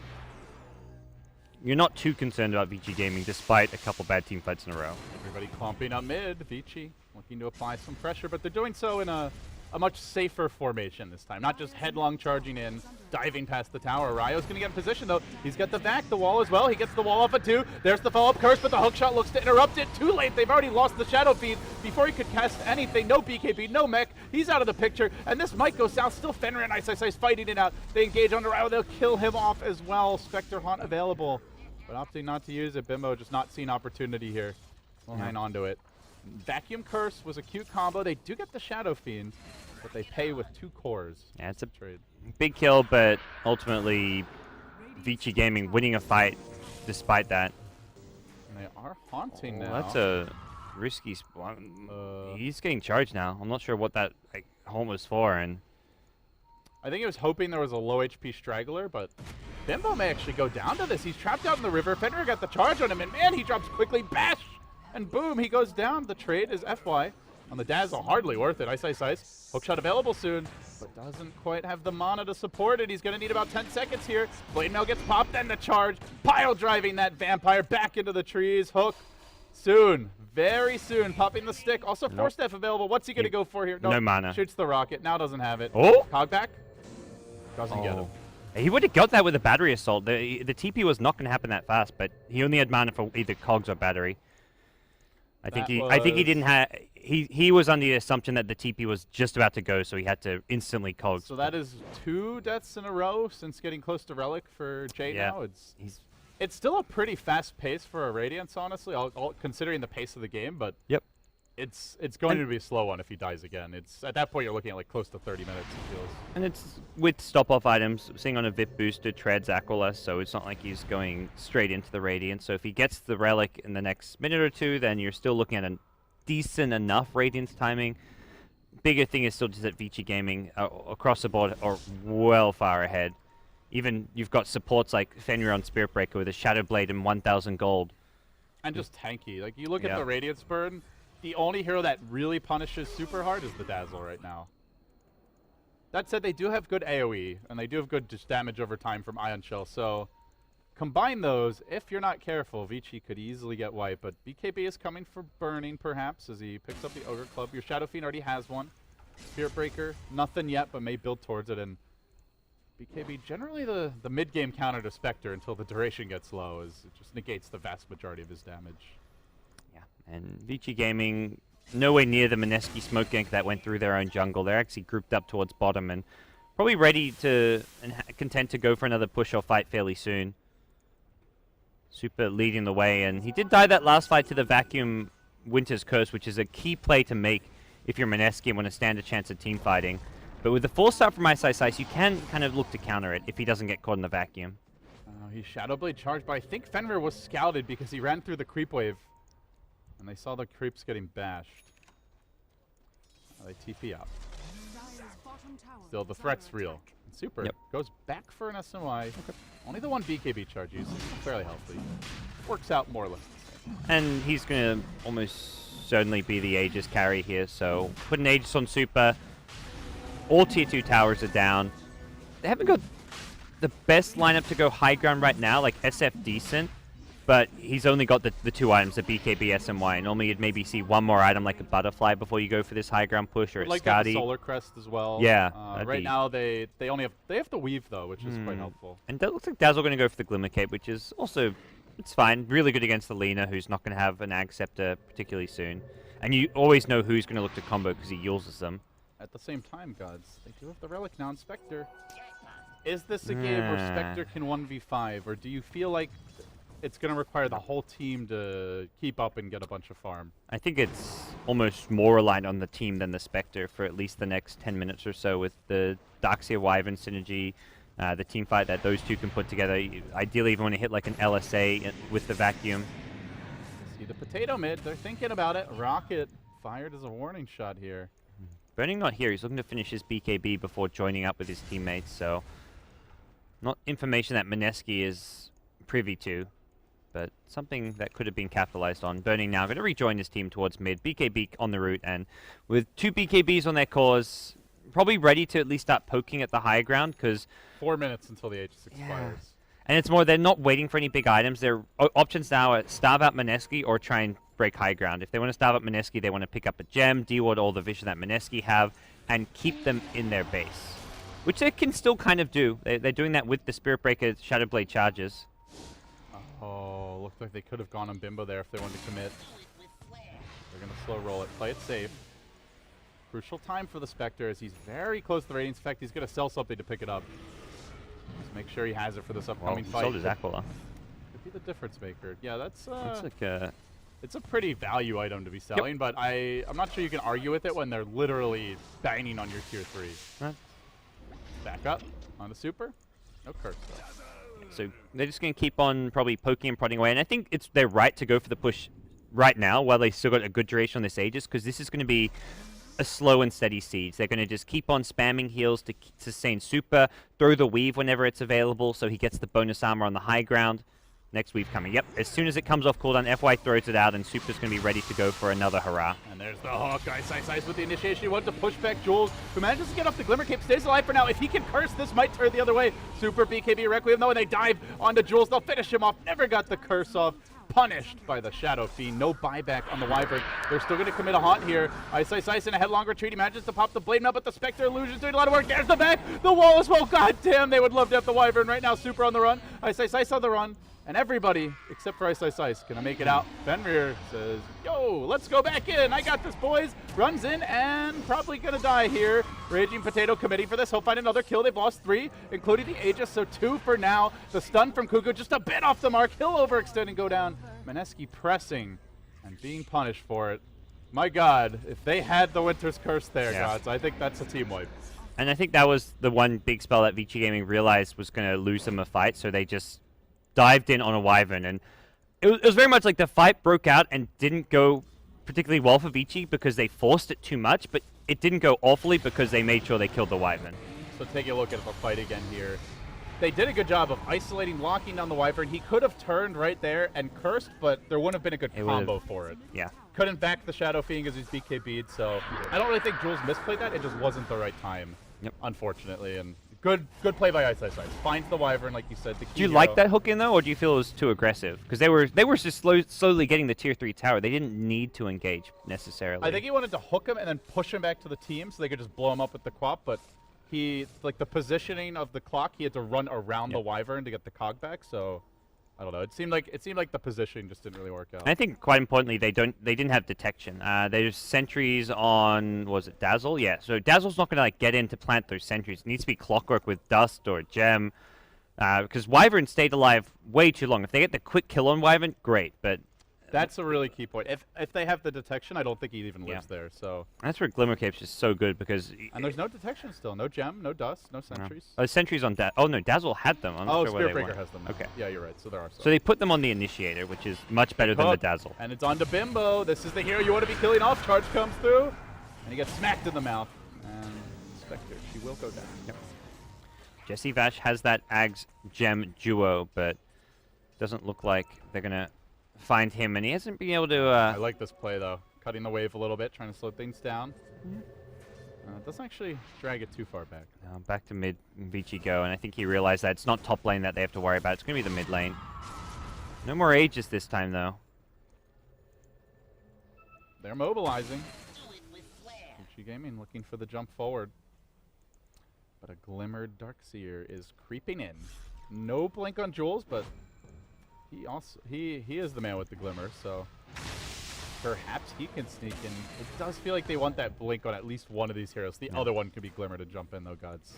You're not too concerned about Vici Gaming, despite a couple bad team fights in a row. Everybody clumping up mid. Vici looking to apply some pressure, but they're doing so in a much safer formation this time. Not just headlong charging in, diving past the tower. Ryo's going to get in position, though. He's got the vac, the wall as well. He gets the wall off at 2. There's the follow-up curse, but the hook shot looks to interrupt it. Too late. They've already lost the Shadow Fiend before he could cast anything. No BKB, no mech. He's out of the picture, and this might go south. Still Fenrir and Ice fighting it out. They engage on the Ryo. They'll kill him off as well. Spectre Haunt available. But opting not to use it, Bimbo just not seeing opportunity here. We'll hang on to it. Vacuum Curse was a cute combo. They do get the Shadow Fiend, but they pay with 2 cores. Yeah, it's a trade. Big kill, but ultimately Vici Gaming winning a fight despite that. And they are haunting now. That's a risky spot. He's getting charged now. I'm not sure what that home was for, and I think he was hoping there was a low HP straggler, but Bimbo may actually go down to this. He's trapped out in the river. Fenrir got the charge on him, and man, he drops quickly. Bash! And boom, he goes down. The trade is FY. On the Dazzle, hardly worth it. Ice. Hookshot available soon, but doesn't quite have the mana to support it. He's going to need about 10 seconds here. Blade Mail gets popped, then the charge. Pile driving that vampire back into the trees. Hook soon. Very soon. Popping the stick. Also, Force Death available. What's he going to go for here? No mana. Shoots the rocket. Now doesn't have it. Oh! Cog back. Doesn't get him. He would have got that with a battery assault. The TP was not going to happen that fast, but he only had mana for either cogs or battery. I think he didn't have. He was under the assumption that the TP was just about to go, so he had to instantly cogs. So that is 2 deaths in a row since getting close to Relic for Jay now. It's still a pretty fast pace for a Radiance, honestly, all considering the pace of the game, but it's going to be a slow one if he dies again. It's at that point you're looking at like close to 30 minutes, it feels. And it's with stop-off items, seeing on a VIP booster, treads Aquila, so it's not like he's going straight into the Radiance. So if he gets the Relic in the next minute or 2, then you're still looking at a decent enough Radiance timing. Bigger thing is still just that Vici Gaming across the board are well far ahead. Even you've got supports like Fenrir on Spirit Breaker with a Shadow Blade and 1,000 gold. And just tanky. Like, you look at the Radiance burn, the only hero that really punishes super hard is the Dazzle right now. That said, they do have good AoE, and they do have good just damage over time from Ion Shell, so combine those, if you're not careful, Vici could easily get wiped, but BKB is coming for burning, perhaps, as he picks up the Ogre Club. Your Shadow Fiend already has one. Spirit Breaker, nothing yet, but may build towards it, and BKB, generally the mid-game counter to Spectre until the duration gets low, as it just negates the vast majority of his damage. Yeah, and Vici Gaming, nowhere near the Mineski smoke gank that went through their own jungle. They're actually grouped up towards bottom and probably ready to and content to go for another push or fight fairly soon. Super leading the way, and he did die that last fight to the Vacuum Winter's Curse, which is a key play to make if you're Mineski and want to stand a chance at team fighting. But with the full start from Ice, you can kind of look to counter it if he doesn't get caught in the vacuum. He's Shadow Blade charged, but I think Fenrir was scouted because he ran through the creep wave. And they saw the creeps getting bashed. They TP out. Still, the threat's real. And Super goes back for an SMY. Only the one BKB charge used. Fairly healthy. Works out more or less the same. And he's going to almost certainly be the Aegis carry here. So put an Aegis on Super. All tier 2 towers are down. They haven't got the best lineup to go high ground right now, like SF decent, but he's only got the 2 items, the BKB, SMY. Normally you'd maybe see one more item like a Butterfly before you go for this high ground push, or a like Skadi. Solar Crest as well. Yeah. Right now they only have the weave though, which is quite helpful. And that looks like Dazzle going to go for the Glimmer Cape, which is also, it's fine. Really good against the Lina, who's not going to have an Ag Scepter particularly soon. And you always know who's going to look to combo because he uses them. At the same time, gods, they do have the Relic now on Spectre. Is this a game where Spectre can 1v5, or do you feel like it's going to require the whole team to keep up and get a bunch of farm? I think it's almost more reliant on the team than the Spectre for at least the next 10 minutes or so with the Darkseer Wyvern synergy, the team fight that those two can put together. Ideally, even want to hit like an LSA with the vacuum. See the potato mid, they're thinking about it. Rocket fired as a warning shot here. Burning not here. He's looking to finish his BKB before joining up with his teammates, so not information that Mineski is privy to, but something that could have been capitalized on. Burning now going to rejoin his team towards mid. BKB on the route, and with 2 BKBs on their cores, probably ready to at least start poking at the high ground, because 4 minutes until the Aegis expires. And it's more, they're not waiting for any big items. Their options now are starve out Mineski or try and break high ground. If they want to starve out Mineski, they want to pick up a gem, deal all the vision that Mineski have, and keep them in their base. Which they can still kind of do. They're doing that with the Spirit Breaker Shadow Blade charges. Oh, looked like they could have gone on Bimbo there if they wanted to commit. They're going to slow roll it, play it safe. Crucial time for the Spectre as he's very close to the ratings. In fact, he's going to sell something to pick it up. Just make sure he has it for this upcoming fight. Sold his Aquila. Could be the difference maker. Yeah, that's like a... It's a pretty value item to be selling, but I'm not sure you can argue with it when they're literally banging on your tier 3. Huh? Back up on the Super. No curse though. So they're just going to keep on probably poking and prodding away, and I think it's their right to go for the push right now while they still got a good duration on this Aegis, because this is going to be a slow and steady siege. They're going to just keep on spamming heals to sustain Super, throw the weave whenever it's available so he gets the bonus armor on the high ground. Next weave coming. Yep, as soon as it comes off cooldown, FY throws it out, and Super's going to be ready to go for another hurrah. And there's the hook. Ice with the initiation. He wants to push back Jules, who manages to get off the Glimmer Cape, stays alive for now. If he can curse, this might turn the other way. Super BKB Requiem, though, and they dive onto Jules. They'll finish him off. Never got the curse off. Punished by the Shadow Fiend. No buyback on the Wyvern. They're still going to commit a haunt here. Ice in a headlong retreat. He manages to pop the blade now, but the Spectre Illusion's doing a lot of work. There's the back. The wall as well. God damn, they would love to have the Wyvern right now. Super on the run. Ice on the run. And everybody, except for Ice, gonna make it out. Fenrir says, yo, let's go back in. I got this, boys. Runs in and probably gonna die here. Raging Potato committing for this. He'll find another kill. They've lost 3, including the Aegis, so 2 for now. The stun from Kuku just a bit off the mark. He'll overextend and go down. Mineski pressing and being punished for it. My God, if they had the Winter's Curse there, gods, I think that's a team wipe. And I think that was the one big spell that Vici Gaming realized was gonna lose them a fight, so they just dived in on a Wyvern, and it was very much like the fight broke out and didn't go particularly well for Vici because they forced it too much, but it didn't go awfully because they made sure they killed the Wyvern. So taking a look at the fight again here. They did a good job of isolating, locking down the Wyvern. He could have turned right there and cursed, but there wouldn't have been a good combo for it. Yeah. Couldn't back the Shadow Fiend because he's BKB'd, so I don't really think Jules misplayed that. It just wasn't the right time, unfortunately, and good play by Ice. Finds the Wyvern, like you said. The key Do you hero. like that hook in though, or do you feel it was too aggressive? Because they were just slowly getting the tier 3 tower. They didn't need to engage necessarily. I think he wanted to hook him and then push him back to the team so they could just blow him up with the Quap, but he, like the positioning of the clock, he had to run around the Wyvern to get the cog back, so I don't know. It seemed like the positioning just didn't really work out. I think quite importantly, they didn't have detection. There's sentries on, was it Dazzle? Yeah. So Dazzle's not gonna like get in to plant those sentries. It needs to be Clockwork with Dust or Gem, because Wyvern stayed alive way too long. If they get the quick kill on Wyvern, great. But that's a really key point. If they have the detection, I don't think he even lives there. So that's where Glimmer Cape's just so good because. And there's no detection still. No Gem, no Dust, no sentries. No. Sentries on Dazzle. Oh no, Dazzle had them. I'm not sure where they Spirit were. Breaker has them now. Okay. Yeah, you're right. So there are some. So they put them on the Initiator, which is much better than the Dazzle. And it's on to Bimbo. This is the hero you want to be killing off. Charge comes through, and he gets smacked in the mouth. And Spectre, she will go down. Yep. Jesse Vash has that Ags Gem duo, but doesn't look like they're gonna find him, and he hasn't been able to. I like this play though, cutting the wave a little bit, trying to slow things down. Doesn't actually drag it too far back. Back to mid Vici go, and I think he realized that it's not top lane that they have to worry about. It's going to be the mid lane. No more Aegis this time, though. They're mobilizing. Vici Gaming looking for the jump forward. But a Glimmered Darkseer is creeping in. No blink on Jules, but he is the man with the Glimmer, so perhaps he can sneak in. It does feel like they want that blink on at least one of these heroes. The other one could be Glimmer to jump in, though, gods.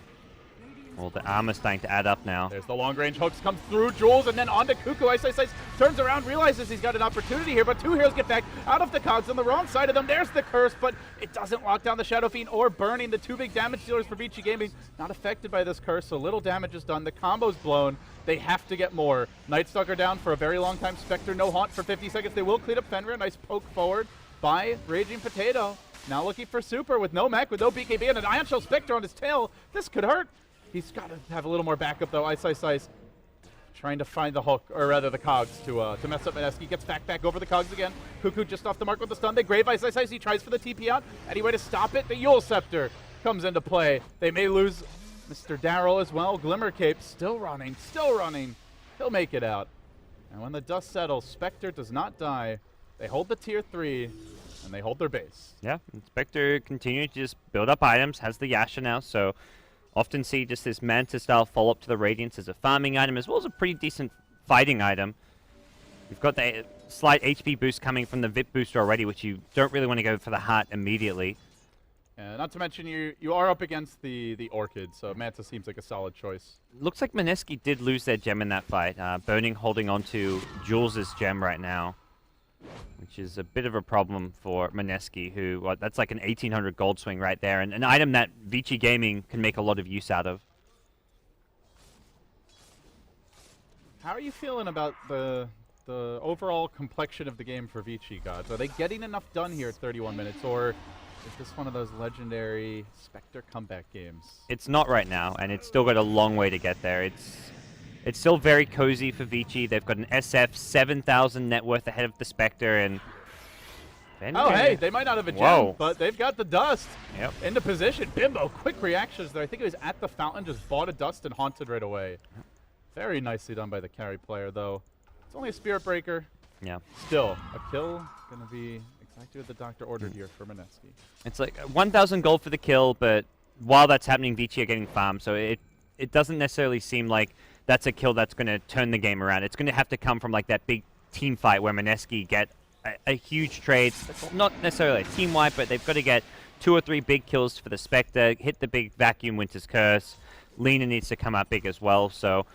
Well, the armor's starting to add up now. There's the long-range hooks, comes through Jules, and then on to Cuckoo. Ice, turns around, realizes he's got an opportunity here, but two heroes get back out of the cogs on the wrong side of them. There's the curse, but it doesn't lock down the Shadow Fiend or Burning. The two big damage dealers for Vici Gaming not affected by this curse, so little damage is done. The combo's blown. They have to get more. Nightstalker down for a very long time. Spectre no haunt for 50 seconds. They will clean up Fenrir. Nice poke forward by Raging Potato. Now looking for Super with no mech, with no BKB, and an Ion Shell Spectre on his tail. This could hurt. He's got to have a little more backup, though. Ice. Trying to find the hook, or rather the cogs, to mess up Mineski. Gets back over the cogs again. Cuckoo just off the mark with the stun. They grave Ice. He tries for the TP out. Any way to stop it? The Yule Scepter comes into play. They may lose Mr. Darryl as well. Glimmer Cape still running. He'll make it out. And when the dust settles, Spectre does not die. They hold the tier 3, and they hold their base. Yeah, Spectre continuing to just build up items. Has the Yasha now, so often see just this Manta-style follow-up to the Radiance as a farming item, as well as a pretty decent fighting item. We've got the slight HP boost coming from the VIP booster already, which you don't really want to go for the heart immediately. Not to mention you are up against the Orchid, so Manta seems like a solid choice. Looks like Mineski did lose their gem in that fight. Burning holding on to Jules' gem right now, which is a bit of a problem for Mineski, who, that's like an 1800 gold swing right there, and an item that Vici Gaming can make a lot of use out of. How are you feeling about the overall complexion of the game for Vici, gods? Are they getting enough done here at 31 minutes, or is this one of those legendary Spectre comeback games? It's not right now, and it's still got a long way to get there. It's still very cozy for Vici. They've got an SF 7,000 net worth ahead of the Spectre, and hey, they might not have a gem, but they've got the dust into position. Bimbo, quick reactions there. I think it was at the fountain, just bought a dust and haunted right away. Very nicely done by the carry player, though. It's only a Spirit Breaker. Yeah. Still, a kill gonna be exactly what the doctor ordered here for Mineski. It's like 1,000 gold for the kill, but while that's happening, Vici are getting farmed, so it doesn't necessarily seem like that's a kill that's going to turn the game around. It's going to have to come from like that big team fight where Mineski get a huge trade. Not necessarily a team wipe, but they've got to get 2 or 3 big kills for the Spectre, hit the big vacuum Winter's Curse. Lena needs to come up big as well, so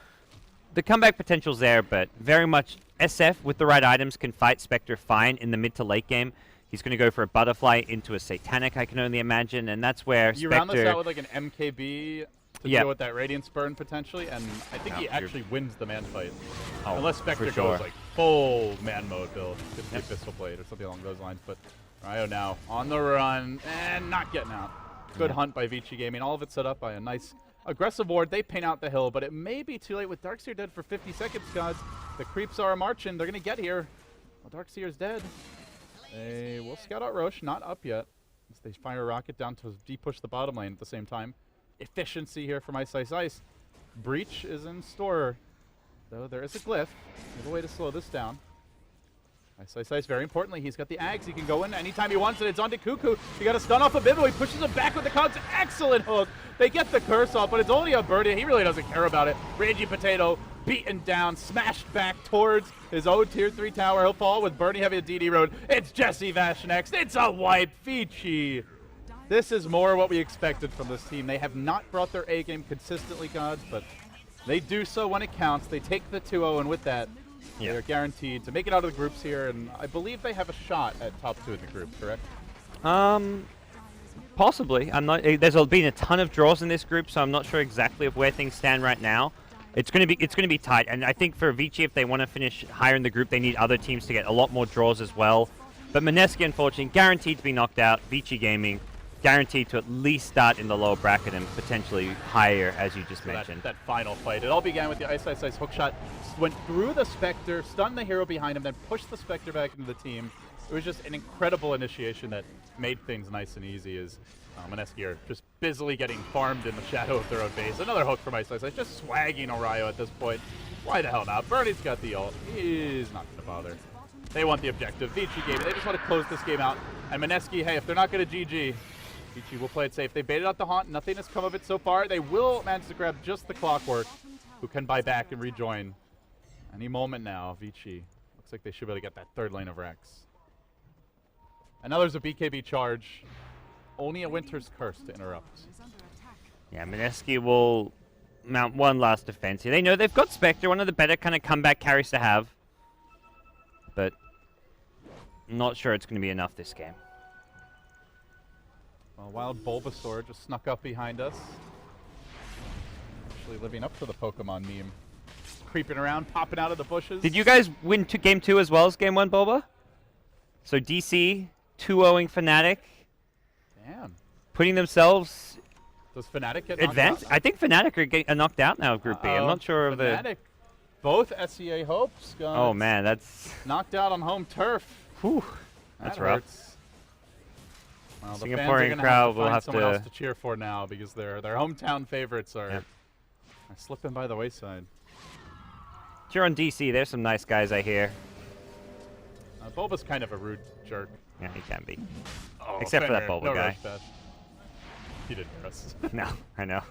the comeback potential's there, but very much SF with the right items can fight Spectre fine in the mid to late game. He's going to go for a Butterfly into a Satanic, I can only imagine, and that's where you Spectre... round this out with like an MKB to deal with that Radiance Burn potentially, and I think he actually wins the man fight. Unless Spectre goes like full man mode build. Could be Pistol Blade or something along those lines, but Ryo now on the run and not getting out. Good hunt by Vici Gaming. All of it set up by a nice aggressive ward. They paint out the hill, but it may be too late with Darkseer dead for 50 seconds, gods. The creeps are marching. They're going to get here. Well, Darkseer's dead. They will scout out Roche. Not up yet. As they fire a rocket down to deep push the bottom lane at the same time. efficiency here from Ice Ice Ice. Breach is in store, though there is a glyph. There's a way to slow this down. Ice Ice Ice, very importantly, he's got the Ags. He can go in anytime he wants, and it's on to Cuckoo. He got a stun off of Bibo. He pushes him back with the cogs. Excellent hook. They get the curse off, but it's only a birdie. He really doesn't care about it. Raging Potato beaten down, smashed back towards his own tier 3 tower. He'll fall with Bernie having a DD road. It's Jesse Vash next. It's a wipe. Vici. This is more what we expected from this team. They have not brought their A game consistently, gods, but they do so when it counts. They take the 2-0, and with that, they're guaranteed to make it out of the groups here, and I believe they have a shot at top 2 in the group, correct? Possibly. I'm not. There's been a ton of draws in this group, so I'm not sure exactly of where things stand right now. It's going to be tight, and I think for Vici, if they want to finish higher in the group, they need other teams to get a lot more draws as well. But Mineski, unfortunately, guaranteed to be knocked out. Vici Gaming, guaranteed to at least start in the lower bracket and potentially higher, as you just mentioned. That final fight. It all began with the Ice Ice Ice hookshot. Went through the Spectre, stunned the hero behind him, then pushed the Spectre back into the team. It was just an incredible initiation that made things nice and easy as Mineski are just busily getting farmed in the shadow of their own base. Another hook from Ice Ice Ice, just swagging Orayo at this point. Why the hell not? Bernie's got the ult. He's not going to bother. They want the objective. Vici game. They just want to close this game out. And Mineski, hey, if they're not going to GG, Vici will play it safe. They baited out the haunt. Nothing has come of it so far. They will manage to grab just the Clockwork, who can buy back and rejoin. Any moment now, Vici. Looks like they should be able to get that third lane of Rex. And now there's a BKB charge. Only a Winter's Curse to interrupt. Yeah, Mineski will mount one last defense here. They know they've got Spectre, one of the better kind of comeback carries to have. But I'm not sure it's going to be enough this game. Well, Wild Bulbasaur just snuck up behind us. Actually living up to the Pokemon meme. Creeping around, popping out of the bushes. Did you guys win game 2 as well as game 1, Bulba? So DC 2-0ing Fnatic. Damn. Putting themselves Does Fnatic get advanced. knocked out? I think Fnatic are knocked out now of Group B. I'm not sure of the... Fnatic, both SEA hopes got Oh man, that's... knocked out on home turf. Whew. That That's rough. hurts. Well, the Singaporean fans are gonna crowd have to will find have someone to- else to cheer for now because their hometown favorites are, Yep. are slipping by the wayside. Cheer on DC. There's some nice guys I hear. Bulba's kind of a rude jerk. Yeah, he can be. Oh, Except for that Fenrir, Bulba no guy. rush bash. He didn't hear us. No, I know.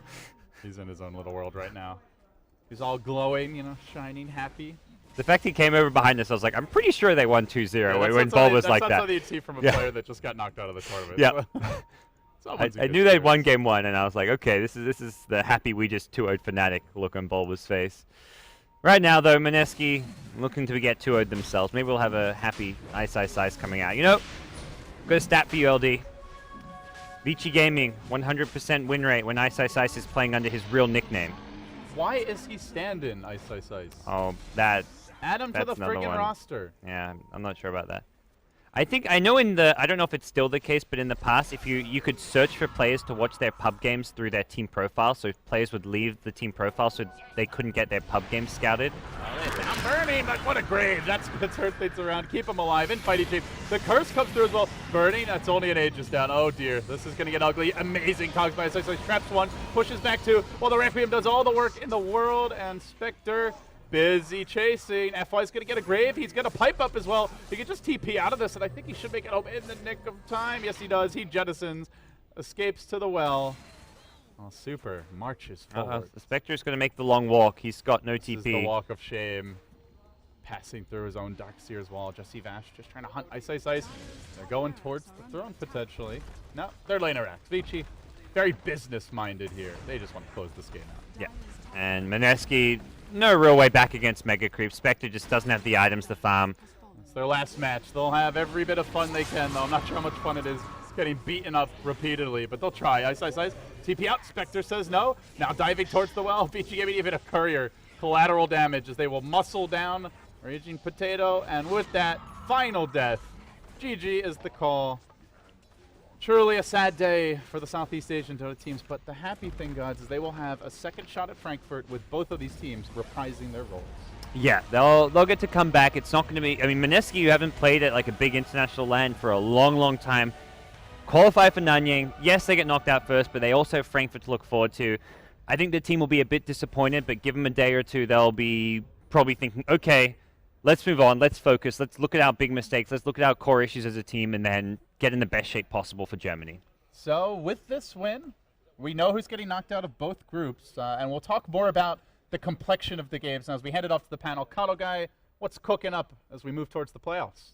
He's in his own little world right now. He's all glowing, you know, shining, happy. The fact he came over behind us, I was like, I'm pretty sure they won 2-0 Yeah, when Bulba's like that's that. something you'd see from a Yeah. player that just got knocked out of the tournament. Yeah. Someone's a I good knew they'd player. won game 1, and I was like, okay, this is the happy we just 2-0'd Fnatic look on Bulba's face. Right now, though, Mineski looking to get 2-0'd themselves. Maybe we'll have a happy Ice Ice Ice coming out. You know, got a stat for you, LD. Vici Gaming, 100% win rate when Ice Ice Ice is playing under his real nickname. Why is he standing, Ice Ice Ice? Oh, that... Add him to the that's another friggin' one. roster. Yeah, I'm not sure about that. I know I don't know if it's still the case, but in the past, if you could search for players to watch their pub games through their team profile, so players would leave the team profile so they couldn't get their pub games scouted. I'm burning, but what a grave. That's hurt things around. Keep him alive. In fighting shape. The curse comes through as well. Burning, that's only an Aegis down. Oh dear, this is going to get ugly. Amazing cogs by Ice Ice Ice. Traps one, pushes back two, while the Requiem does all the work in the world, and Spectre busy chasing. FY's going to get a grave. He's going to pipe up as well. He can just TP out of this, and I think he should make it home in the nick of time. Yes, he does. He jettisons, escapes to the well. Oh, super. Marches forward. The Spectre's going to make the long walk. He's got no This is TP. the walk of shame. Passing through his own Darkseer's wall. Jesse Vash just trying to hunt Ice Ice Ice. They're going towards the throne, potentially. No, they're laner Axe. Vici, very business-minded here. They just want to close this game out. Yeah. And Mineski, no real way back against Mega Creep. Spectre just doesn't have the items to farm. It's their last match. They'll have every bit of fun they can, though. I'm not sure how much fun it is getting beaten up repeatedly, but they'll try. Ice Ice Ice. TP out. Spectre says no. Now diving towards the well. Vici giving even a courier. Collateral damage as they will muscle down Raging Potato, and with that, final death. GG is the call. Truly a sad day for the Southeast Asian Dota teams, but the happy thing, gods, is they will have a second shot at Frankfurt with both of these teams reprising their roles. Yeah, they'll get to come back. It's not going to be... I mean, Mineski, you haven't played at like a big international LAN for a long, long time. qualify for Nanyang. Yes, they get knocked out first, but they also have Frankfurt to look forward to. I think the team will be a bit disappointed, but give them a day or two, they'll be probably thinking, okay, let's move on, let's focus, let's look at our big mistakes, let's look at our core issues as a team, and then get in the best shape possible for Germany. So with this win, we know who's getting knocked out of both groups, and we'll talk more about the complexion of the games now as we hand it off to the panel. Cuddle Guy, what's cooking up as we move towards the playoffs?